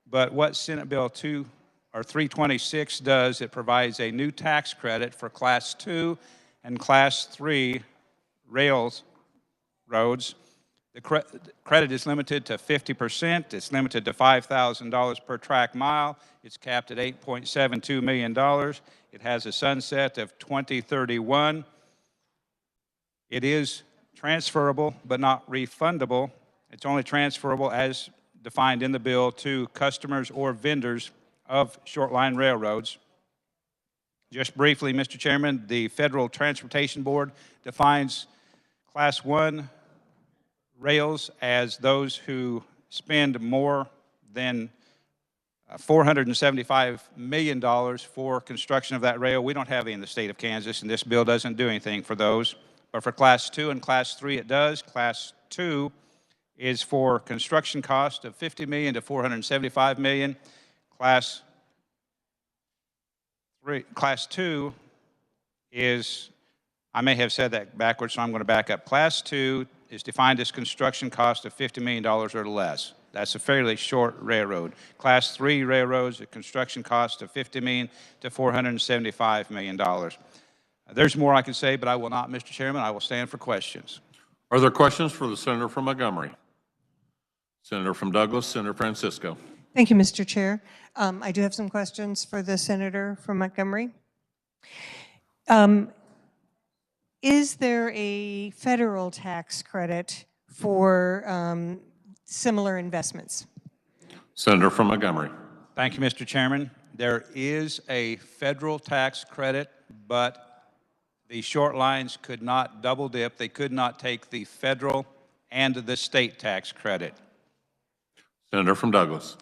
But what Senate Bill 326 does, it provides a new tax credit for Class 2 and Class 3 railroads. The credit is limited to 50%. It's limited to $5,000 per track mile. It's capped at $8.72 million. It has a sunset of 2031. It is transferable but not refundable. It's only transferable as defined in the bill to customers or vendors of short-line railroads. Just briefly, Mr. Chairman, the Federal Transportation Board defines Class 1 rails as those who spend more than $475 million for construction of that rail. We don't have any in the state of Kansas, and this bill doesn't do anything for those. But for Class 2 and Class 3, it does. Class 2 is for construction cost of $50 million to $475 million. Class 2 is, I may have said that backwards, so I'm going to back up. Class 2 is defined as construction cost of $50 million or less. That's a fairly short railroad. Class 3 railroads, a construction cost of $50 million to $475 million. There's more I can say, but I will not, Mr. Chairman. I will stand for questions. Are there questions for the Senator from Montgomery? Senator from Douglas, Senator Francisco. Thank you, Mr. Chair. I do have some questions for the senator from Montgomery. Is there a federal tax credit for similar investments? Senator from Montgomery. Thank you, Mr. Chairman. There is a federal tax credit, but the short lines could not double dip. They could not take the federal and the state tax credit. Senator from Douglas.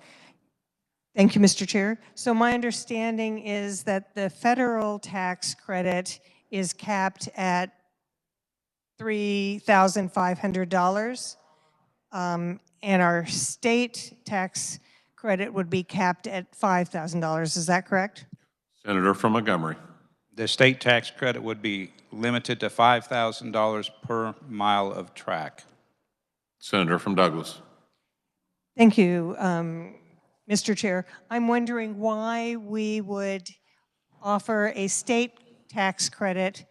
Thank you, Mr. Chair. So my understanding is that the federal tax credit is capped at $3,500, and our state tax credit would be capped at $5,000. Is that correct? Senator from Montgomery. The state tax credit would be limited to $5,000 per mile of track. Senator from Douglas. Thank you, Mr. Chair. I'm wondering why we would offer a state tax credit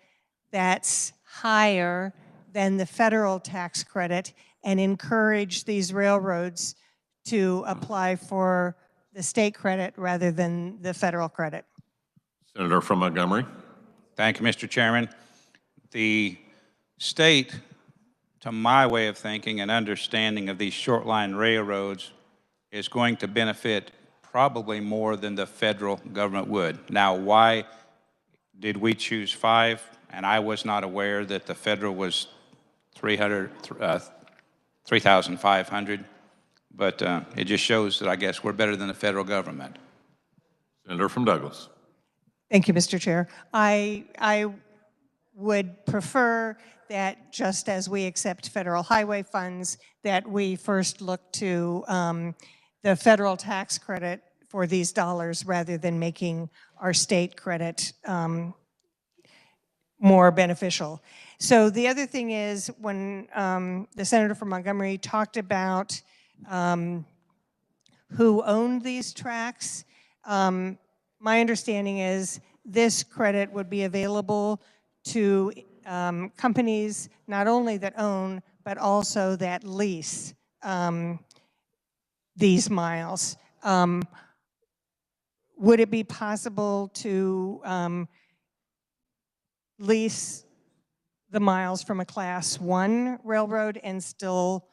that's higher than the federal tax credit and encourage these railroads to apply for the state credit rather than the federal credit. Senator from Montgomery. Thank you, Mr. Chairman. The state, to my way of thinking and understanding of these short line railroads, is going to benefit probably more than the federal government would. Now, why did we choose 5? And I was not aware that the federal was 3,500, but it just shows that I guess we're better than the federal government. Senator from Douglas. Thank you, Mr. Chair. I would prefer that just as we accept federal highway funds, that we first look to the federal tax credit for these dollars rather than making our state credit more beneficial. So the other thing is when the senator from Montgomery talked about who owned these tracks, my understanding is this credit would be available to companies not only that own, but also that lease these miles. Would it be possible to lease the miles from a Class 1 railroad and still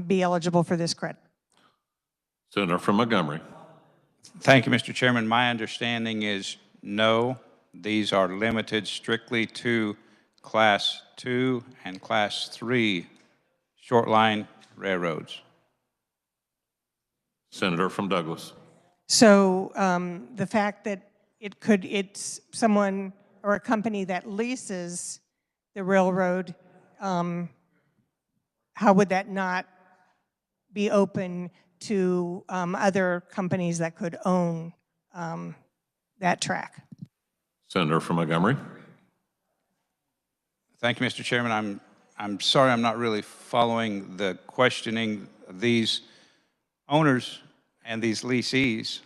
be eligible for this credit? Senator from Montgomery. Thank you, Mr. Chairman. My understanding is no. These are limited strictly to Class 2 and Class 3 short line railroads. Senator from Douglas. So the fact that it's someone or a company that leases the railroad, how would that not be open to other companies that could own that track? Senator from Montgomery. Thank you, Mr. Chairman. I'm sorry I'm not really following the questioning. These owners and these lessees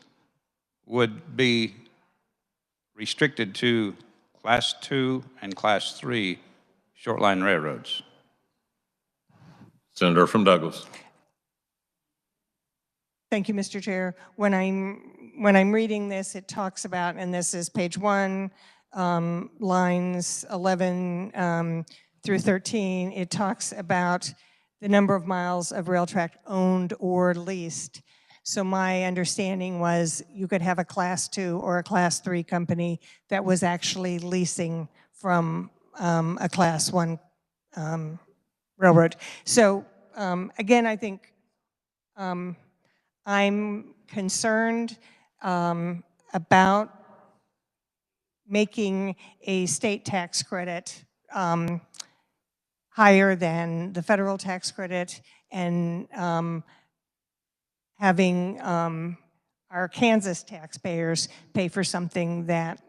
would be restricted to Class 2 and Class 3 short line railroads. Senator from Douglas. Thank you, Mr. Chair. When I'm reading this, it talks about, and this is page 1, lines 11 through 13, it talks about the number of miles of rail track owned or leased. So my understanding was you could have a Class 2 or a Class 3 company that was actually leasing from a Class 1 railroad. So again, I think I'm concerned about making a state tax credit higher than the federal tax credit and having our Kansas taxpayers pay for something that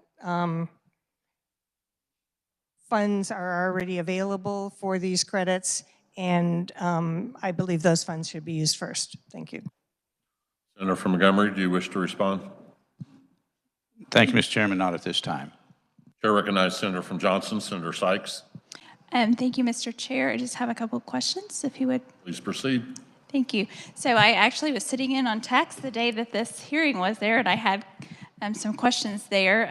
funds are already available for these credits, and I believe those funds should be used first. Thank you. Senator from Montgomery, do you wish to respond? Thank you, Mr. Chairman. Not at this time. Chair recognizes Senator from Johnson, Senator Sykes. Thank you, Mr. Chair. I just have a couple of questions, if you would. Please proceed. Thank you. So I actually was sitting in on tax the day that this hearing was there, and I had some questions there.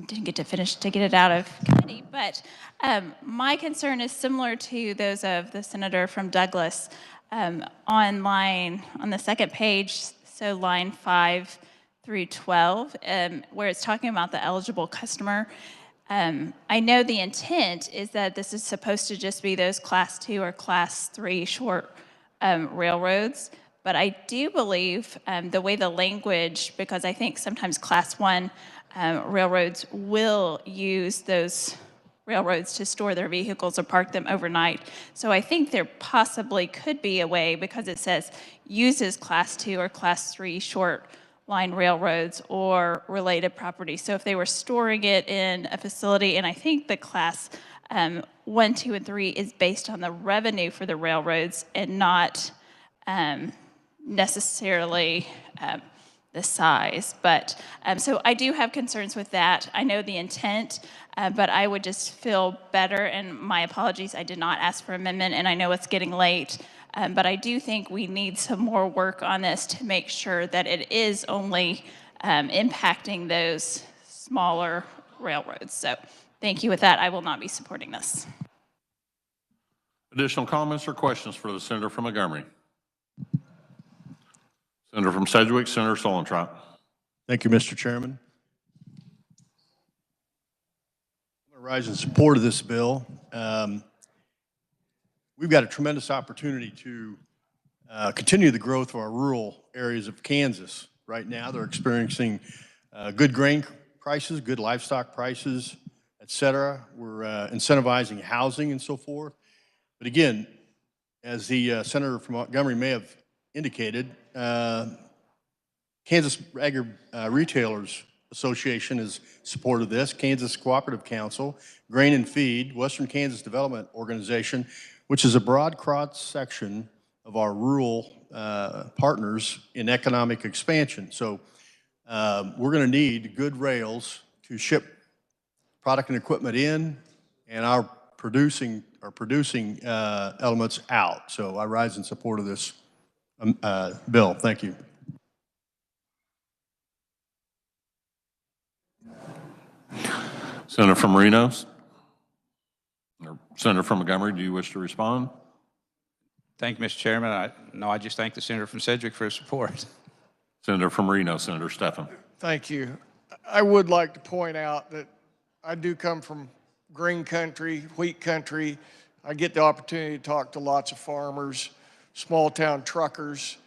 Didn't get to finish to get it out of committee, but my concern is similar to those of the senator from Douglas. On the second page, so line 5 through 12, where it's talking about the eligible customer. I know the intent is that this is supposed to just be those Class 2 or Class 3 short railroads, but I do believe the way the language, because I think sometimes Class 1 railroads will use those railroads to store their vehicles or park them overnight. So I think there possibly could be a way, because it says uses Class 2 or Class 3 short line railroads or related property. So if they were storing it in a facility, and I think the Class 1, 2, and 3 is based on the revenue for the railroads and not necessarily the size. But so I do have concerns with that. I know the intent, but I would just feel better, and my apologies, I did not ask for amendment, and I know it's getting late, but I do think we need some more work on this to make sure that it is only impacting those smaller railroads. So thank you. With that, I will not be supporting this. Additional comments or questions for the Senator from Montgomery? Senator from Sedgwick, Senator Solentrop. Thank you, Mr. Chairman. I'm going to rise in support of this bill. We've got a tremendous opportunity to continue the growth of our rural areas of Kansas. Right now, they're experiencing good grain prices, good livestock prices, et cetera. We're incentivizing housing and so forth. But again, as the Senator from Montgomery may have indicated, Kansas Agri Retailers Association is supportive of this, Kansas Cooperative Council, Grain and Feed, Western Kansas Development Organization, which is a broad cross-section of our rural partners in economic expansion. So we're going to need good rails to ship product and equipment in, and our producing elements out. So I rise in support of this bill. Thank you. Senator from Marinos. Senator from Montgomery, do you wish to respond? Thank you, Mr. Chairman. I just thank the senator from Sedgwick for his support. Senator from Reno, Senator Stephan. Thank you. I would like to point out that I do come from green country, wheat country. I get the opportunity to talk to lots of farmers, small town truckers.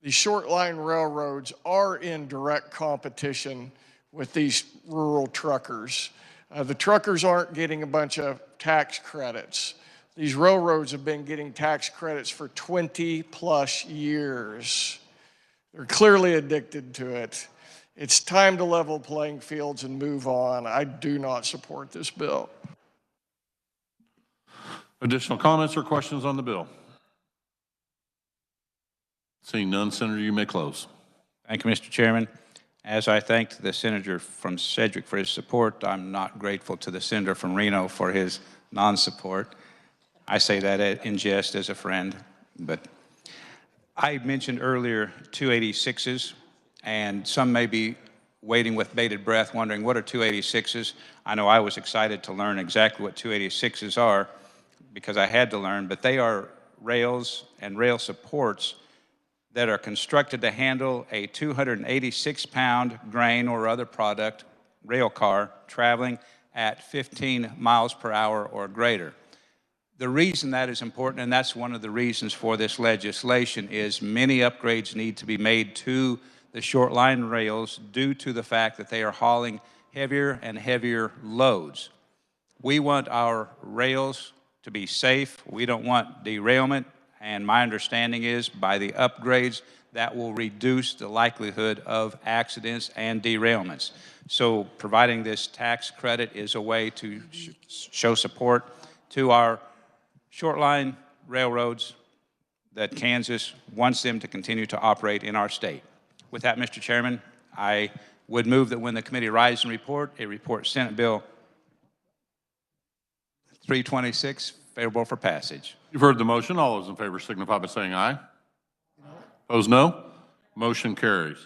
The short line railroads are in direct competition with these rural truckers. The truckers aren't getting a bunch of tax credits. These railroads have been getting tax credits for 20 plus years. They're clearly addicted to it. It's time to level playing fields and move on. I do not support this bill. Additional comments or questions on the bill? Seeing none, Senator, you may close. Thank you, Mr. Chairman. As I thanked the senator from Sedgwick for his support, I'm not grateful to the senator from Reno for his non-support. I say that in jest as a friend, but I mentioned earlier 286s, and some may be waiting with bated breath wondering what are 286s. I know I was excited to learn exactly what 286s are because I had to learn, but they are rails and rail supports that are constructed to handle a 286-pound grain or other product rail car traveling at 15 miles per hour or greater. The reason that is important, and that's one of the reasons for this legislation, is many upgrades need to be made to the short line rails due to the fact that they are hauling heavier and heavier loads. We want our rails to be safe. We don't want derailment. And my understanding is by the upgrades, that will reduce the likelihood of accidents and derailments. So providing this tax credit is a way to show support to our short line railroads that Kansas wants them to continue to operate in our state. With that, Mr. Chairman, I would move that when the committee rise and report, it reports Senate Bill 326 favorable for passage. You've heard the motion. All those in favor signify by saying aye. Opposed, no. Motion carries.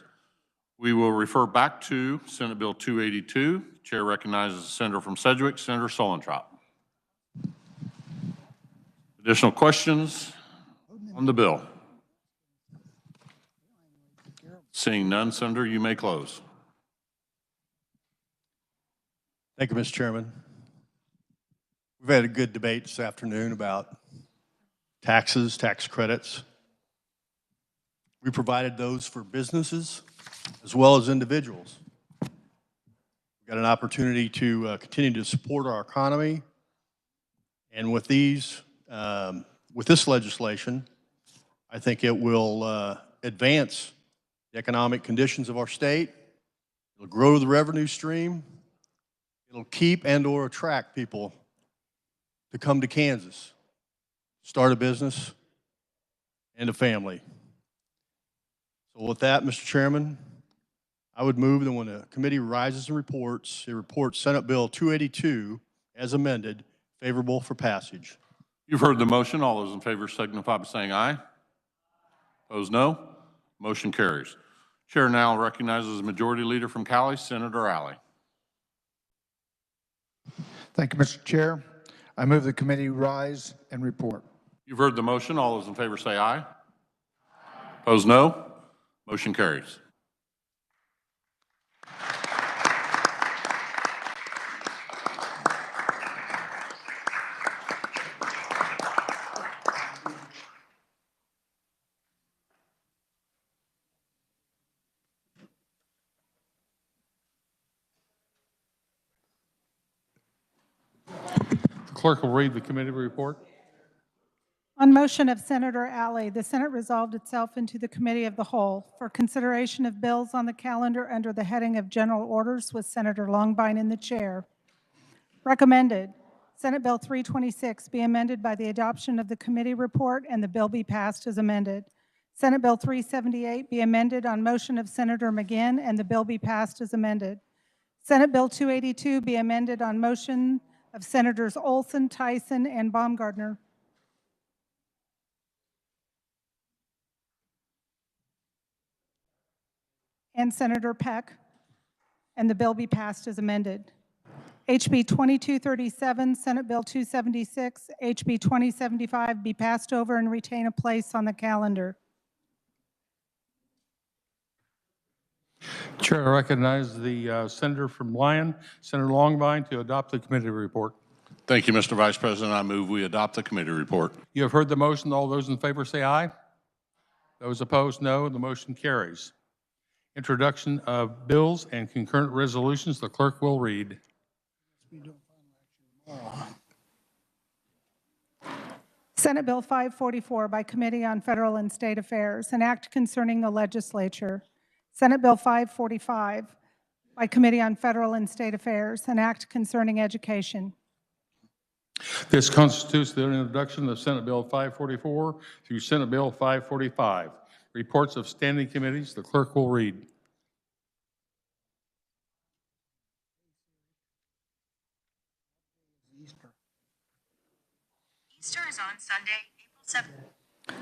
We will refer back to Senate Bill 282. Chair recognizes the senator from Sedgwick, Senator Solentrop. Additional questions on the bill? Seeing none, Senator, you may close. Thank you, Mr. Chairman. We've had a good debate this afternoon about taxes, tax credits. We provided those for businesses as well as individuals. We've got an opportunity to continue to support our economy. And with these, with this legislation, I think it will advance the economic conditions of our state. It'll grow the revenue stream. It'll keep and or attract people to come to Kansas, start a business and a family. So with that, Mr. Chairman, I would move that when the committee rises and reports, it reports Senate Bill 282 as amended, favorable for passage. You've heard the motion. All those in favor signify by saying aye. Opposed, no. Motion carries. Chair now recognizes the Majority Leader from Cali, Senator Alley. Thank you, Mr. Chair. I move the committee rise and report. You've heard the motion. All those in favor say aye. Opposed, no. Motion carries. The clerk will read the committee report. On motion of Senator Alley, the Senate resolved itself into the Committee of the Whole for consideration of bills on the calendar under the heading of General Orders with Senator Longbine in the chair. Recommended, Senate Bill 326 be amended by the adoption of the committee report and the bill be passed as amended. Senate Bill 378 be amended on motion of Senator McGinn and the bill be passed as amended. Senate Bill 282 be amended on motion of Senators Olson, Tyson, and Baumgardner. And Senator Peck, and the bill be passed as amended. HB 2237, Senate Bill 276, HB 2075 be passed over and retain a place on the calendar. Chair, I recognize the senator from Lyon, Senator Longvine, to adopt the committee report. Thank you, Mr. Vice President. I move we adopt the committee report. You have heard the motion. All those in favor say aye. Those opposed, no. The motion carries. Introduction of bills and concurrent resolutions. The clerk will read. Senate Bill 544 by Committee on Federal and State Affairs, an act concerning the legislature. Senate Bill 545 by Committee on Federal and State Affairs, an act concerning education. This constitutes the introduction of Senate Bill 544 through Senate Bill 545. Reports of standing committees. The clerk will read. Easter is on Sunday, April 7th.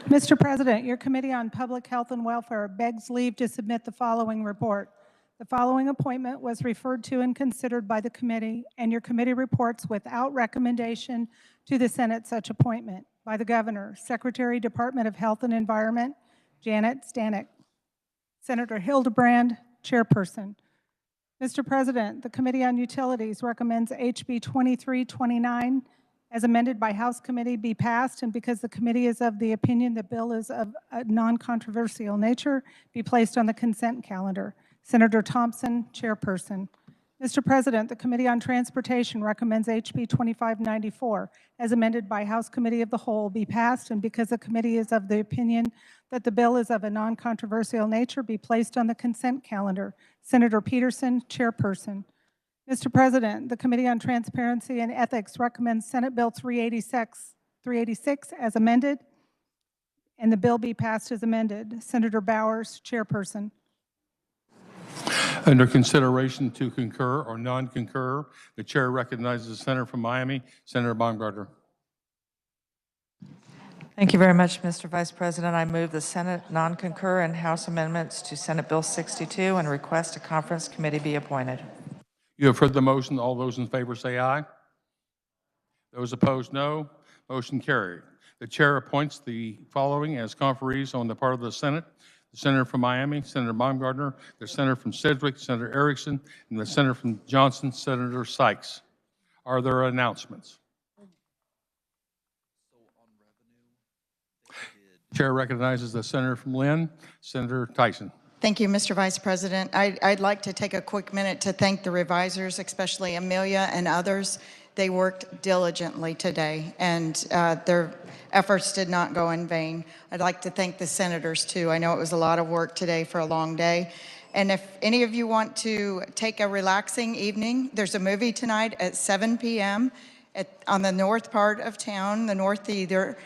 Mr. President, your Committee on Public Health and Welfare begs leave to submit the following report. The following appointment was referred to and considered by the committee, and your committee reports without recommendation to the Senate such appointment by the Governor, Secretary, Department of Health and Environment, Janet Stanek. Senator Hildebrand, Chairperson. Mr. President, the Committee on Utilities recommends HB 2329 as amended by House Committee be passed, and because the committee is of the opinion the bill is of a non-controversial nature, be placed on the consent calendar. Senator Thompson, Chairperson. Mr. President, the Committee on Transportation recommends HB 2594 as amended by House Committee of the Whole be passed, and because the committee is of the opinion that the bill is of a non-controversial nature, be placed on the consent calendar. Senator Peterson, Chairperson. Mr. President, the Committee on Transparency and Ethics recommends Senate Bill 386 as amended, and the bill be passed as amended. Senator Bowers, Chairperson. Under consideration to concur or non-concur, the chair recognizes the senator from Miami, Senator Baumgartner. Thank you very much, Mr. Vice President. I move the Senate non-concur and House amendments to Senate Bill 62 and request a conference committee be appointed. You have heard the motion. All those in favor say aye. Those opposed, no. Motion carried. The chair appoints the following as conferees on the part of the Senate: the senator from Miami, Senator Baumgartner; the senator from Sedgwick, Senator Erickson; and the senator from Johnson, Senator Sykes. Are there announcements? Chair recognizes the senator from Lynn, Senator Tyson. Thank you, Mr. Vice President. I'd like to take a quick minute to thank the revisers, especially Amelia and others. They worked diligently today, and their efforts did not go in vain. I'd like to thank the senators, too. I know it was a lot of work today for a long day. And if any of you want to take a relaxing evening, there's a movie tonight at 7 p.m. On the north part of town, the North Theater.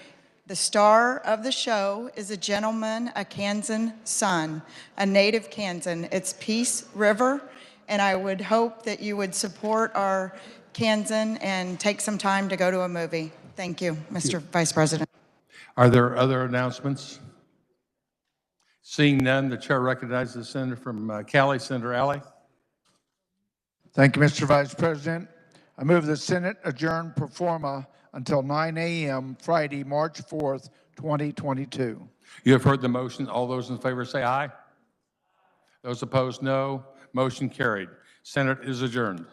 The star of the show is a gentleman, a Kansan son, a native Kansan. It's Peace River, and I would hope that you would support our Kansan and take some time to go to a movie. Thank you, Mr. Vice President. Are there other announcements? Seeing none, the chair recognizes the senator from Cali, Senator Alley. Thank you, Mr. Vice President. I move the Senate adjourn pro forma until 9 a.m. Friday, March 4th, 2022. You have heard the motion. All those in favor say aye. Those opposed, no. Motion carried. Senate is adjourned.